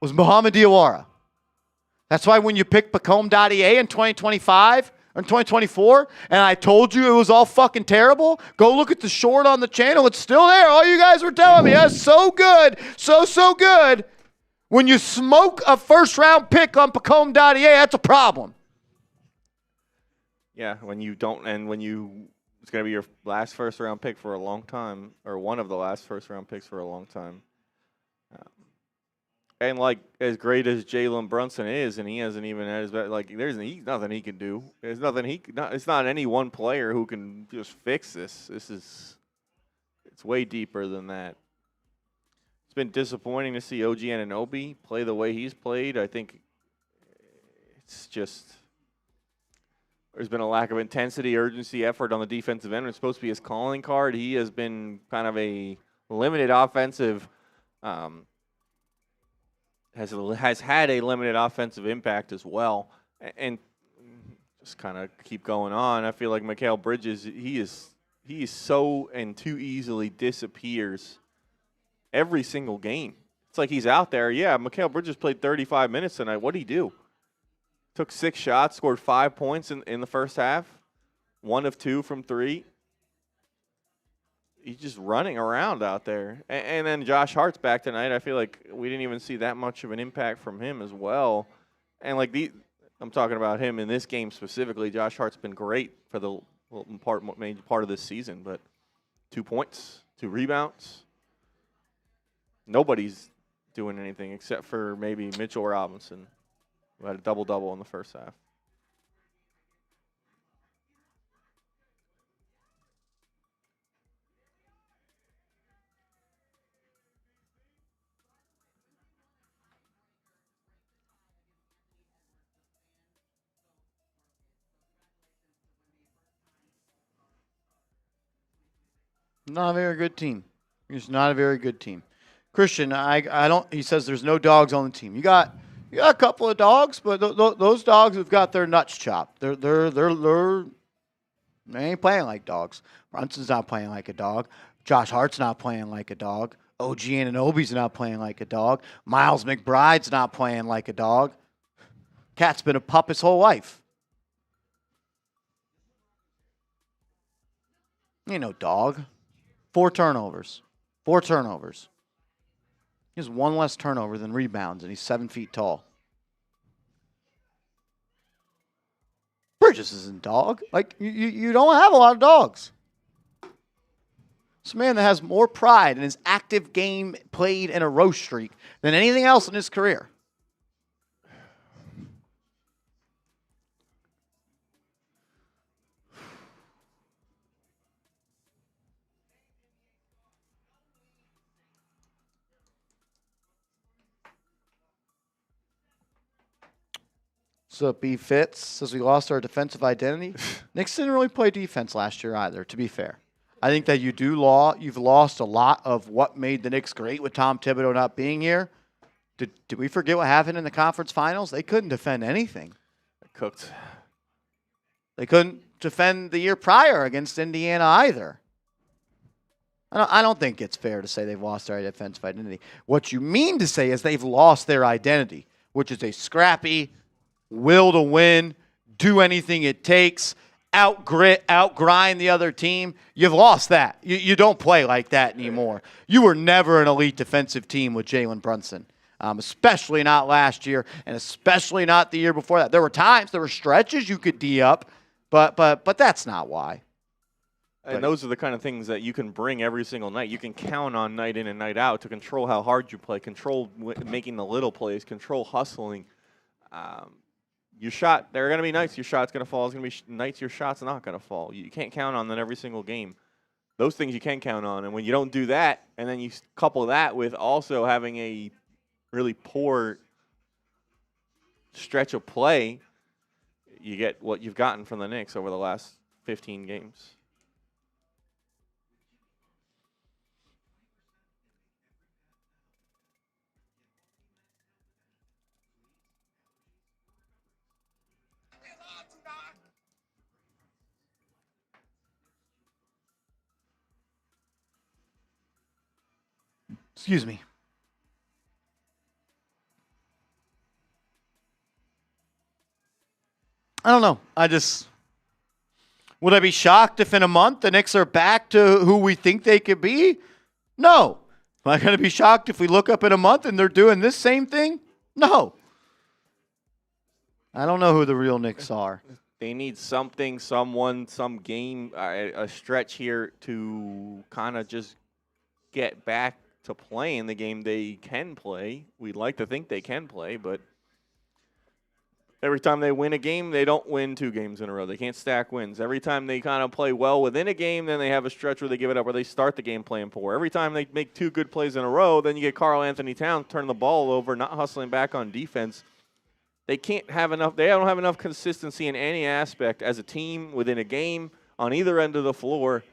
Speaker 1: was Mohamed Diawara. That's why when you picked Pacome Dadier in 2025 or in 2024, and I told you it was all fucking terrible, go look at the short on the channel. It's still there. All you guys were telling me, that's so good, so good. When you smoke a first-round pick on Pacome Dadier, that's a problem.
Speaker 2: Yeah, when you don't, and when you, it's going to be your last first-round pick for a long time, or one of the last first-round picks for a long time. And like, as great as Jalen Brunson is, and he hasn't even had his best, like, there's nothing he can do. There's nothing it's not any one player who can just fix this. It's way deeper than that. It's been disappointing to see OG Anunoby play the way he's played. I think it's just, there's been a lack of intensity, urgency, effort on the defensive end. It's supposed to be his calling card. He has been kind of a limited offensive, has had a limited offensive impact as well. And just kind of keep going on. I feel like Mikal Bridges, he is so and too easily disappears every single game. It's like he's out there. Yeah, Mikal Bridges played 35 minutes tonight. What'd he do? Took 6 shots, scored 5 points in the first half, 1 of 2 from 3. He's just running around out there. And then Josh Hart's back tonight. I feel like we didn't even see that much of an impact from him as well. And like I'm talking about him in this game specifically. Josh Hart's been great for the main part of this season, but 2 points, 2 rebounds. Nobody's doing anything except for maybe Mitchell Robinson, who had a double-double in the first half.
Speaker 1: Not a very good team. It's not a very good team. Christian, I don't. He says there's no dogs on the team. You got a couple of dogs, but those dogs have got their nuts chopped. They ain't playing like dogs. Brunson's not playing like a dog. Josh Hart's not playing like a dog. OG Anunoby's not playing like a dog. Miles McBride's not playing like a dog. Cat's been a pup his whole life. Ain't no dog. 4 turnovers. 4 turnovers. He has 1 less turnover than rebounds, and he's 7 feet tall. Bridges isn't dog. Like, you don't have a lot of dogs. It's a man that has more pride in his active game played in a row streak than anything else in his career. So B Fitz says we lost our defensive identity. Knicks didn't really play defense last year either, to be fair. I think that you've lost a lot of what made the Knicks great with Tom Thibodeau not being here. Did we forget what happened in the conference finals? They couldn't defend anything.
Speaker 2: Cooked.
Speaker 1: They couldn't defend the year prior against Indiana either. I don't think it's fair to say they've lost their defensive identity. What you mean to say is they've lost their identity, which is a scrappy, will to win, do anything it takes, out-grind the other team. You've lost that. You don't play like that anymore. You were never an elite defensive team with Jalen Brunson, especially not last year and especially not the year before that. There were stretches you could D up, but that's not why.
Speaker 2: And those are the kind of things that you can bring every single night. You can count on night in and night out to control how hard you play, control making the little plays, control hustling. Your shot, there are going to be nights your shot's going to fall. There's going to be nights your shot's not going to fall. You can't count on that every single game. Those things you can count on. And when you don't do that, and then you couple that with also having a really poor stretch of play, you get what you've gotten from the Knicks over the last 15 games.
Speaker 1: Excuse me. I don't know. Would I be shocked if in a month the Knicks are back to who we think they could be? No. Am I going to be shocked if we look up in a month and they're doing this same thing? No. I don't know who the real Knicks are.
Speaker 2: They need something, someone, some game, a stretch here to kind of just get back to playing the game they can play. We'd like to think they can play, but every time they win a game, they don't win 2 games in a row. They can't stack wins. Every time they kind of play well within a game, then they have a stretch where they give it up, where they start the game playing poor. Every time they make 2 good plays in a row, then you get Karl-Anthony Towns turning the ball over, not hustling back on defense. They can't have enough. They don't have enough consistency in any aspect as a team within a game on either end of the floor.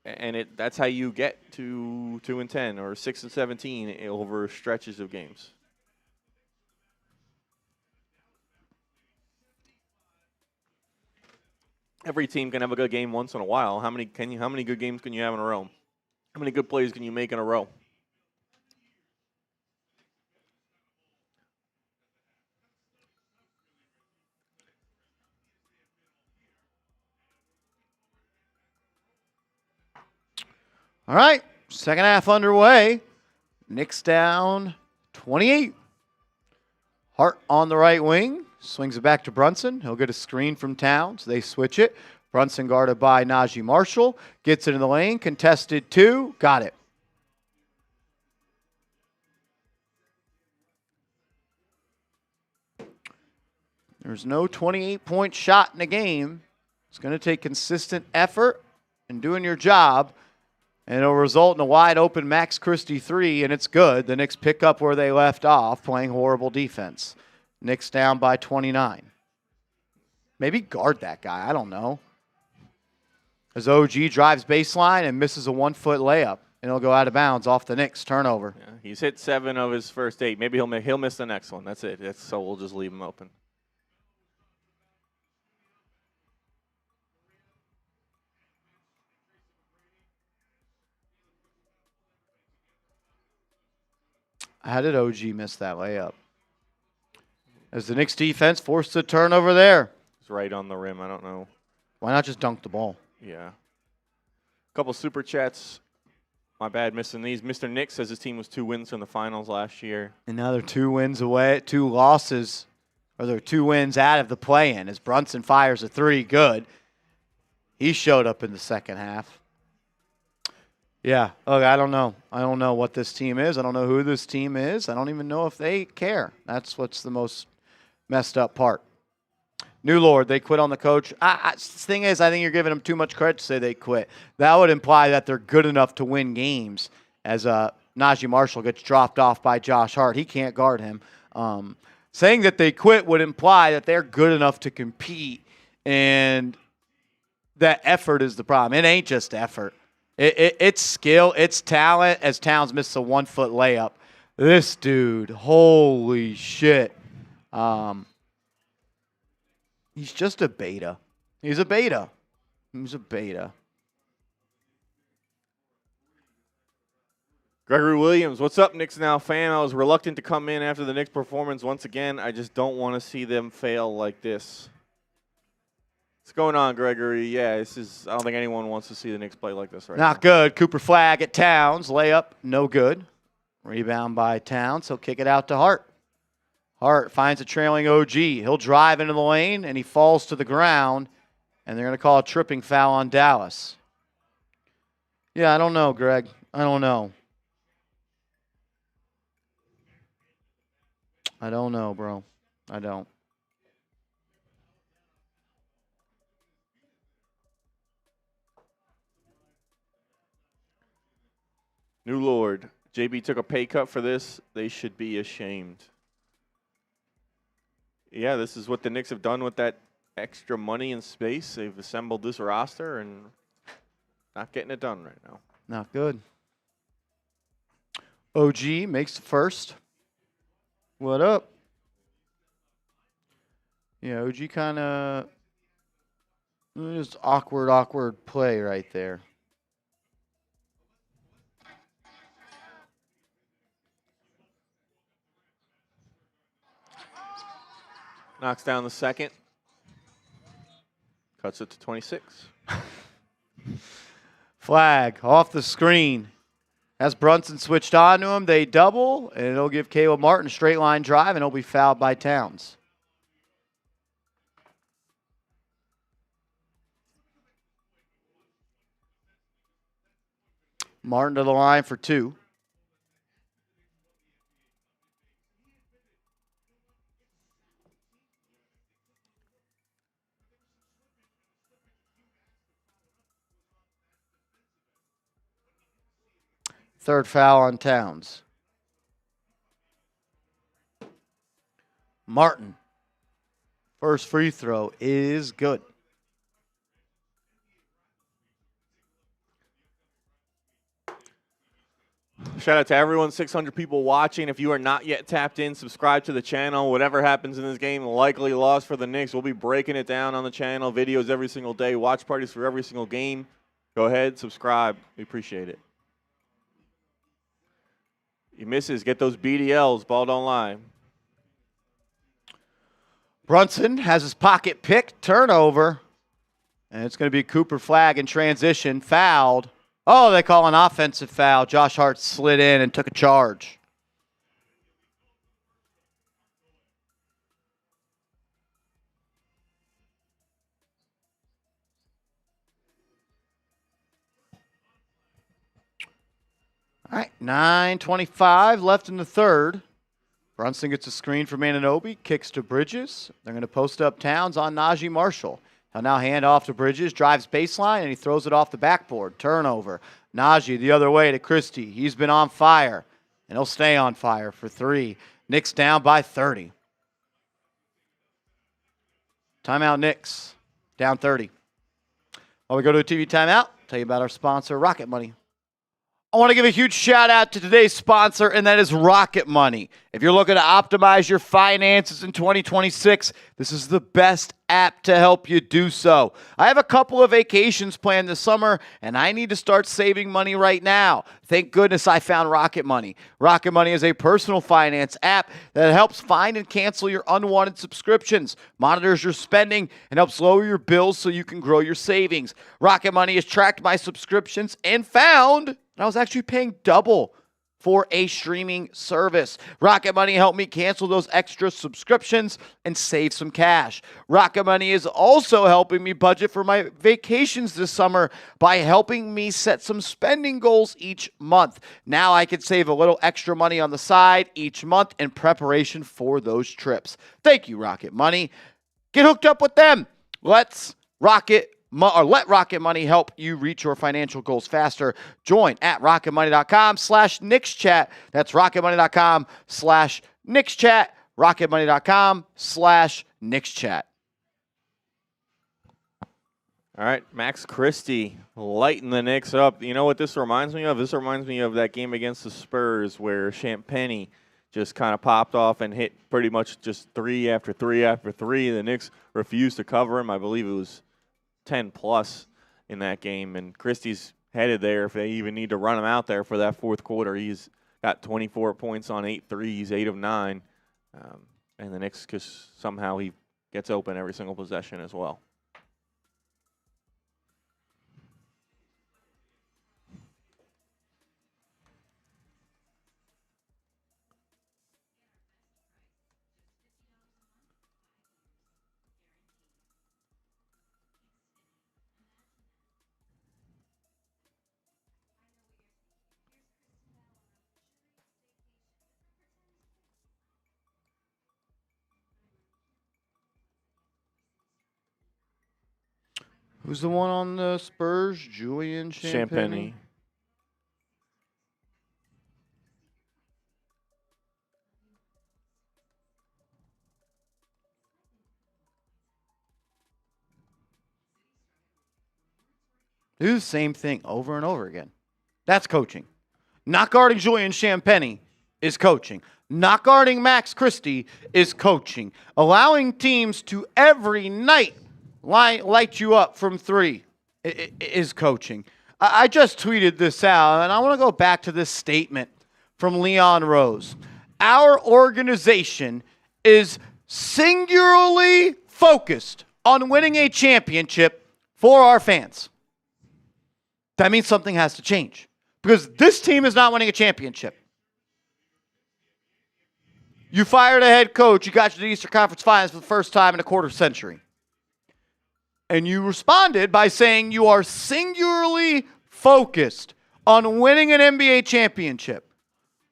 Speaker 2: And that's how you get to 2-10 or 6-17 over stretches of games. Every team can have a good game once in a while. How many good games can you have in a row? How many good plays can you make in a row?
Speaker 1: All right, second half underway. Knicks down 28. Hart on the right wing. Swings it back to Brunson. He'll get a screen from Towns. They switch it. Brunson guarded by Najee Marshall. Gets it in the lane. Contested 2. Got it. There's no 28-point shot in the game. It's going to take consistent effort and doing your job. And it'll result in a wide-open Max Christie 3, and it's good. The Knicks pick up where they left off, playing horrible defense. Knicks down by 29. Maybe guard that guy. I don't know. As OG drives baseline and misses a 1-foot layup, and it'll go out of bounds off the Knicks. Turnover.
Speaker 2: Yeah, he's hit 7 of his first 8. Maybe he'll miss the next one. That's it. So we'll just leave him open.
Speaker 1: How did OG miss that layup? As the Knicks defense forced a turnover there.
Speaker 2: It's right on the rim. I don't know.
Speaker 1: Why not just dunk the ball?
Speaker 2: Yeah. A couple super chats. My bad missing these. Mr. Knicks says his team was 2 wins from the finals last year.
Speaker 1: And now they're 2 wins away, 2 losses, or they're 2 wins out of the play-in. As Brunson fires a 3, good. He showed up in the second half. Yeah, look, I don't know. I don't know what this team is. I don't know who this team is. I don't even know if they care. That's what's the most messed up part. New Lord, they quit on the coach. The thing is, I think you're giving them too much credit to say they quit. That would imply that they're good enough to win games as Najee Marshall gets dropped off by Josh Hart. He can't guard him. Saying that they quit would imply that they're good enough to compete, and that effort is the problem. It ain't just effort. It's skill, it's talent, as Towns missed a 1-foot layup. This dude, holy shit. He's just a beta. He's a beta.
Speaker 2: Gregory Williams, what's up, Knicks Now fan? I was reluctant to come in after the Knicks performance once again. I just don't want to see them fail like this. What's going on, Gregory? Yeah, I don't think anyone wants to see the Knicks play like this right now.
Speaker 1: Not good. Cooper Flagg at Towns. Layup, no good. Rebound by Towns. He'll kick it out to Hart. Hart finds a trailing OG. He'll drive into the lane, and he falls to the ground. And they're going to call a tripping foul on Dallas. Yeah, I don't know, Greg. I don't know. I don't know, bro. I don't.
Speaker 2: New Lord. JB took a pay cut for this. They should be ashamed. Yeah, this is what the Knicks have done with that extra money and space. They've assembled this roster and not getting it done right now.
Speaker 1: Not good. OG makes the first. What up? Yeah, OG kind of just awkward play right there.
Speaker 2: Knocks down the second. Cuts it to 26.
Speaker 1: Flag off the screen. As Brunson switched on to him, they double, and it'll give Caleb Martin a straight line drive, and he'll be fouled by Towns. Martin to the line for two. Third foul on Towns. Martin. First free throw is good.
Speaker 2: Shout out to everyone, 600 people watching. If you are not yet tapped in, subscribe to the channel. Whatever happens in this game, likely loss for the Knicks. We'll be breaking it down on the channel, videos every single day, watch parties for every single game. Go ahead, subscribe. We appreciate it. You misses, get those BDLs. Ball don't lie.
Speaker 1: Brunson has his pocket pick, turnover. And it's going to be Cooper Flag in transition, fouled. Oh, they call an offensive foul. Josh Hart slid in and took a charge. All right, 9:25 left in the third. Brunson gets a screen from Anunoby, kicks to Bridges. They're going to post up Towns on Najee Marshall. He'll now hand off to Bridges, drives baseline, and he throws it off the backboard. Turnover. Najee the other way to Christie. He's been on fire, and he'll stay on fire for three. Knicks down by 30. Timeout Knicks, down 30. While we go to a TV timeout, tell you about our sponsor, Rocket Money. I want to give a huge shout out to today's sponsor, and that is Rocket Money. If you're looking to optimize your finances in 2026, this is the best app to help you do so. I have a couple of vacations planned this summer, and I need to start saving money right now. Thank goodness I found Rocket Money. Rocket Money is a personal finance app that helps find and cancel your unwanted subscriptions, monitors your spending, and helps lower your bills so you can grow your savings. Rocket Money has tracked my subscriptions and found I was actually paying double for a streaming service. Rocket Money helped me cancel those extra subscriptions and save some cash. Rocket Money is also helping me budget for my vacations this summer by helping me set some spending goals each month. Now I can save a little extra money on the side each month in preparation for those trips. Thank you, Rocket Money. Get hooked up with them. Let Rocket Money help you reach your financial goals faster. Join at rocketmoney.com/KnicksChat. That's rocketmoney.com/KnicksChat. rocketmoney.com/KnicksChat.
Speaker 2: All right, Max Christie lighting the Knicks up. You know what this reminds me of? This reminds me of that game against the Spurs where Champagnie just kind of popped off and hit pretty much just three after three after three. The Knicks refused to cover him. I believe it was 10+ in that game, and Christie's headed there if they even need to run him out there for that fourth quarter. He's got 24 points on 8 threes, 8 of 9, and the Knicks just somehow he gets open every single possession as well.
Speaker 1: Who's the one on the Spurs? Julian Champagny. Do the same thing over and over again. That's coaching. Not guarding Julian Champagny is coaching. Not guarding Max Christie is coaching. Allowing teams to every night light you up from three is coaching. I just tweeted this out, and I want to go back to this statement from Leon Rose. Our organization is singularly focused on winning a championship for our fans. That means something has to change because this team is not winning a championship. You fired a head coach. You got to the Eastern Conference Finals for the first time in a quarter century. And you responded by saying you are singularly focused on winning an NBA championship.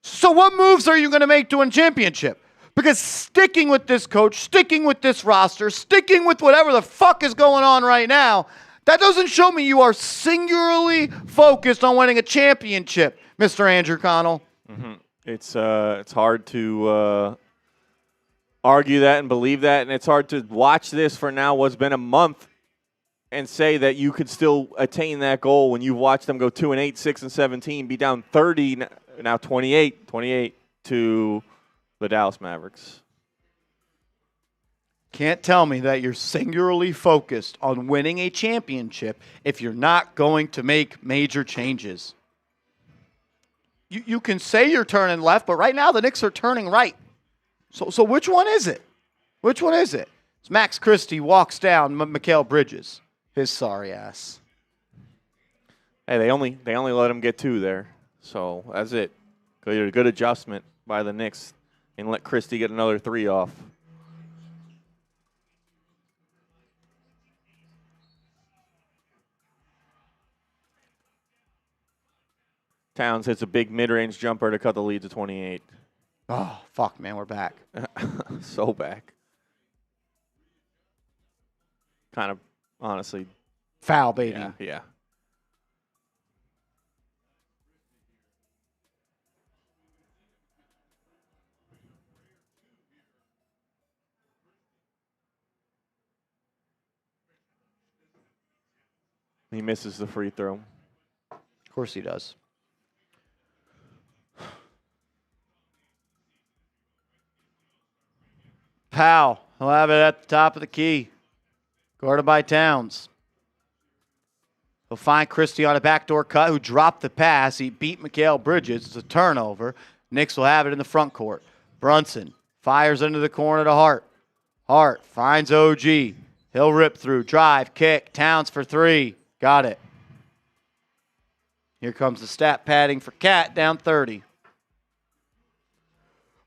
Speaker 1: So what moves are you going to make to win championship? Because sticking with this coach, sticking with this roster, sticking with whatever the fuck is going on right now, that doesn't show me you are singularly focused on winning a championship, Mr. Andrew Connell.
Speaker 2: Mm-hmm. It's hard to argue that and believe that, and it's hard to watch this for now what's been a month and say that you could still attain that goal when you've watched them go 2-8, 6-17, be down 30, now 28 to the Dallas Mavericks.
Speaker 1: Can't tell me that you're singularly focused on winning a championship if you're not going to make major changes. You can say you're turning left, but right now the Knicks are turning right. So which one is it? Which one is it? It's Max Christie walks down Mikal Bridges. His sorry ass.
Speaker 2: Hey, they only let him get 2 there. So that's it. Good adjustment by the Knicks and let Christie get another 3 off. Towns hits a big mid-range jumper to cut the lead to 28.
Speaker 1: Oh, fuck, man, we're back.
Speaker 2: So back. Kind of, honestly.
Speaker 1: Foul baiting.
Speaker 2: Yeah. He misses the free throw.
Speaker 1: Of course he does. Powell, he'll have it at the top of the key. Guarded by Towns. He'll find Christie on a backdoor cut who dropped the pass. He beat Mikal Bridges. It's a turnover. Knicks will have it in the front court. Brunson fires into the corner to Hart. Hart finds OG. He'll rip through. Drive, kick. Towns for 3. Got it. Here comes the stat padding for Cat, down 30.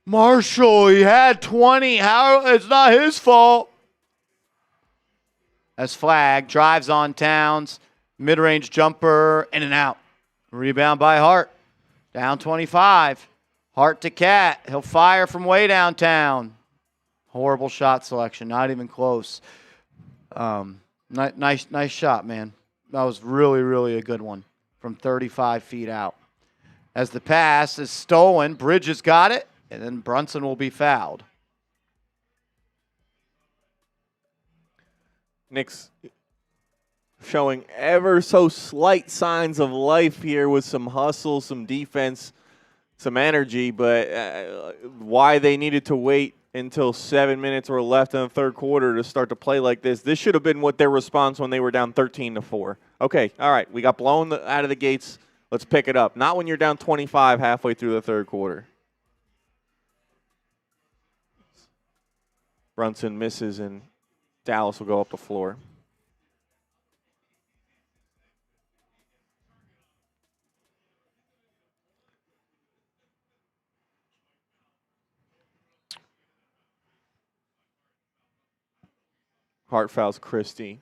Speaker 1: Marshall, he had 20. How? It's not his fault. As Flag drives on Towns. Mid-range jumper, in and out. Rebound by Hart. Down 25. Hart to Cat. He'll fire from way downtown. Horrible shot selection. Not even close. Nice shot, man. That was really, really a good one from 35 feet out. As the pass is stolen, Bridges got it, and then Brunson will be fouled.
Speaker 2: Knicks showing ever so slight signs of life here with some hustle, some defense, some energy, but why they needed to wait until 7 minutes were left in the third quarter to start to play like this. This should have been what their response when they were down 13-4. Okay, all right, we got blown out of the gates. Let's pick it up. Not when you're down 25 halfway through the third quarter. Brunson misses, and Dallas will go up the floor. Hart fouls Christie.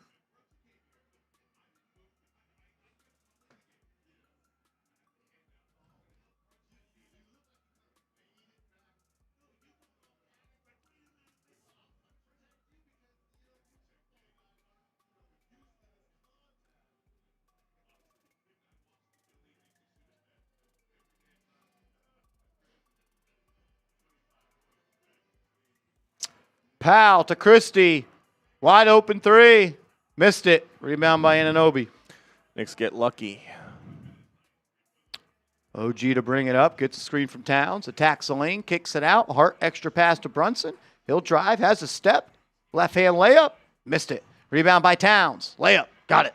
Speaker 1: Powell to Christie. Wide open three. Missed it. Rebound by Anunoby.
Speaker 2: Knicks get lucky.
Speaker 1: OG to bring it up. Gets a screen from Towns. Attacks the lane. Kicks it out. Hart extra pass to Brunson. He'll drive. Has a step. Left hand layup. Missed it. Rebound by Towns. Layup. Got it.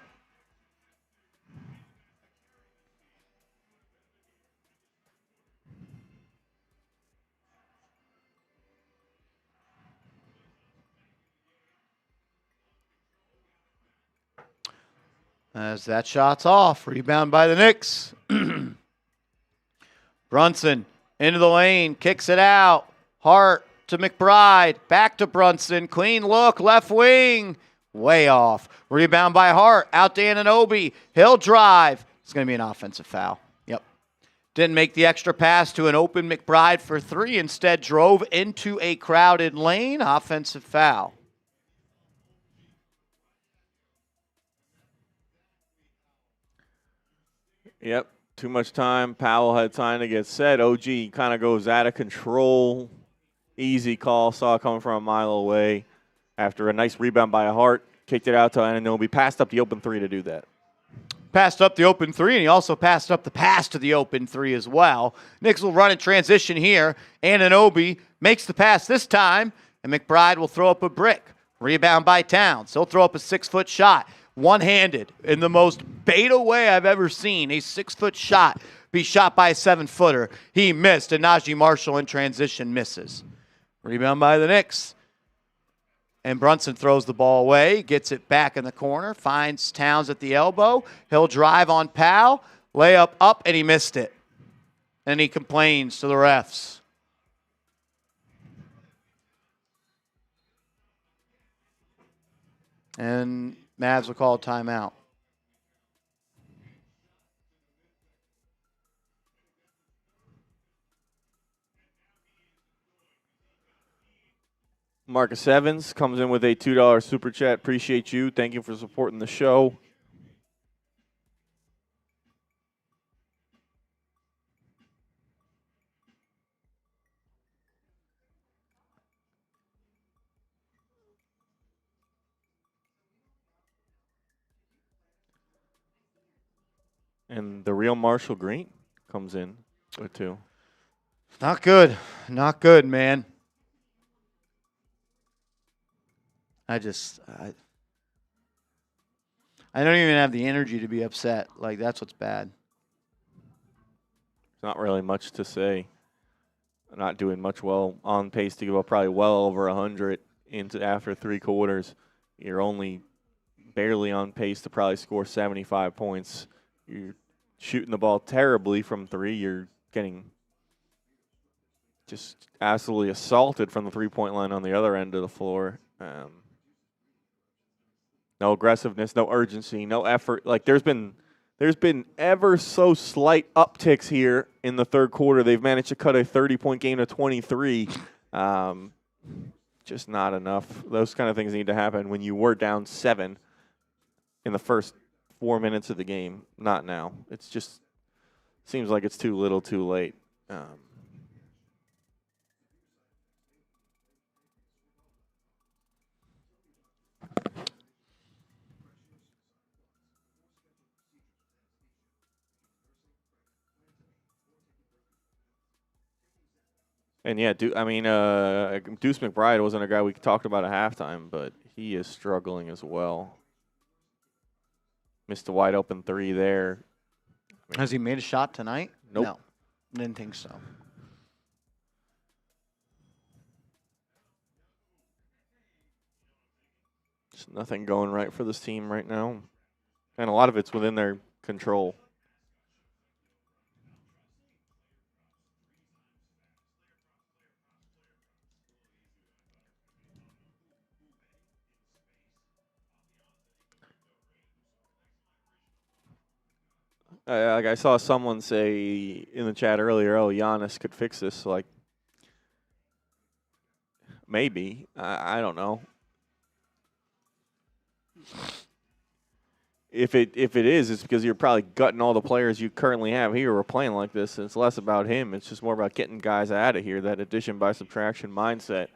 Speaker 1: As that shot's off. Rebound by the Knicks. Brunson into the lane. Kicks it out. Hart to McBride. Back to Brunson. Clean look. Left wing. Way off. Rebound by Hart. Out to Anunoby. He'll drive. It's going to be an offensive foul. Yep. Didn't make the extra pass to an open McBride for three. Instead drove into a crowded lane. Offensive foul.
Speaker 2: Yep, too much time. Powell had time to get set. OG kind of goes out of control. Easy call. Saw it coming from a mile away. After a nice rebound by Hart, kicked it out to Anunoby. Passed up the open three to do that.
Speaker 1: Passed up the open three, and he also passed up the pass to the open three as well. Knicks will run in transition here. Anunoby makes the pass this time, and McBride will throw up a brick. Rebound by Towns. He'll throw up a 6-foot shot. One-handed in the most beta way I've ever seen. A 6-foot shot be shot by a 7-footer. He missed, and Najee Marshall in transition misses. Rebound by the Knicks. And Brunson throws the ball away, gets it back in the corner, finds Towns at the elbow. He'll drive on Powell, layup up, and he missed it. And he complains to the refs. And Mavs will call a timeout.
Speaker 2: Marcus Evans comes in with a $2 super chat. Appreciate you. Thank you for supporting the show. And the real Marshall Green comes in with 2.
Speaker 1: Not good. Not good, man. I don't even have the energy to be upset. Like, that's what's bad.
Speaker 2: Not really much to say. Not doing much well. On pace to go probably well over 100 into after 3 quarters. You're only barely on pace to probably score 75 points. You're shooting the ball terribly from 3. You're getting just absolutely assaulted from the three-point line on the other end of the floor. No aggressiveness, no urgency, no effort. Like there's been ever so slight upticks here in the third quarter. They've managed to cut a 30-point game to 23. Just not enough. Those kind of things need to happen when you were down 7 in the first 4 minutes of the game. Not now. It's just seems like it's too little, too late. And yeah, Deuce McBride wasn't a guy we talked about at halftime, but he is struggling as well. Missed a wide open 3 there.
Speaker 1: Has he made a shot tonight?
Speaker 2: Nope.
Speaker 1: No, didn't think so.
Speaker 2: Just nothing going right for this team right now. And a lot of it's within their control. Like I saw someone say in the chat earlier, "Oh, Giannis could fix this." Like, maybe I don't know. If it is, it's because you're probably gutting all the players you currently have here who are playing like this. It's less about him. It's just more about getting guys out of here. That addition by subtraction mindset.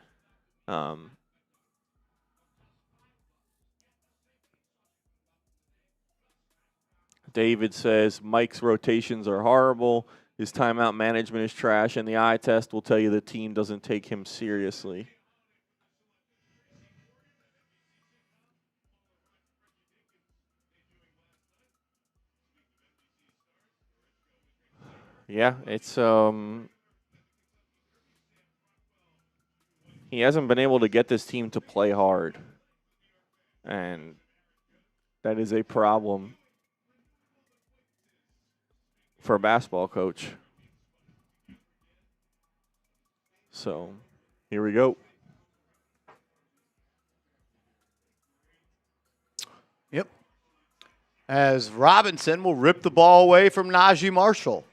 Speaker 2: David says Mike's rotations are horrible. His timeout management is trash, and the eye test will tell you the team doesn't take him seriously. Yeah, it's he hasn't been able to get this team to play hard, and that is a problem for a basketball coach. So, here we go.
Speaker 1: Yep. As Robinson will rip the ball away from Najee Marshall.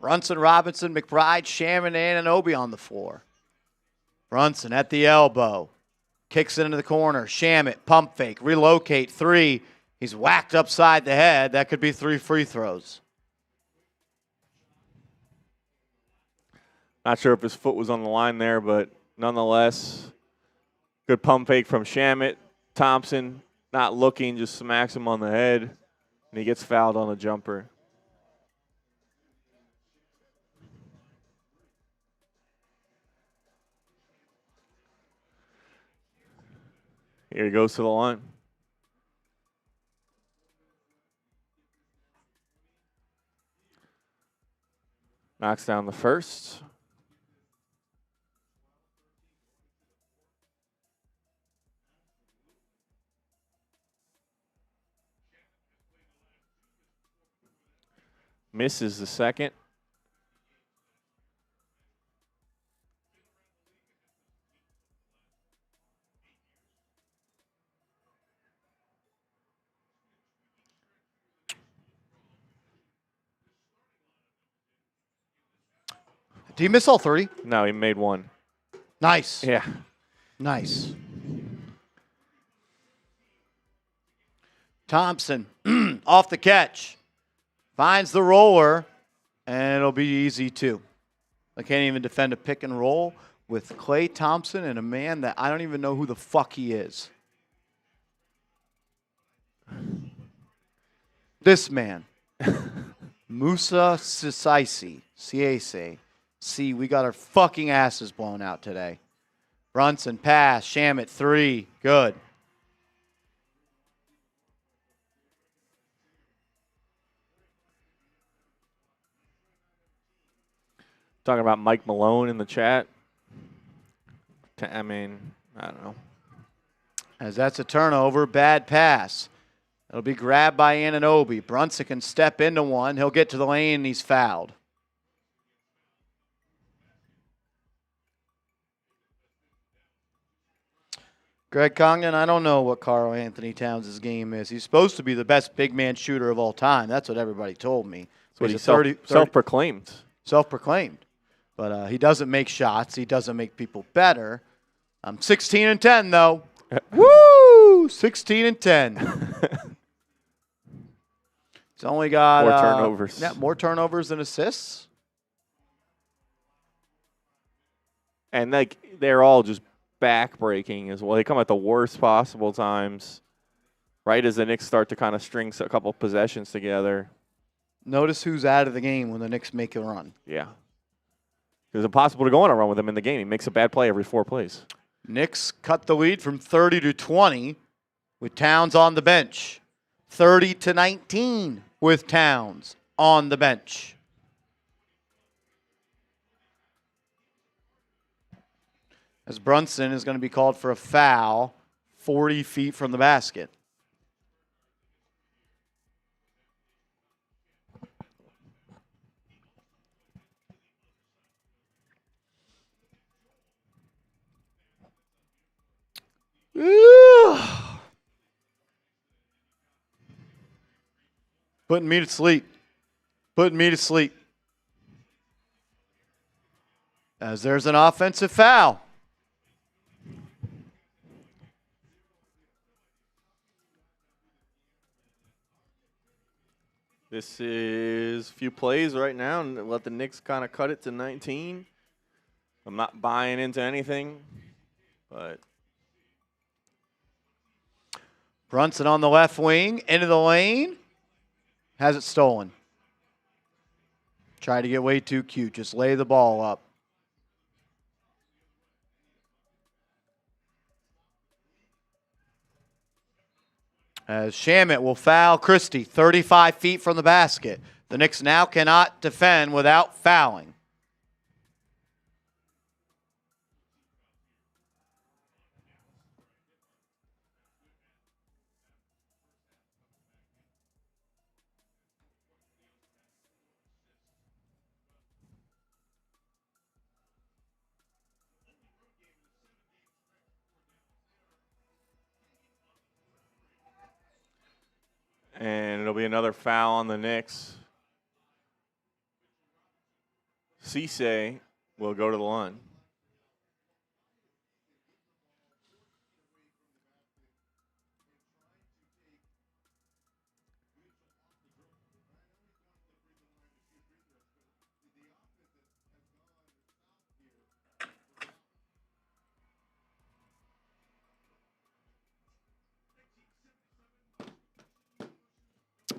Speaker 1: Brunson, Robinson, McBride, Shaman, and Anunoby on the floor. Brunson at the elbow. Kicks it into the corner. Shamit, pump fake, relocate, three. He's whacked upside the head. That could be 3 free throws.
Speaker 2: Not sure if his foot was on the line there, but nonetheless, good pump fake from Shamit. Thompson not looking, just smacks him on the head, and he gets fouled on the jumper. Here he goes to the line. Knocks down the first. Misses the second.
Speaker 1: Did he miss all 3?
Speaker 2: No, he made one.
Speaker 1: Nice.
Speaker 2: Yeah.
Speaker 1: Nice. Thompson off the catch. Finds the roller, and it'll be easy too. I can't even defend a pick and roll with Klay Thompson and a man that I don't even know who the fuck he is. This man. Musa Sissaisi. Ciese. See, we got our fucking asses blown out today. Brunson, pass. Shamit, 3. Good.
Speaker 2: Talking about Mike Malone in the chat. I mean, I don't know.
Speaker 1: As that's a turnover, bad pass. It'll be grabbed by Anunoby. Brunson can step into one. He'll get to the lane, and he's fouled. Greg Congdon, I don't know what Karl-Anthony Towns' game is. He's supposed to be the best big man shooter of all time. That's what everybody told me.
Speaker 2: That's what he self-proclaimed.
Speaker 1: Self-proclaimed. But he doesn't make shots. He doesn't make people better. 16-10, though. Woo! 16-10. He's only got
Speaker 2: more turnovers.
Speaker 1: Yeah, more turnovers than assists.
Speaker 2: And they're all just back-breaking as well. They come at the worst possible times, right as the Knicks start to kind of string a couple possessions together.
Speaker 1: Notice who's out of the game when the Knicks make a run.
Speaker 2: Yeah. It was impossible to go on a run with him in the game. He makes a bad play every 4 plays.
Speaker 1: Knicks cut the lead from 30 to 20 with Towns on the bench. 30 to 19 with Towns on the bench. As Brunson is going to be called for a foul 40 feet from the basket. Putting me to sleep. Putting me to sleep. As there's an offensive foul.
Speaker 2: This is a few plays right now, and let the Knicks kind of cut it to 19. I'm not buying into anything, but
Speaker 1: Brunson on the left wing, into the lane. Has it stolen. Tried to get way too cute. Just lay the ball up. As Shamet will foul Christie 35 feet from the basket. The Knicks now cannot defend without fouling.
Speaker 2: And it'll be another foul on the Knicks. Cisse will go to the line.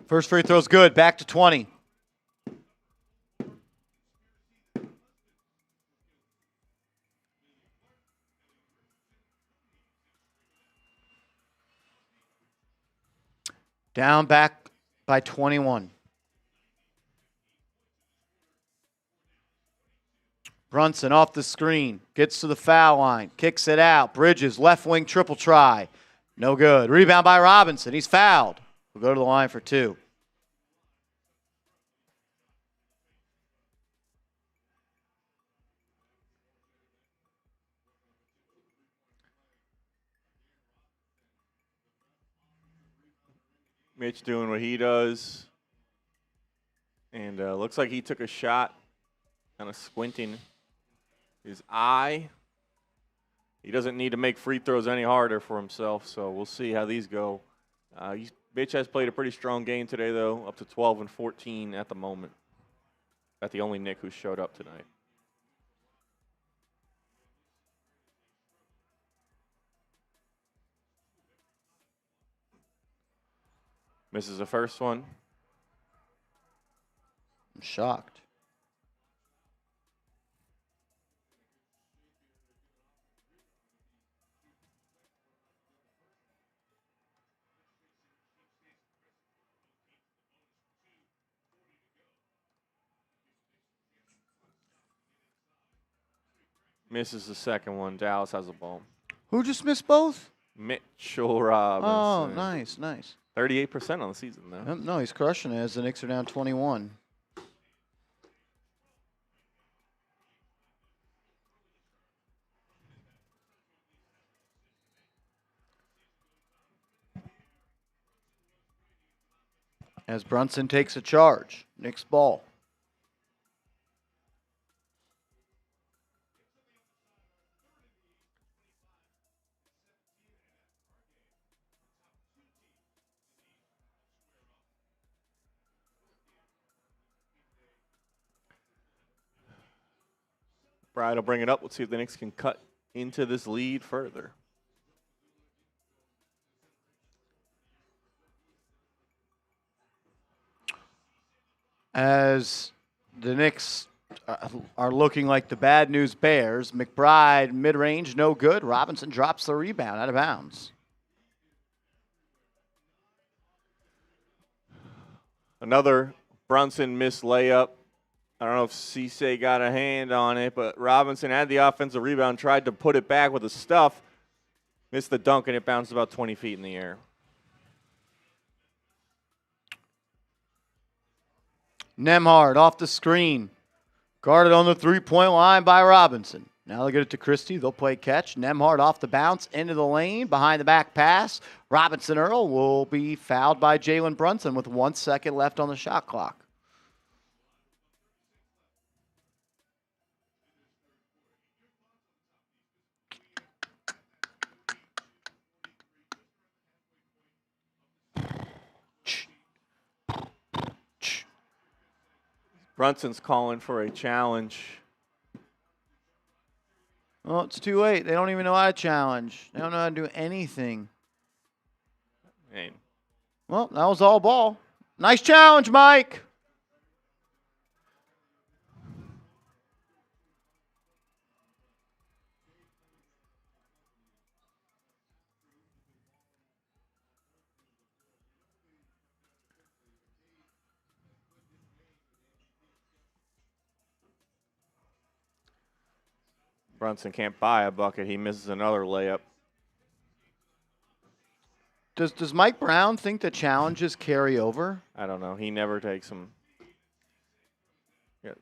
Speaker 1: First free throw's good. Back to 20. Down back by 21. Brunson off the screen. Gets to the foul line. Kicks it out. Bridges, left wing triple try. No good. Rebound by Robinson. He's fouled. We'll go to the line for 2.
Speaker 2: Mitch doing what he does. And looks like he took a shot, kind of squinting his eye. He doesn't need to make free throws any harder for himself, so we'll see how these go. Mitch has played a pretty strong game today, though, up to 12 and 14 at the moment. That's the only Knick who showed up tonight. Misses the first one.
Speaker 1: I'm shocked.
Speaker 2: Misses the second one. Dallas has the ball.
Speaker 1: Who just missed both?
Speaker 2: Mitchell Robinson.
Speaker 1: Oh, nice, nice.
Speaker 2: 38% on the season, though.
Speaker 1: No, he's crushing it as the Knicks are down 21. As Brunson takes a charge. Knicks ball.
Speaker 2: Brad will bring it up. Let's see if the Knicks can cut into this lead further.
Speaker 1: As the Knicks are looking like the bad news Bears, McBride mid-range, no good. Robinson drops the rebound out of bounds.
Speaker 2: Another Brunson missed layup. I don't know if Cisse got a hand on it, but Robinson had the offensive rebound, tried to put it back with the stuff, missed the dunk, and it bounced about 20 feet in the air.
Speaker 1: Nembhard off the screen. Guarded on the three-point line by Robinson. Now they'll get it to Christie. They'll play catch. Nembhard off the bounce into the lane. Behind the back pass. Robinson Earl will be fouled by Jalen Brunson with 1 second left on the shot clock.
Speaker 2: Brunson's calling for a challenge.
Speaker 1: Well, it's too late. They don't even know how to challenge. They don't know how to do anything.
Speaker 2: Man.
Speaker 1: Well, that was all ball. Nice challenge, Mike.
Speaker 2: Brunson can't buy a bucket. He misses another layup.
Speaker 1: Does Mike Brown think the challenges carry over?
Speaker 2: I don't know. He never takes them. An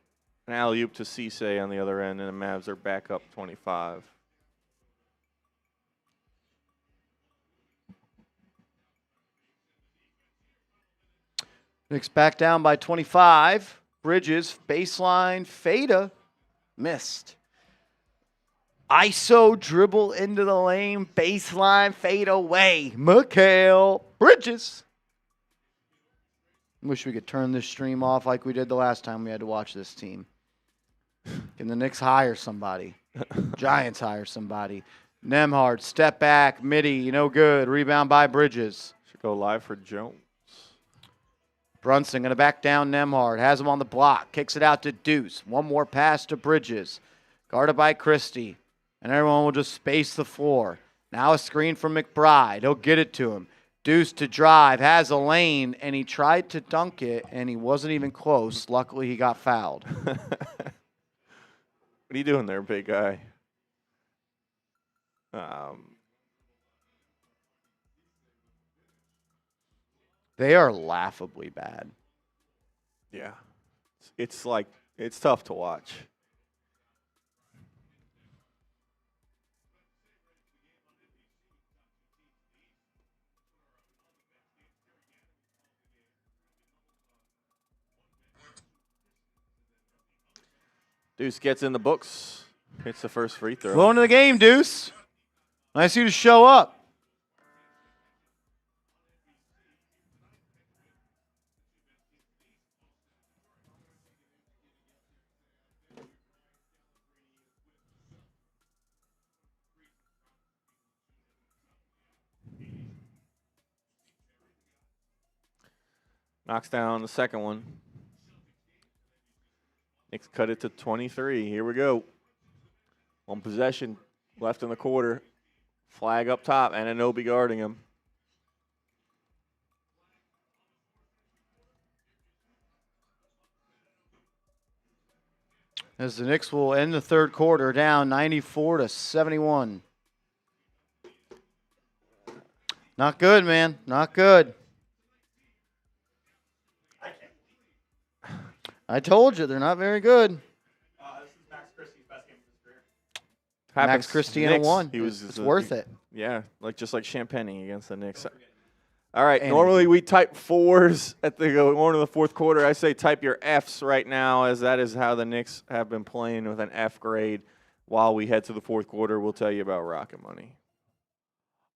Speaker 2: alley-oop to Cisse on the other end, and the Mavs are back up 25.
Speaker 1: Knicks back down by 25. Bridges, baseline, Fada, missed. ISO dribble into the lane, baseline, fade away. Mikal Bridges. Wish we could turn this stream off like we did the last time we had to watch this team. Can the Knicks hire somebody? Giants hire somebody. Nembhard, step back, midi, no good. Rebound by Bridges.
Speaker 2: Should go live for Jones.
Speaker 1: Brunson going to back down Nembhard. Has him on the block. Kicks it out to Deuce. One more pass to Bridges. Guarded by Christie. And everyone will just space the floor. Now a screen from McBride. He'll get it to him. Deuce to drive. Has a lane. And he tried to dunk it. And he wasn't even close. Luckily, he got fouled.
Speaker 2: What are you doing there, big guy?
Speaker 1: They are laughably bad.
Speaker 2: Yeah. It's tough to watch. Deuce gets in the books. Hits the first free throw.
Speaker 1: Flow into the game, Deuce. Nice of you to show up.
Speaker 2: Knocks down the second one. Knicks cut it to 23. Here we go. One possession left in the quarter. Flag up top. Anunoby guarding him.
Speaker 1: As the Knicks will end the third quarter down 94-71. Not good, man. Not good. I told you, they're not very good.
Speaker 3: This is Max Christie's best game of his career.
Speaker 1: Max Christie in a one. It's worth it.
Speaker 2: Yeah, just like Champagne against the Knicks. All right, normally we type fours at the going into the fourth quarter. I say type your Fs right now, as that is how the Knicks have been playing with an F grade. While we head to the fourth quarter, we'll tell you about Rocket Money.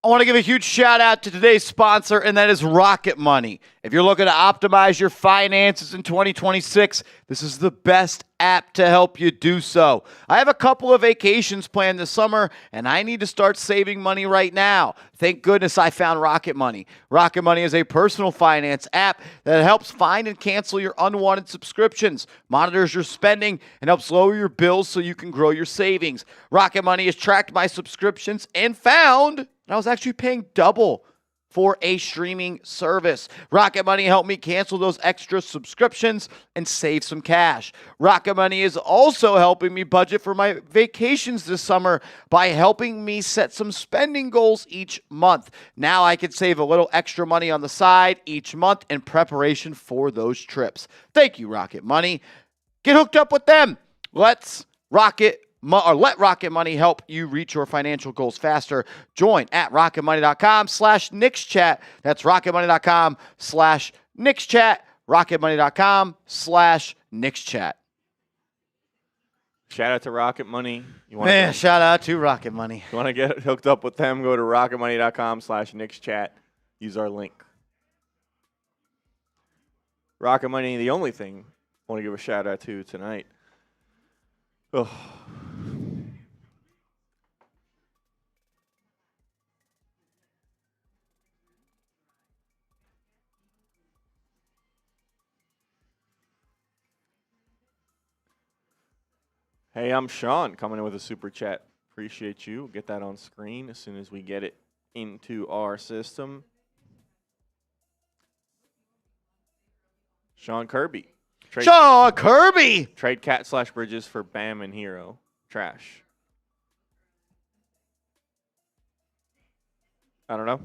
Speaker 1: I want to give a huge shout out to today's sponsor, and that is Rocket Money. If you're looking to optimize your finances in 2026, this is the best app to help you do so. I have a couple of vacations planned this summer, and I need to start saving money right now. Thank goodness I found Rocket Money. Rocket Money is a personal finance app that helps find and cancel your unwanted subscriptions, monitors your spending, and helps lower your bills so you can grow your savings. Rocket Money has tracked my subscriptions and found I was actually paying double for a streaming service. Rocket Money helped me cancel those extra subscriptions and save some cash. Rocket Money is also helping me budget for my vacations this summer by helping me set some spending goals each month. Now I can save a little extra money on the side each month in preparation for those trips. Thank you, Rocket Money. Get hooked up with them. Let Rocket Money help you reach your financial goals faster. Join at rocketmoney.com/KnicksChat. That's rocketmoney.com/KnicksChat. rocketmoney.com/KnicksChat.
Speaker 2: Shout out to Rocket Money.
Speaker 1: Shout out to Rocket Money.
Speaker 2: You want to get hooked up with them, go to rocketmoney.com/KnicksChat. Use our link. Rocket Money, the only thing I want to give a shout out to tonight. Oh. Hey, I'm Sean coming in with a super chat. Appreciate you. Get that on screen as soon as we get it into our system. Sean Kirby.
Speaker 1: Sean Kirby.
Speaker 2: Trade Cat/Bridges for Bam and Hero. Trash. I don't know.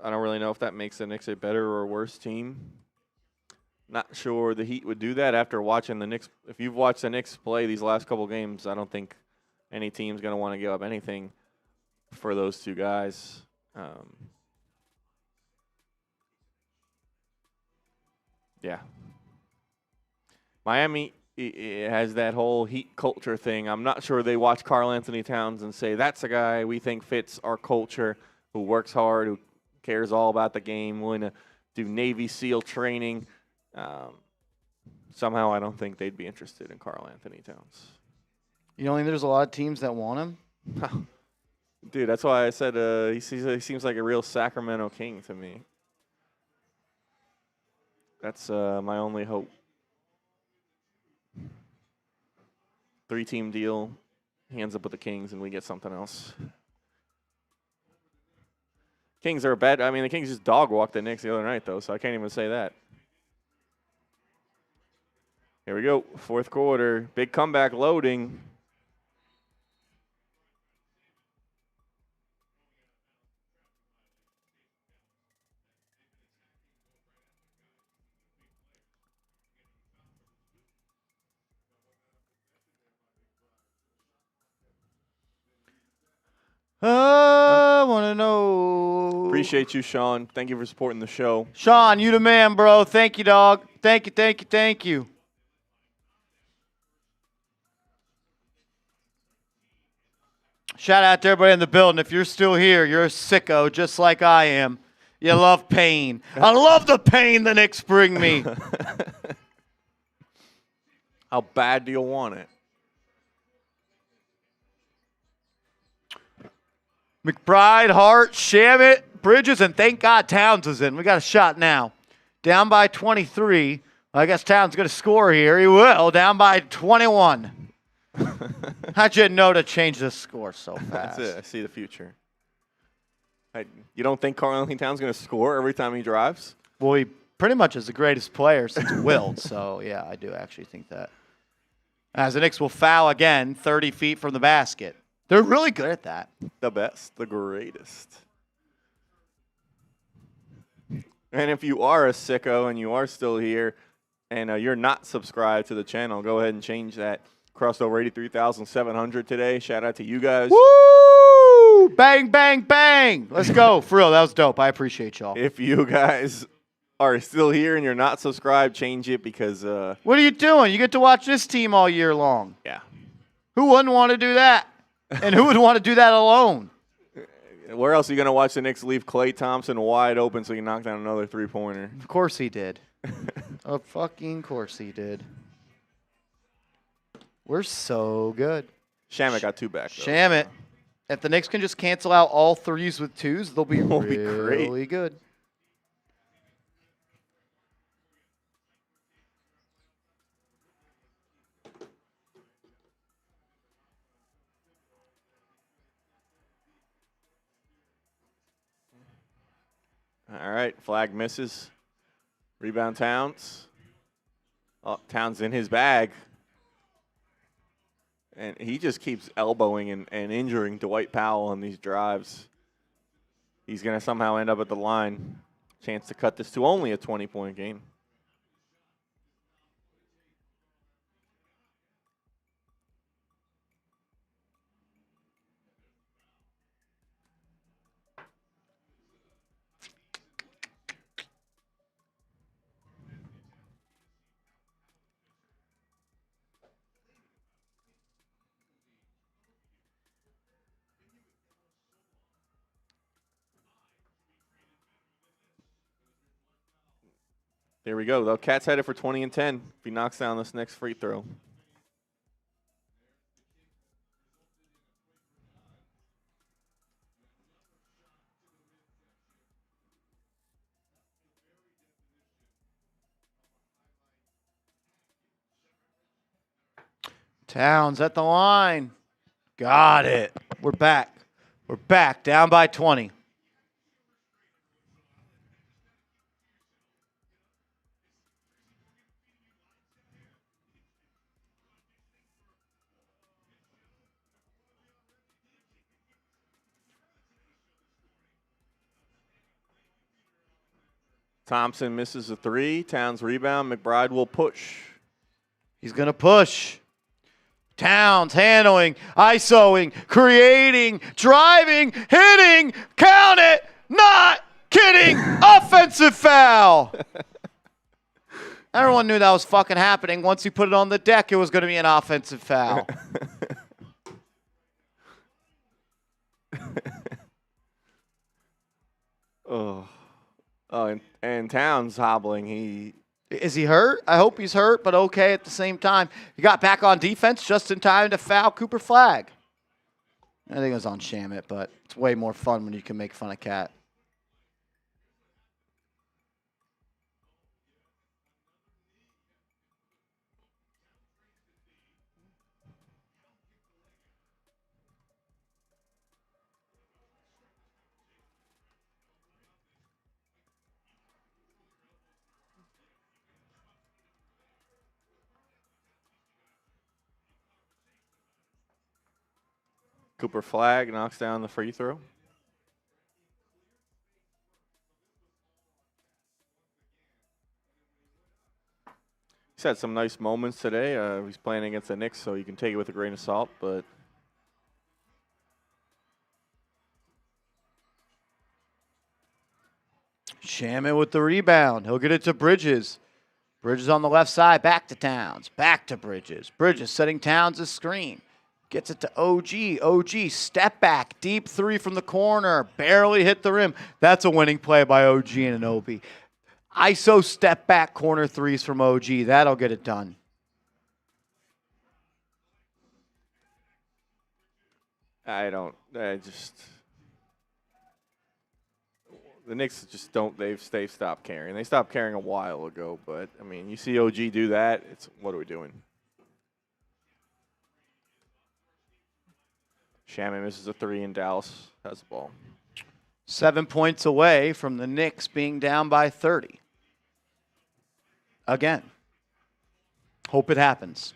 Speaker 2: I don't really know if that makes the Knicks a better or worse team. Not sure the Heat would do that after watching the Knicks. If you've watched the Knicks play these last couple games, I don't think any team's going to want to give up anything for those two guys. Yeah. Miami it has that whole Heat culture thing. I'm not sure they watch Karl-Anthony Towns and say, that's a guy we think fits our culture, who works hard, who cares all about the game, willing to do Navy SEAL training. Somehow I don't think they'd be interested in Karl-Anthony Towns.
Speaker 1: You don't think there's a lot of teams that want him?
Speaker 2: Dude, that's why I said he seems like a real Sacramento King to me. That's my only hope. 3-team deal. He ends up with the Kings, and we get something else. Kings are bad. I mean, the Kings just dog-walked the Knicks the other night, though, so I can't even say that. Here we go. Fourth quarter. Big comeback loading.
Speaker 1: I want to know.
Speaker 2: Appreciate you, Sean. Thank you for supporting the show.
Speaker 1: Sean, you the man, bro. Thank you, dog. Thank you, thank you, thank you. Shout out to everybody in the building. If you're still here, you're a sicko just like I am. You love pain. I love the pain the Knicks bring me.
Speaker 2: How bad do you want it?
Speaker 1: McBride, Hart, Shamit, Bridges, and thank God Towns is in. We got a shot now. Down by 23. I guess Towns going to score here. He will. Down by 21. How'd you know to change the score so fast?
Speaker 2: That's it. I see the future. You don't think Karl-Anthony Towns is going to score every time he drives?
Speaker 1: Well, he pretty much is the greatest player since Wilt. So, yeah, I do actually think that. As the Knicks will foul again 30 feet from the basket. They're really good at that.
Speaker 2: The best, the greatest. And if you are a sicko and you are still here and you're not subscribed to the channel, go ahead and change that. Crossed over 83,700 today. Shout out to you guys.
Speaker 1: Woo! Bang, bang, bang. Let's go. For real, that was dope. I appreciate y'all.
Speaker 2: If you guys are still here and you're not subscribed, change it because
Speaker 1: what are you doing? You get to watch this team all year long.
Speaker 2: Yeah.
Speaker 1: Who wouldn't want to do that? And who would want to do that alone?
Speaker 2: Where else are you going to watch the Knicks leave Klay Thompson wide open so he can knock down another three-pointer?
Speaker 1: Of course he did. Of fucking course he did. We're so good.
Speaker 2: Shamit got two back, though.
Speaker 1: Shamit. If the Knicks can just cancel out all threes with twos, they'll be
Speaker 2: We'll
Speaker 1: really
Speaker 2: be great.
Speaker 1: good.
Speaker 2: All right, flag misses. Rebound Towns. Oh, Towns in his bag. And he just keeps elbowing and injuring Dwight Powell on these drives. He's going to somehow end up at the line. Chance to cut this to only a 20-point game. There we go. The Cat's headed for 20 and 10 if he knocks down this next free throw.
Speaker 1: Towns at the line. Got it. We're back. We're back. Down by 20.
Speaker 2: Thompson misses a three. Towns rebound. McBride will push.
Speaker 1: He's going to push. Towns handling, ISOing, creating, driving, hitting, count it, not kidding, offensive foul. Everyone knew that was fucking happening. Once he put it on the deck, it was going to be an offensive foul.
Speaker 2: And Towns hobbling.
Speaker 1: Is he hurt? I hope he's hurt, but okay at the same time. He got back on defense just in time to foul Cooper Flag. I think it was on Shamit, but it's way more fun when you can make fun of Cat.
Speaker 2: Cooper Flag knocks down the free throw. He's had some nice moments today. He's playing against the Knicks, so you can take it with a grain of salt, but
Speaker 1: Shamit with the rebound. He'll get it to Bridges. Bridges on the left side. Back to Towns. Back to Bridges. Bridges setting Towns a screen. Gets it to OG. OG, step back. Deep three from the corner. Barely hit the rim. That's a winning play by OG and Anunoby. ISO step back corner threes from OG. That'll get it done.
Speaker 2: The Knicks just don't, they've stopped caring. They stopped caring a while ago, but, I mean, you see OG do that, it's, what are we doing? Shamit misses a three, and Dallas has the ball.
Speaker 1: 7 points away from the Knicks being down by 30. Again. Hope it happens.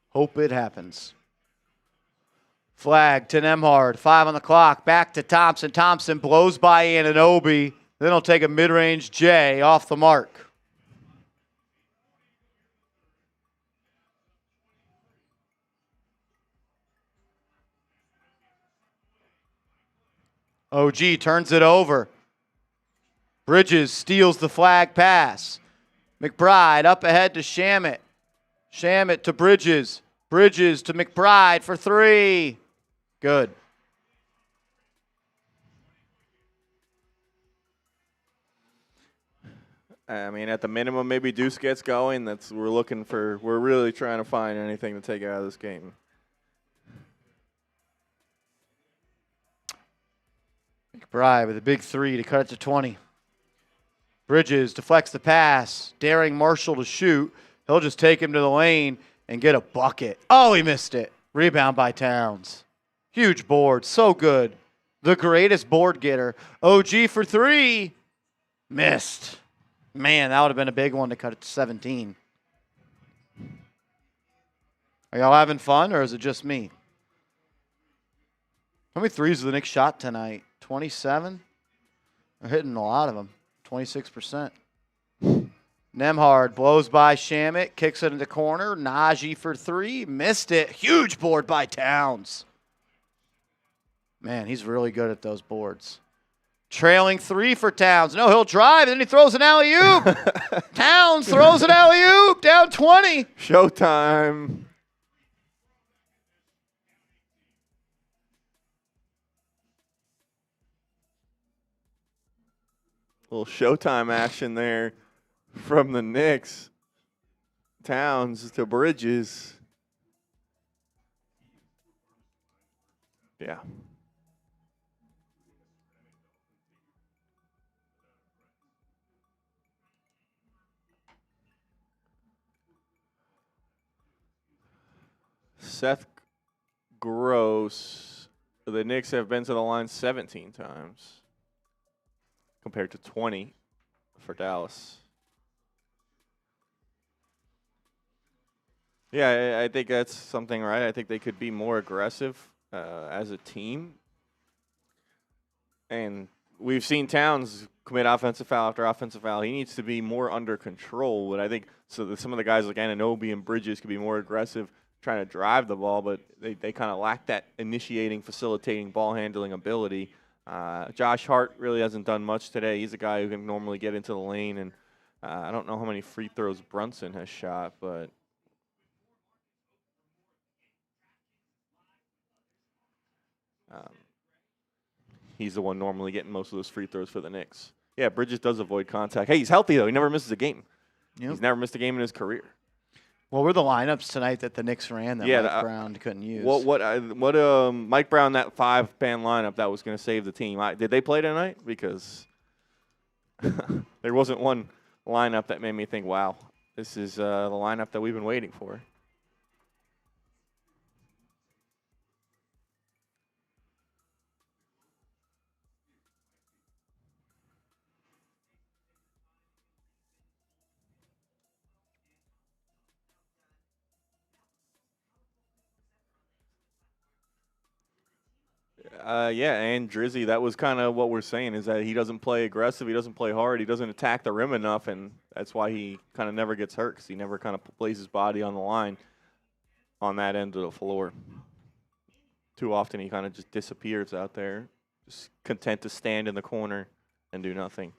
Speaker 1: Hope it happens. Flag to Nembhard. 5 on the clock. Back to Thompson. Thompson blows by Anunoby. Then he'll take a mid-range J off the mark. OG turns it over. Bridges steals the flag pass. McBride up ahead to Shamit. Shamit to Bridges. Bridges to McBride for three. Good.
Speaker 2: I mean, at the minimum, maybe Deuce gets going. We're really trying to find anything to take out of this game.
Speaker 1: McBride with a big three to cut it to 20. Bridges deflects the pass, daring Marshall to shoot. He'll just take him to the lane and get a bucket. Oh, he missed it. Rebound by Towns. Huge board. So good. The greatest board getter. OG for three. Missed. Man, that would have been a big one to cut it to 17. Are y'all having fun, or is it just me? How many threes did the Knicks shot tonight? 27? They're hitting a lot of them. 26%. Nembhard blows by Shamit, kicks it in the corner. Najee for three, missed it. Huge board by Towns. Man, he's really good at those boards. Trailing three for Towns. No, he'll drive, and then he throws an alley-oop. Towns throws an alley-oop, down 20.
Speaker 2: Showtime. Little Showtime action there from the Knicks. Towns to Bridges. Yeah. Seth Gross, the Knicks have been to the line 17 times compared to 20 for Dallas. Yeah, I think that's something right. I think they could be more aggressive as a team. And we've seen Towns commit offensive foul after offensive foul. He needs to be more under control. But I think so that some of the guys like Anunoby and Bridges could be more aggressive trying to drive the ball, but they kind of lack that initiating, facilitating, ball handling ability. Josh Hart really hasn't done much today. He's a guy who can normally get into the lane. And I don't know how many free throws Brunson has shot, but he's the one normally getting most of those free throws for the Knicks. Yeah, Bridges does avoid contact. Hey, he's healthy, though. He never misses a game. Yep. He's never missed a game in his career.
Speaker 1: What were the lineups tonight that the Knicks ran that Mike Brown couldn't use?
Speaker 2: What Mike Brown, that 5-man lineup that was going to save the team. Did they play tonight? Because there wasn't one lineup that made me think, wow, this is the lineup that we've been waiting for. Yeah, and Drizzy, that was kind of what we're saying, is that he doesn't play aggressive, he doesn't play hard, he doesn't attack the rim enough, and that's why he kind of never gets hurt, because he never kind of plays his body on the line on that end of the floor. Too often he kind of just disappears out there, just content to stand in the corner and do nothing.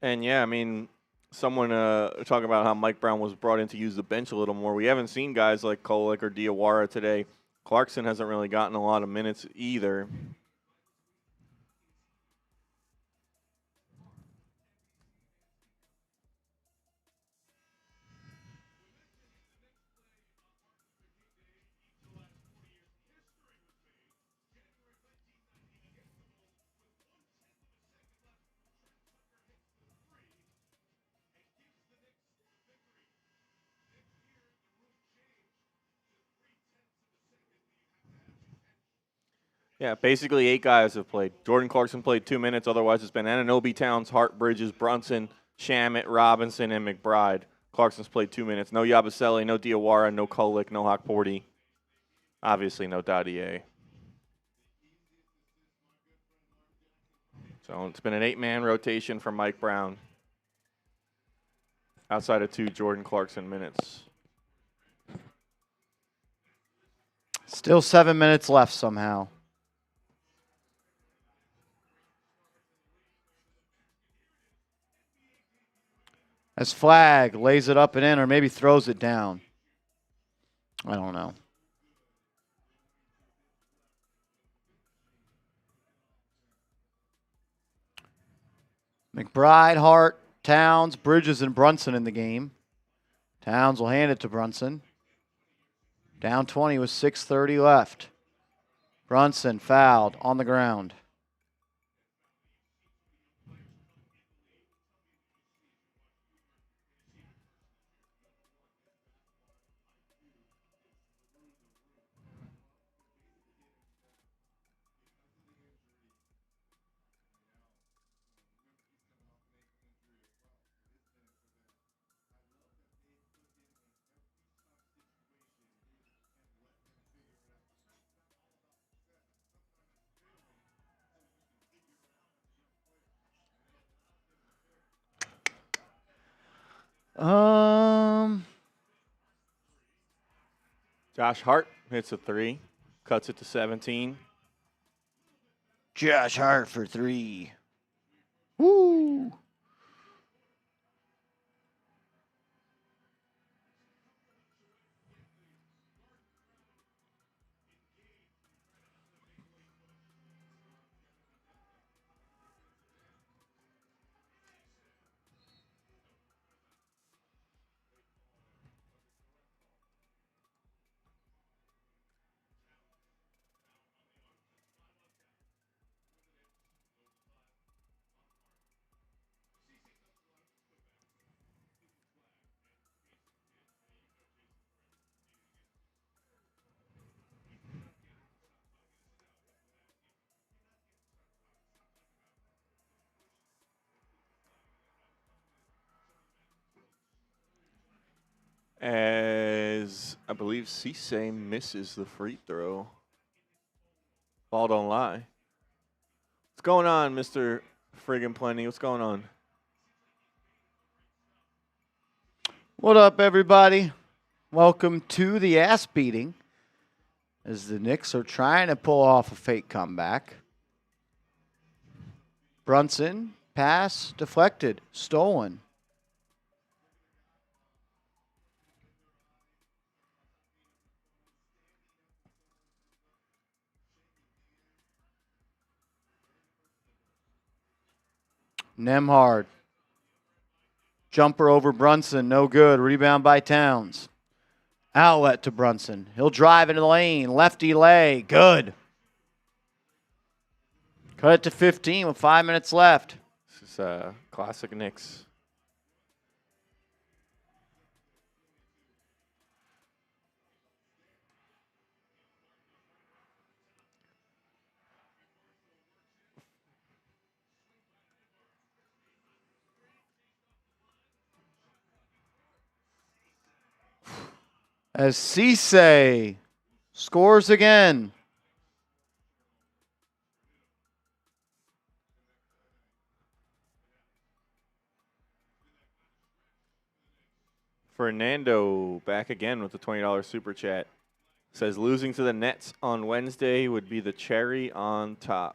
Speaker 2: And, yeah, I mean, someone talking about how Mike Brown was brought in to use the bench a little more. We haven't seen guys like Kolek or Diawara today. Clarkson hasn't really gotten a lot of minutes either. Yeah, basically 8 guys have played. Jordan Clarkson played 2 minutes. Otherwise, it's been Anunoby, Towns, Hart, Bridges, Brunson, Shamet, Robinson, and McBride. Clarkson's played 2 minutes. No Yabusele, no Diawara, no Kolek, no Hawkporty. Obviously, no Dadier. So it's been an 8-man rotation for Mike Brown. Outside of 2 Jordan Clarkson minutes.
Speaker 1: Still 7 minutes left somehow. As Flag lays it up and in, or maybe throws it down. I don't know. McBride, Hart, Towns, Bridges, and Brunson in the game. Towns will hand it to Brunson. Down 20 with 6:30 left. Brunson fouled on the ground.
Speaker 2: Josh Hart hits a 3, cuts it to 17.
Speaker 1: Josh Hart for 3. Woo!
Speaker 2: As I believe Cisse misses the free throw. Ball don't lie. What's going on, Mr. Friggin' Plenty? What's going on?
Speaker 1: What up, everybody? Welcome to the ass beating as the Knicks are trying to pull off a fake comeback. Brunson, pass, deflected, stolen. Nemhard. Jumper over Brunson, no good. Rebound by Towns. Outlet to Brunson. He'll drive into the lane. Lefty lay, good. Cut it to 15 with 5 minutes left.
Speaker 2: This is classic Knicks.
Speaker 1: As Cisse scores again.
Speaker 2: Fernando back again with the $20 super chat. Says losing to the Nets on Wednesday would be the cherry on top.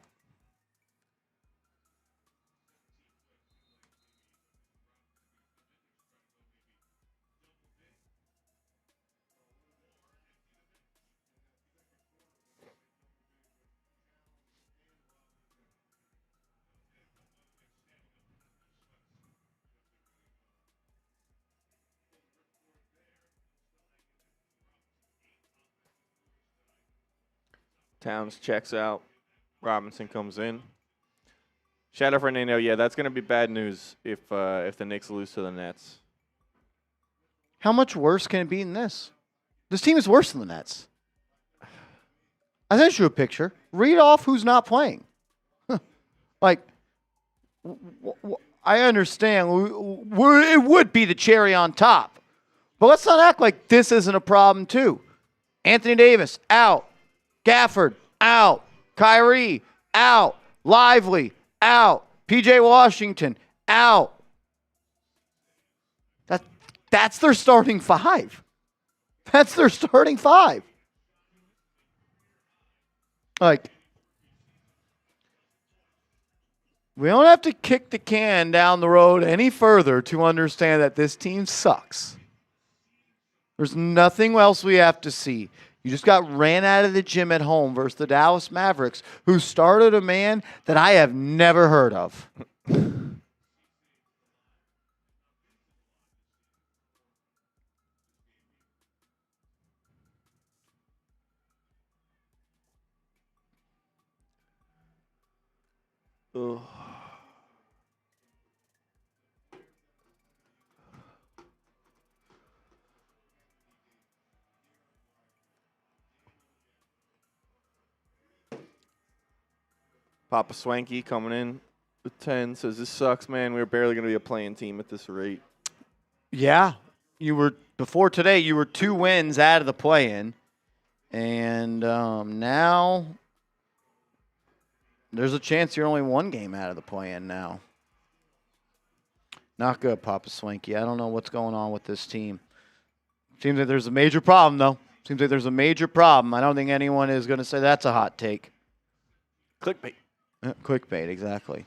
Speaker 2: Towns checks out. Robinson comes in. Shout out Fernando. Yeah, that's going to be bad news if the Knicks lose to the Nets.
Speaker 1: How much worse can it be than this? This team is worse than the Nets. I sent you a picture. Read off who's not playing. Like, I understand. It would be the cherry on top. But let's not act like this isn't a problem, too. Anthony Davis, out. Gafford, out. Kyrie, out. Lively, out. P.J. Washington, out. That's their starting five. That's their starting five. Like, we don't have to kick the can down the road any further to understand that this team sucks. There's nothing else we have to see. You just got ran out of the gym at home versus the Dallas Mavericks, who started a man that I have never heard of.
Speaker 2: Ugh. Papa Swanky coming in with 10 says, this sucks, man. We're barely going to be a playing team at this rate.
Speaker 1: Yeah. Before today, you were 2 wins out of the play-in. And now there's a chance you're only 1 game out of the play-in now. Not good, Papa Swanky. I don't know what's going on with this team. Seems like there's a major problem, though. Seems like there's a major problem. I don't think anyone is going to say that's a hot take.
Speaker 2: Clickbait.
Speaker 1: Clickbait, exactly.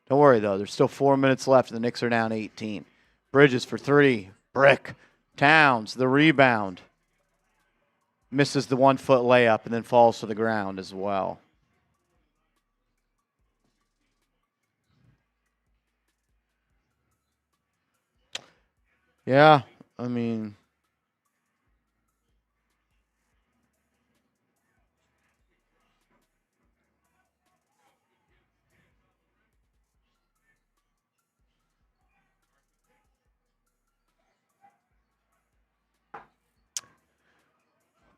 Speaker 1: Don't worry, though. There's still 4 minutes left, and the Knicks are down 18. Bridges for 3. Brick. Towns, the rebound. Misses the 1-foot layup and then falls to the ground as well. Yeah, I mean,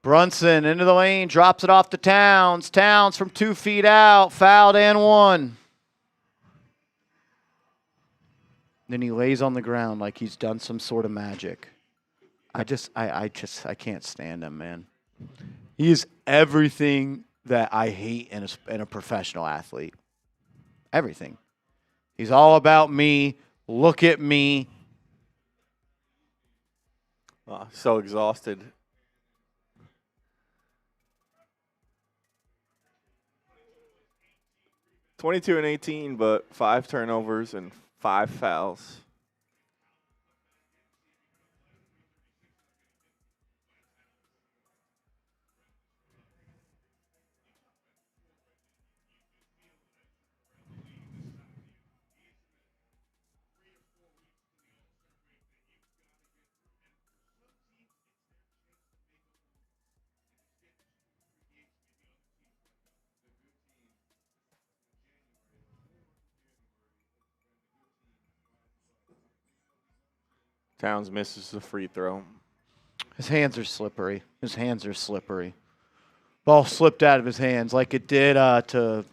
Speaker 1: Brunson into the lane, drops it off to Towns. Towns from 2 feet out, fouled and 1. Then he lays on the ground like he's done some sort of magic. I can't stand him, man. He is everything that I hate in a professional athlete. Everything. He's all about me. Look at me.
Speaker 2: So exhausted. (22 and 18), but 5 turnovers and 5 fouls. Towns misses the free throw.
Speaker 1: His hands are slippery. Ball slipped out of his hands like it did to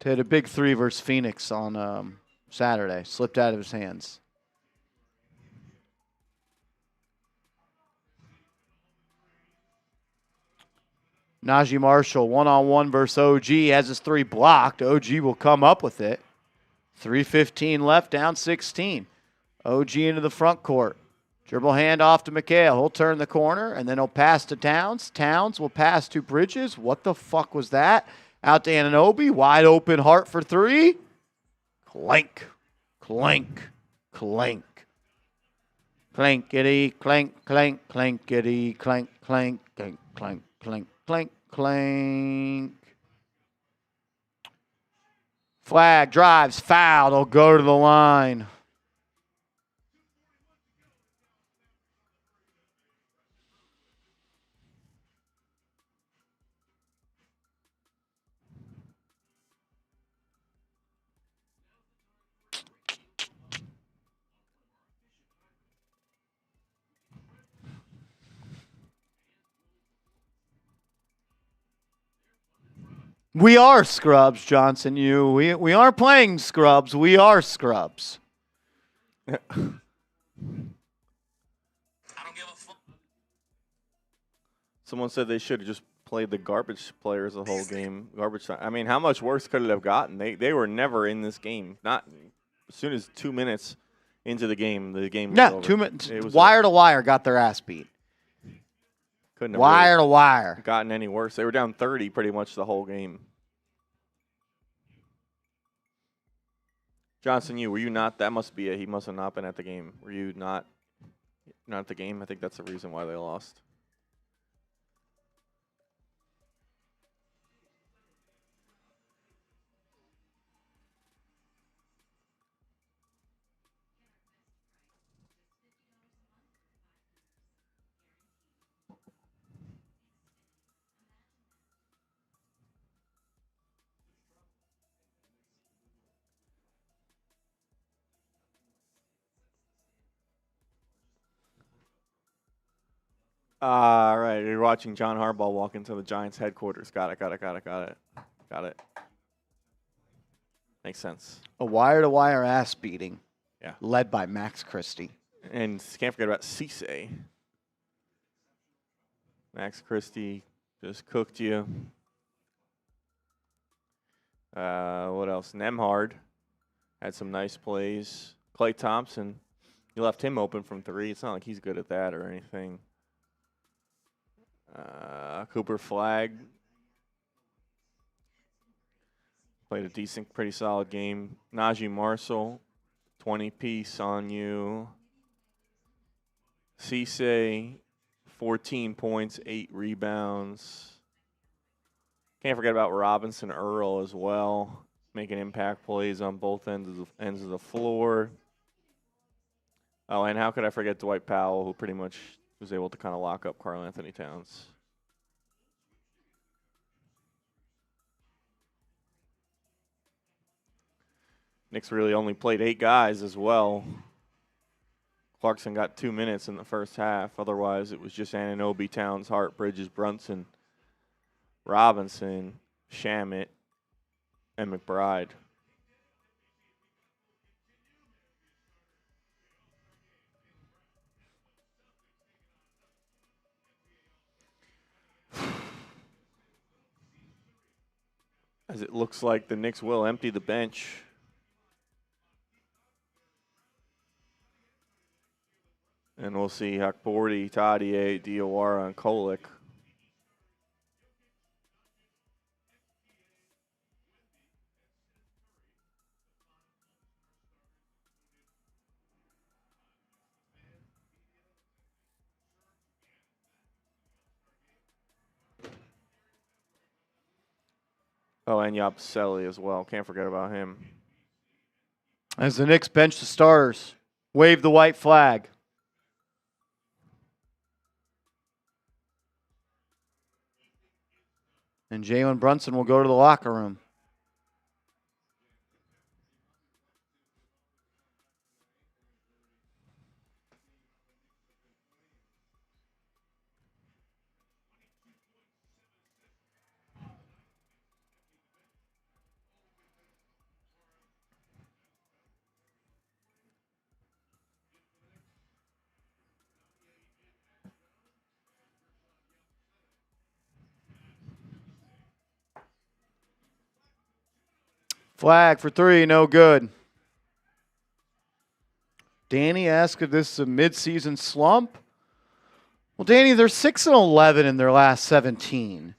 Speaker 1: hit a big 3 versus Phoenix on Saturday. Slipped out of his hands. Najee Marshall, one-on-one versus OG, has his 3 blocked. OG will come up with it. 3:15 left, down 16. OG into the front court. Dribble handoff to Mikal. He'll turn the corner, and then he'll pass to Towns. Towns will pass to Bridges. What the fuck was that? Out to Anunoby. Wide open Hart for 3. Clank, clank, clank. Clankety, clank, clank, clankety, clank, clank, clank, clank, clank, clank, clank. Flag, drives, foul. They'll go to the line. We are scrubs, Johnson. We aren't playing scrubs. We are scrubs.
Speaker 4: I don't give a fuck.
Speaker 2: Someone said they should have just played the garbage players the whole game. Garbage time. I mean, how much worse could it have gotten? They were never in this game. Not as soon as 2 minutes into the game was over.
Speaker 1: 2 minutes. Wire to wire got their ass beat.
Speaker 2: Couldn't have
Speaker 1: Wire to wire.
Speaker 2: gotten any worse. They were down 30 pretty much the whole game. Johnson, were you not? That must be it. He must have not been at the game. Were you not at the game? I think that's the reason why they lost. All right, you're watching John Harbaugh walk into the Giants headquarters. Got it. Makes sense.
Speaker 1: A wire to wire ass beating.
Speaker 2: Yeah.
Speaker 1: Led by Max Christie.
Speaker 2: And can't forget about Cisse. Max Christie just cooked you. What else? Nemhard had some nice plays. Klay Thompson, you left him open from 3. It's not like he's good at that or anything. Cooper Flagg played a decent, pretty solid game. Najee Marshall, 20-piece on you. Cisse, 14 points, 8 rebounds. Can't forget about Robinson Earl as well, making impact plays on both ends of the floor. Oh, and how could I forget Dwight Powell, who pretty much was able to kind of lock up Karl-Anthony Towns. Knicks really only played 8 guys as well. Clarkson got 2 minutes in the first half. Otherwise, it was just Anunoby, Towns, Hart, Bridges, Brunson, Robinson, Shamet, and McBride. as it looks like the Knicks will empty the bench. And we'll see Hakbordi, Tadier, Diawara, and Kolek. Oh, and Yabusele as well. Can't forget about him.
Speaker 1: As the Knicks bench the starters, wave the white flag. And Jalen Brunson will go to the locker room. Flag for three, no good. Danny asked if this is a midseason slump. Well, Danny, they're 6-11 in their last 17.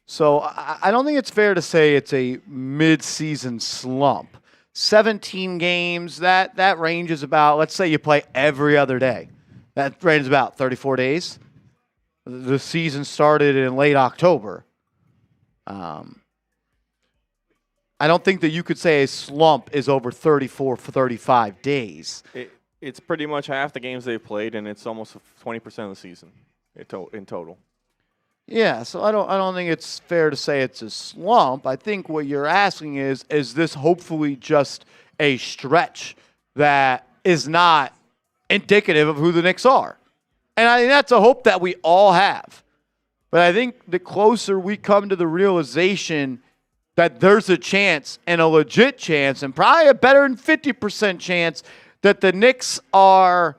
Speaker 1: So I don't think it's fair to say it's a midseason slump. 17 games, that range is about, let's say you play every other day. That range is about 34 days. The season started in late October. I don't think that you could say a slump is over 34 for 35 days.
Speaker 2: It's pretty much half the games they've played, and it's almost 20% of the season in total.
Speaker 1: Yeah, so I don't think it's fair to say it's a slump. I think what you're asking is this hopefully just a stretch that is not indicative of who the Knicks are? And I think that's a hope that we all have. But I think the closer we come to the realization that there's a chance, and a legit chance, and probably a better than 50% chance that the Knicks are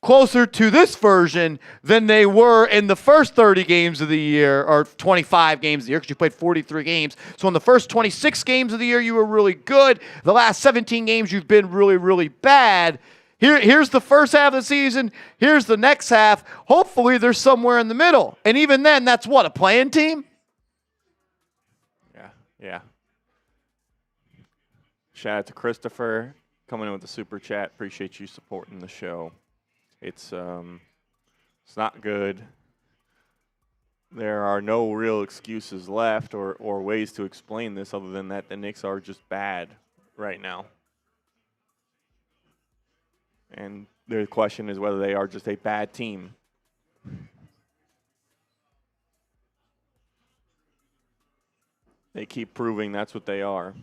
Speaker 1: closer to this version than they were in the first 30 games of the year, or 25 games of the year, because you played 43 games. So in the first 26 games of the year, you were really good. The last 17 games, you've been really, really bad. Here's the first half of the season. Here's the next half. Hopefully, there's somewhere in the middle. And even then, that's what, a playing team?
Speaker 2: Yeah. Shout out to Christopher coming in with the super chat. Appreciate you supporting the show. It's not good. There are no real excuses left or ways to explain this other than that the Knicks are just bad right now. And the question is whether they are just a bad team. They keep proving that's what they are.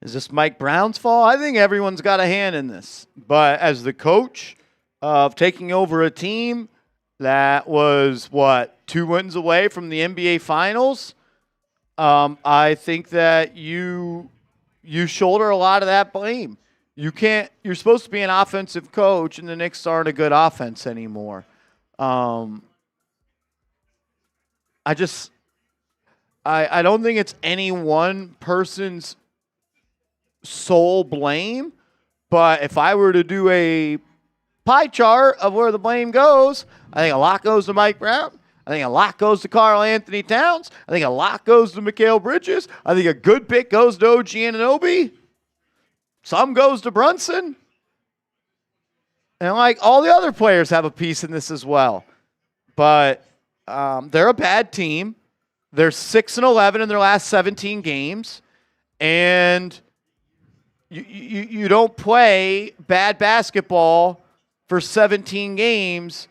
Speaker 1: Is this Mike Brown's fault? I think everyone's got a hand in this. But as the coach of taking over a team that was, 2 wins away from the NBA Finals, I think that you shoulder a lot of that blame. You're supposed to be an offensive coach, and the Knicks aren't a good offense anymore. I don't think it's any one person's sole blame, but if I were to do a pie chart of where the blame goes, I think a lot goes to Mike Brown. I think a lot goes to Karl-Anthony Towns. I think a lot goes to Mikal Bridges. I think a good bit goes to OG Anunoby. Some goes to Brunson. And all the other players have a piece in this as well. But they're a bad team. They're 6-11 in their last 17 games. And you don't play bad basketball for 17 games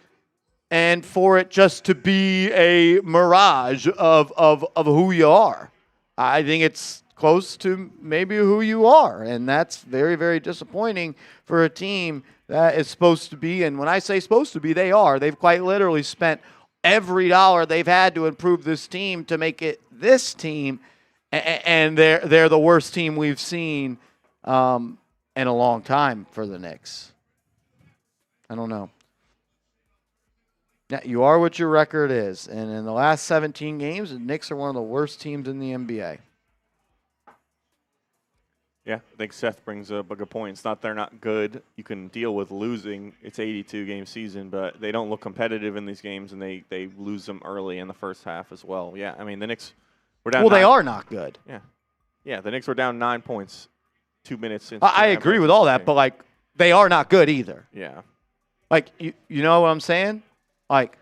Speaker 1: and for it just to be a mirage of who you are. I think it's close to maybe who you are, and that's very, very disappointing for a team that is supposed to be, and when I say supposed to be, they are. They've quite literally spent every dollar they've had to improve this team to make it this team, And they're the worst team we've seen in a long time for the Knicks. I don't know. Yeah, you are what your record is. And in the last 17 games, the Knicks are one of the worst teams in the NBA.
Speaker 2: Yeah, I think Seth brings up a good point. It's not they're not good. You can deal with losing. It's 82-game season, but they don't look competitive in these games, and they lose them early in the first half as well. Yeah, I mean, the Knicks were down.
Speaker 1: Well, they are not good.
Speaker 2: Yeah, the Knicks were down 9 points 2 minutes into
Speaker 1: I agree with all that, but, like, they are not good either.
Speaker 2: Yeah.
Speaker 1: Like, you know what I'm saying? Like,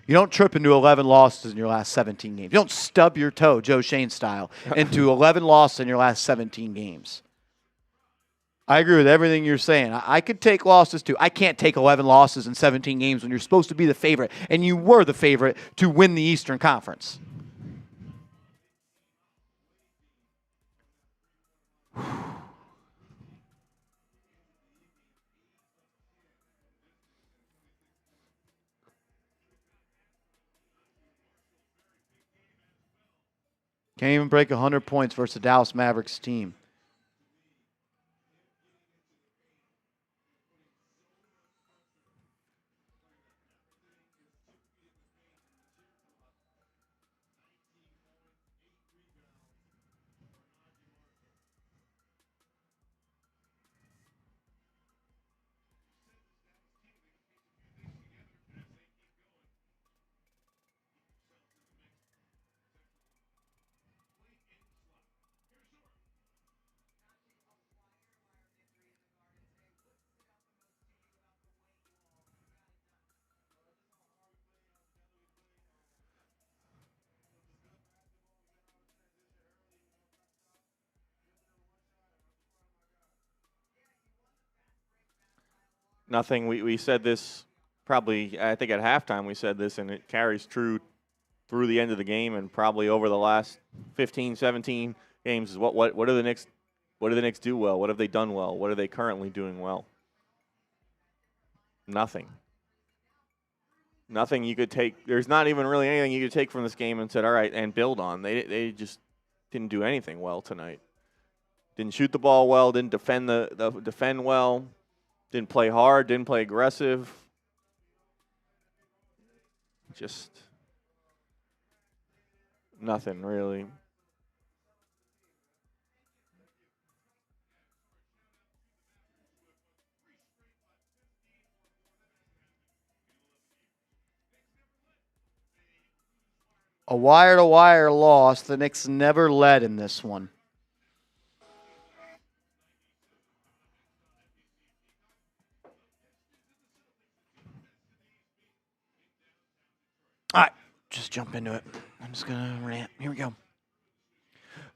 Speaker 1: you don't trip into 11 losses in your last 17 games. You don't stub your toe, Joe Shane style, into 11 losses in your last 17 games. I agree with everything you're saying. I could take losses too. I can't take 11 losses in 17 games when you're supposed to be the favorite, and you were the favorite to win the Eastern Conference. Can't even break 100 points versus the Dallas Mavericks team.
Speaker 2: Nothing. We said this probably, I think at halftime we said this, and it carries true through the end of the game and probably over the last 15, 17 games is what do the Knicks do well? What have they done well? What are they currently doing well? Nothing. Nothing you could take. There's not even really anything you could take from this game and said, all right, and build on. They just didn't do anything well tonight. Didn't shoot the ball well, didn't defend defend well. Didn't play hard, didn't play aggressive. Just nothing, really.
Speaker 1: A wire-to-wire loss. The Knicks never led in this one. All right, just jump into it. I'm just going to rant. Here we go.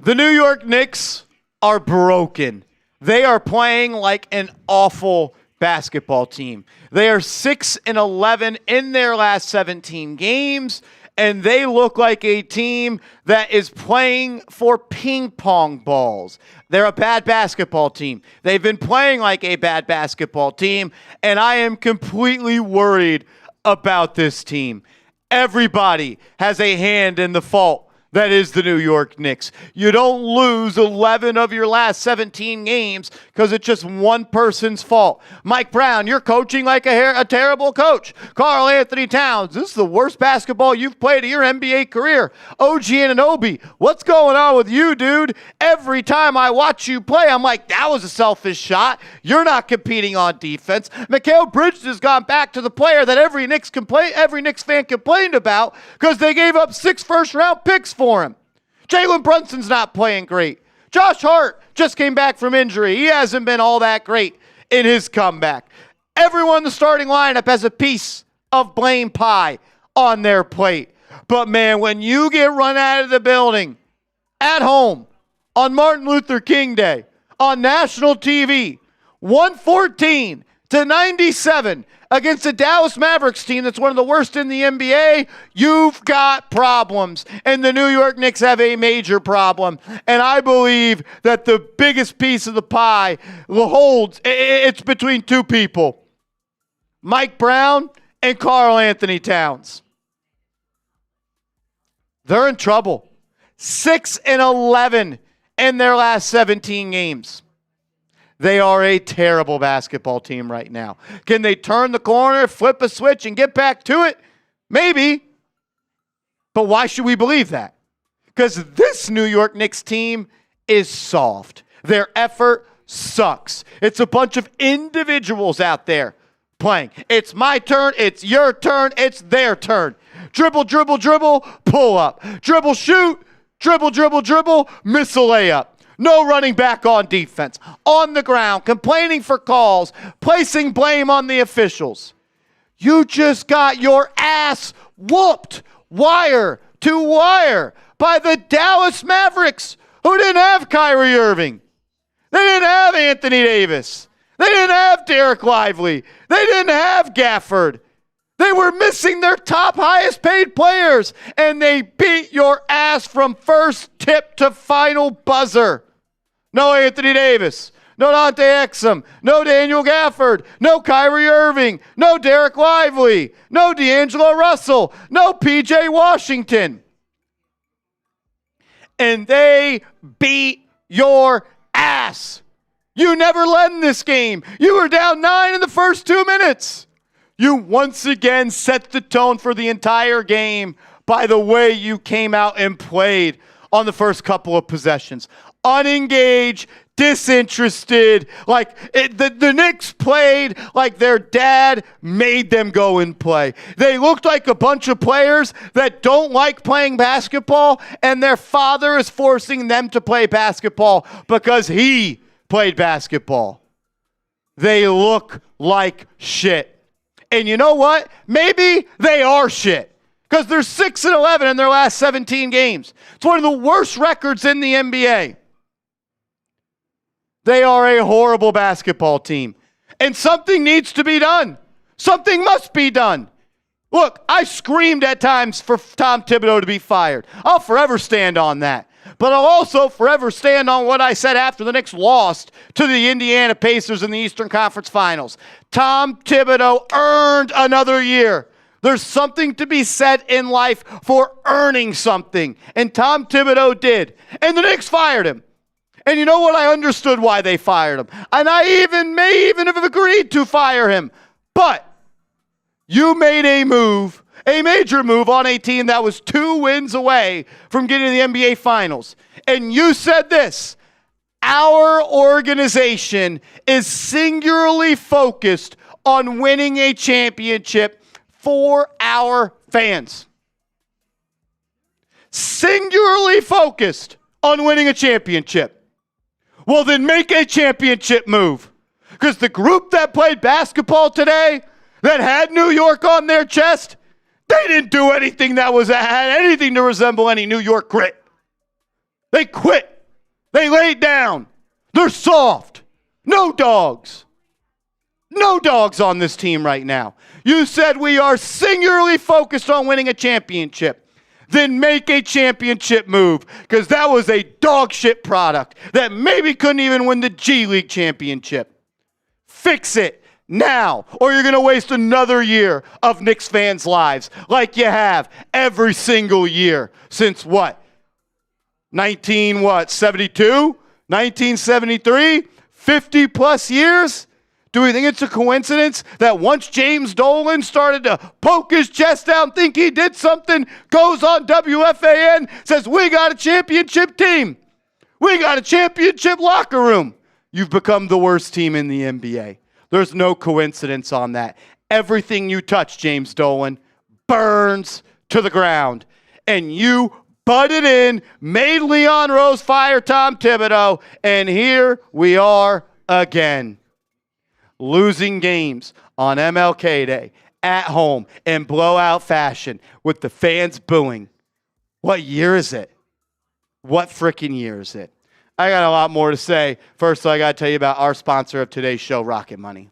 Speaker 1: The New York Knicks are broken. They are playing like an awful basketball team. They are 6-11 in their last 17 games, and they look like a team that is playing for ping pong balls. They're a bad basketball team. They've been playing like a bad basketball team, and I am completely worried about this team. Everybody has a hand in the fault. That is the New York Knicks. You don't lose 11 of your last 17 games because it's just one person's fault. Mike Brown, you're coaching like a terrible coach. Karl-Anthony Towns, this is the worst basketball you've played in your NBA career. OG Anunoby, what's going on with you, dude? Every time I watch you play, I'm like, that was a selfish shot. You're not competing on defense. Mikal Bridges has gone back to the player that every Knicks fan complained about because they gave up 6 first-round picks for him. Jalen Brunson's not playing great. Josh Hart just came back from injury. He hasn't been all that great in his comeback. Everyone in the starting lineup has a piece of blame pie on their plate. But, man, when you get run out of the building at home on Martin Luther King Day on national TV, 114-97 against the Dallas Mavericks team that's one of the worst in the NBA, you've got problems. And the New York Knicks have a major problem. And I believe that the biggest piece of the pie it's between two people, Mike Brown and Karl-Anthony Towns. They're in trouble. 6-11 in their last 17 games. They are a terrible basketball team right now. Can they turn the corner, flip a switch, and get back to it? Maybe. But why should we believe that? Because this New York Knicks team is soft. Their effort sucks. It's a bunch of individuals out there playing. It's my turn, it's your turn, it's their turn. Dribble, dribble, dribble, pull up. Dribble, shoot, dribble, dribble, dribble, miss a layup. No running back on defense. On the ground, complaining for calls, placing blame on the officials. You just got your ass whooped wire to wire by the Dallas Mavericks, who didn't have Kyrie Irving. They didn't have Anthony Davis. They didn't have Derek Lively. They didn't have Gafford. They were missing their top highest paid players, and they beat your ass from first tip to final buzzer. No Anthony Davis, no Dante Exum, no Daniel Gafford, no Kyrie Irving, no Derek Lively, no D'Angelo Russell, no PJ Washington. And they beat your ass. You never led in this game. You were down 9 in the first 2 minutes. You once again set the tone for the entire game by the way you came out and played on the first couple of possessions. Unengaged, disinterested, the Knicks played like their dad made them go and play. They looked like a bunch of players that don't like playing basketball, and their father is forcing them to play basketball because he played basketball. They look like shit. And you know what? Maybe they are shit because they're 6-11 in their last 17 games. It's one of the worst records in the NBA. They are a horrible basketball team. And something needs to be done. Something must be done. Look, I screamed at times for Tom Thibodeau to be fired. I'll forever stand on that. But I'll also forever stand on what I said after the Knicks lost to the Indiana Pacers in the Eastern Conference Finals. Tom Thibodeau earned another year. There's something to be said in life for earning something. And Tom Thibodeau did. And the Knicks fired him. And you know what? I understood why they fired him. And I may even have agreed to fire him. But you made a move, a major move on a team that was 2 wins away from getting to the NBA Finals. And you said this: our organization is singularly focused on winning a championship for our fans. Singularly focused on winning a championship. Well, then make a championship move. Because the group that played basketball today, that had New York on their chest, they didn't do anything that had anything to resemble any New York grit. They quit. They laid down. They're soft. No dogs. No dogs on this team right now. You said we are singularly focused on winning a championship. Then make a championship move, because that was a dog shit product that maybe couldn't even win the G League championship. Fix it now, or you're going to waste another year of Knicks fans' lives like you have every single year since what? 1972? 1973? 50 plus years? Do we think it's a coincidence that once James Dolan started to poke his chest out and think he did something, goes on WFAN, says, we got a championship team. We got a championship locker room. You've become the worst team in the NBA. There's no coincidence on that. Everything you touch, James Dolan, burns to the ground. And you butted in, made Leon Rose fire Tom Thibodeau, and here we are again. Losing games on MLK Day at home in blowout fashion with the fans booing. What year is it? What freaking year is it? I got a lot more to say. First, I got to tell you about our sponsor of today's show, Rocket Money.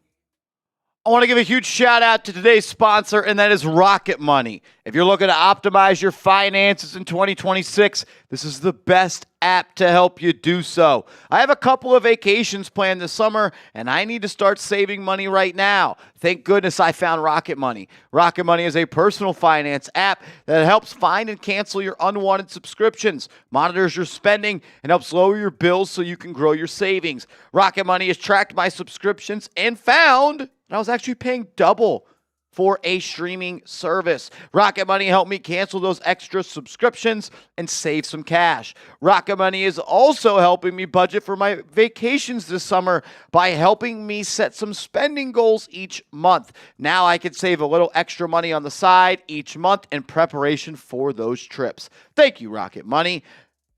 Speaker 1: I want to give a huge shout out to today's sponsor, and that is Rocket Money. If you're looking to optimize your finances in 2026, this is the best app to help you do so. I have a couple of vacations planned this summer, and I need to start saving money right now. Thank goodness I found Rocket Money. Rocket Money is a personal finance app that helps find and cancel your unwanted subscriptions, monitors your spending, and helps lower your bills so you can grow your savings. Rocket Money has tracked my subscriptions and found that I was actually paying double for a streaming service. Rocket Money helped me cancel those extra subscriptions and save some cash. Rocket Money is also helping me budget for my vacations this summer by helping me set some spending goals each month. Now I can save a little extra money on the side each month in preparation for those trips. Thank you, Rocket Money.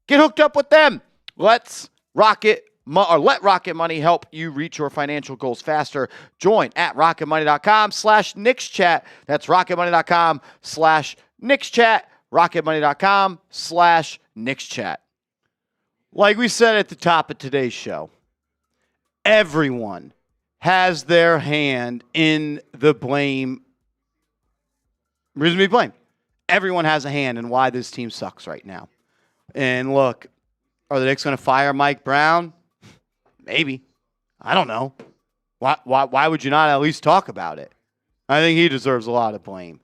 Speaker 1: Get hooked up with them. Let Rocket Money help you reach your financial goals faster. Join at rocketmoney.com/KnicksChat. That's rocketmoney.com/KnicksChat. rocketmoney.com/KnicksChat. Like we said at the top of today's show, everyone has their hand in the blame. Reason to be blamed. Everyone has a hand in why this team sucks right now. And look, are the Knicks going to fire Mike Brown? Maybe. I don't know. Why would you not at least talk about it? I think he deserves a lot of blame.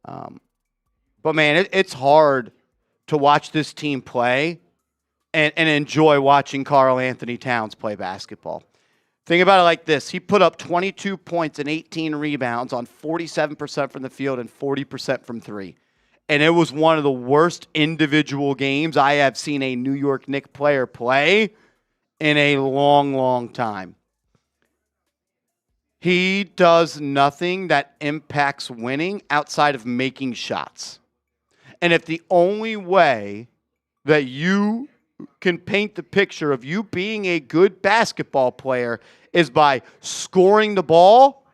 Speaker 1: But, man, it's hard to watch this team play and enjoy watching Karl-Anthony Towns play basketball. Think about it like this. He put up 22 points and 18 rebounds on 47% from the field and 40% from three. And it was one of the worst individual games I have seen a New York Knicks player play in a long, long time. He does nothing that impacts winning outside of making shots. And if the only way that you can paint the picture of you being a good basketball player is by scoring the ball,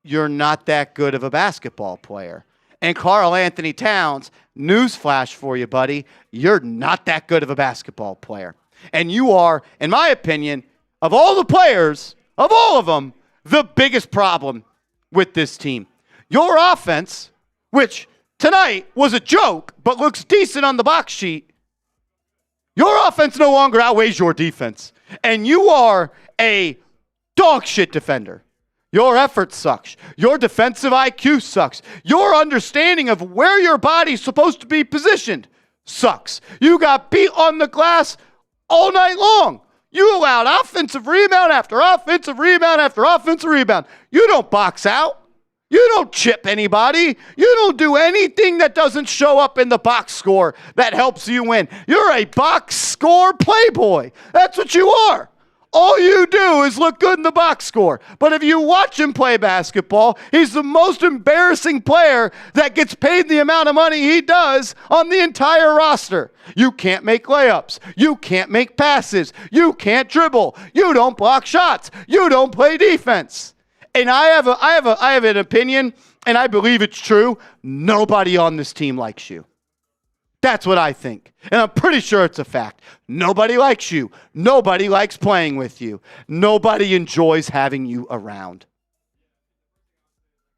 Speaker 1: you're not that good of a basketball player. And Karl-Anthony Towns, newsflash for you, buddy, you're not that good of a basketball player. And you are, in my opinion, of all the players, of all of them, the biggest problem with this team. Your offense, which tonight was a joke, but looks decent on the box sheet, your offense no longer outweighs your defense. And you are a dog shit defender. Your effort sucks. Your defensive IQ sucks. Your understanding of where your body's supposed to be positioned sucks. You got beat on the glass all night long. You allowed offensive rebound after offensive rebound after offensive rebound. You don't box out. You don't chip anybody. You don't do anything that doesn't show up in the box score that helps you win. You're a box score playboy. That's what you are. All you do is look good in the box score. But if you watch him play basketball, he's the most embarrassing player that gets paid the amount of money he does on the entire roster. You can't make layups. You can't make passes. You can't dribble. You don't block shots. You don't play defense. And I have an opinion, and I believe it's true. Nobody on this team likes you. That's what I think. And I'm pretty sure it's a fact. Nobody likes you. Nobody likes playing with you. Nobody enjoys having you around.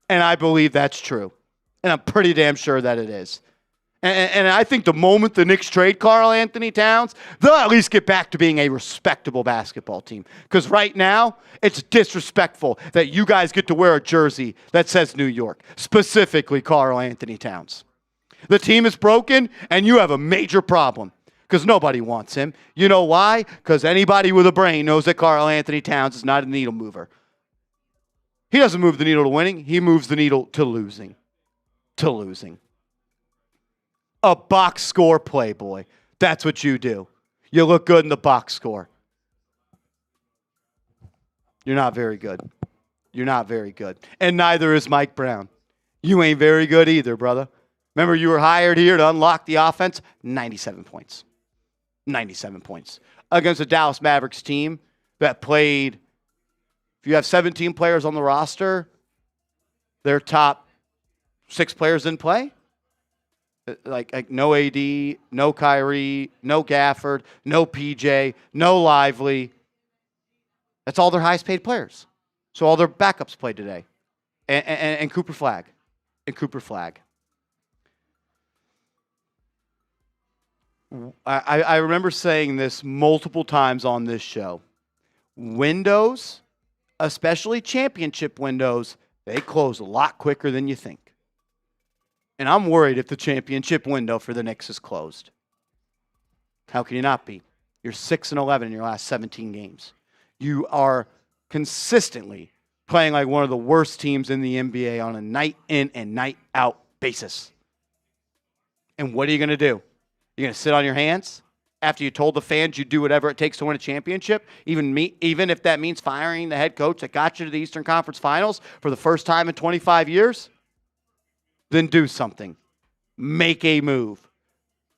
Speaker 1: And I believe that's true. And I'm pretty damn sure that it is. And I think the moment the Knicks trade Karl-Anthony Towns, they'll at least get back to being a respectable basketball team. Because right now, it's disrespectful that you guys get to wear a jersey that says New York, specifically Karl-Anthony Towns. The team is broken, and you have a major problem because nobody wants him. You know why? Because anybody with a brain knows that Karl-Anthony Towns is not a needle mover. He doesn't move the needle to winning. He moves the needle to losing. To losing. A box score playboy. That's what you do. You look good in the box score. You're not very good. You're not very good. And neither is Mike Brown. You ain't very good either, brother. Remember, you were hired here to unlock the offense? 97 points. 97 points. Against a Dallas Mavericks team that played, if you have 17 players on the roster, their top 6 players didn't play. Like no AD, no Kyrie, no Gafford, no PJ, no Lively. That's all their highest paid players. So all their backups played today. And Cooper Flagg. And Cooper Flagg. I remember saying this multiple times on this show. Windows, especially championship windows, they close a lot quicker than you think. And I'm worried if the championship window for the Knicks is closed. How can you not be? You're 6-11 in your last 17 games. You are consistently playing like one of the worst teams in the NBA on a night in and night out basis. And what are you going to do? You're going to sit on your hands after you told the fans you'd do whatever it takes to win a championship, even if that means firing the head coach that got you to the Eastern Conference Finals for the first time in 25 years? Then do something. Make a move.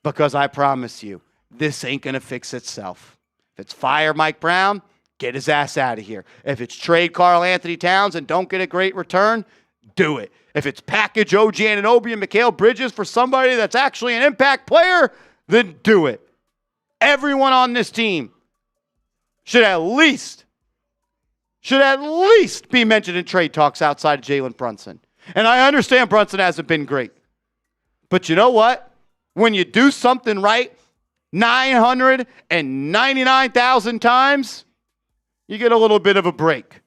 Speaker 1: Because I promise you, this ain't going to fix itself. If it's fire Mike Brown, get his ass out of here. If it's trade Karl-Anthony Towns and don't get a great return, do it. If it's package OG Anunoby and Mikal Bridges for somebody that's actually an impact player, then do it. Everyone on this team should at least be mentioned in trade talks outside of Jalen Brunson. And I understand Brunson hasn't been great. But you know what? When you do something right 999,000 times, you get a little bit of a break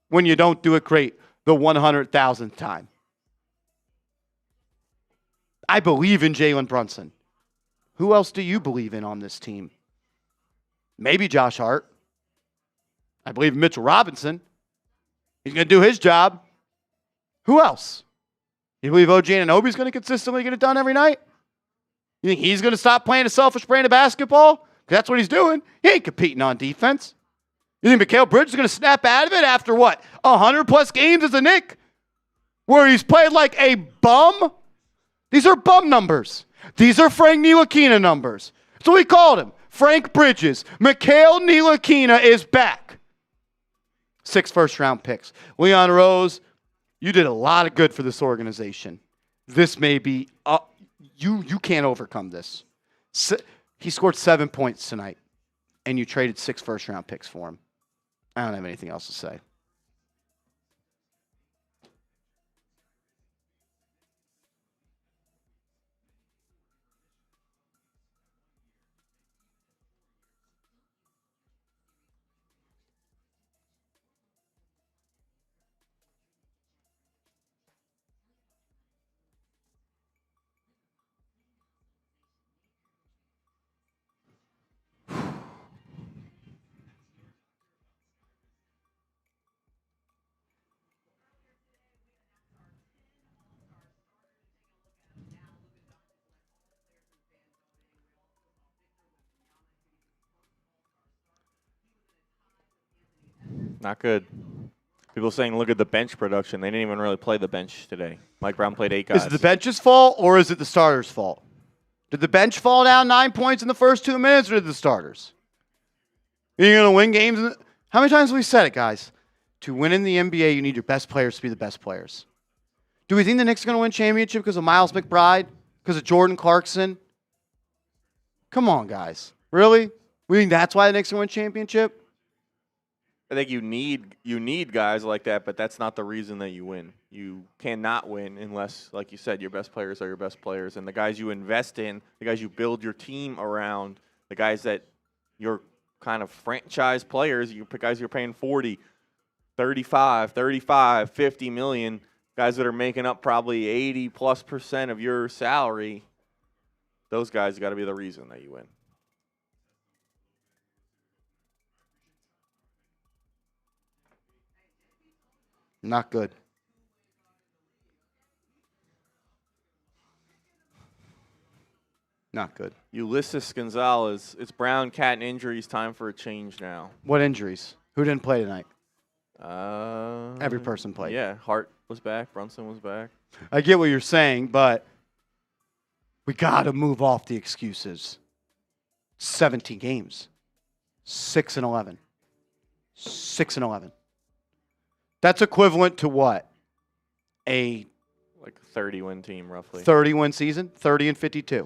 Speaker 1: when you don't do it great the 100,000th time. I believe in Jalen Brunson. Who else do you believe in on this team? Maybe Josh Hart. I believe in Mitchell Robinson. He's going to do his job. Who else? You believe OG Anunoby is going to consistently get it done every night? You think he's going to stop playing a selfish brand of basketball? Because that's what he's doing. He ain't competing on defense. You think Mikal Bridges is going to snap out of it after what? 100-plus games as a Knick? Where he's played like a bum? These are bum numbers. These are Frank Ntilikina numbers. So we called him Frank Bridges. Mikal Ntilikina is back. 6 first-round picks. Leon Rose, you did a lot of good for this organization. This may be you can't overcome this. He scored 7 points tonight, and you traded 6 first-round picks for him. I don't have anything else to say.
Speaker 2: Not good. People saying, look at the bench production. They didn't even really play the bench today. Mike Brown played 8 guys.
Speaker 1: Is it the bench's fault or is it the starters' fault? Did the bench fall down 9 points in the first 2 minutes or did the starters? Are you going to win games? How many times have we said it, guys? To win in the NBA, you need your best players to be the best players. Do we think the Knicks are going to win championship because of Miles McBride? Because of Jordan Clarkson? Come on, guys. Really? We think that's why the Knicks are going to win championship?
Speaker 2: I think you need guys like that, but that's not the reason that you win. You cannot win unless, like you said, your best players are your best players. And the guys you invest in, the guys you build your team around, the guys that you're kind of franchise players, guys you're paying 40, 35, 50 million, guys that are making up probably 80+% of your salary, those guys got to be the reason that you win.
Speaker 1: Not good. Not good.
Speaker 2: Ulysses Gonzalez, it's Brown, Cat, and injuries. Time for a change now.
Speaker 1: What injuries? Who didn't play tonight?
Speaker 2: Every
Speaker 1: person played.
Speaker 2: Yeah, Hart was back. Brunson was back.
Speaker 1: I get what you're saying, but we got to move off the excuses. 17 games. 6-11. 6-11. That's equivalent to what? A
Speaker 2: like 30-win team, roughly.
Speaker 1: 30-win season? 30-52.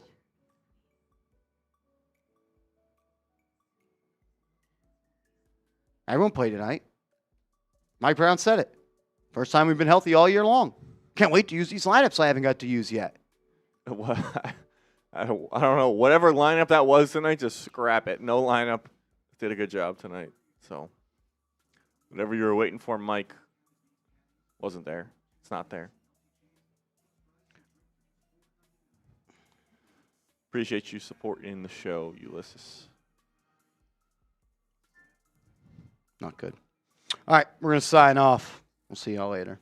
Speaker 1: Everyone played tonight. Mike Brown said it. First time we've been healthy all year long. Can't wait to use these lineups I haven't got to use yet.
Speaker 2: What? I don't know. Whatever lineup that was tonight, just scrap it. No lineup did a good job tonight. So whatever you were waiting for, Mike, wasn't there. It's not there. Appreciate you supporting the show, Ulysses.
Speaker 1: Not good. All right, we're going to sign off. We'll see y'all later.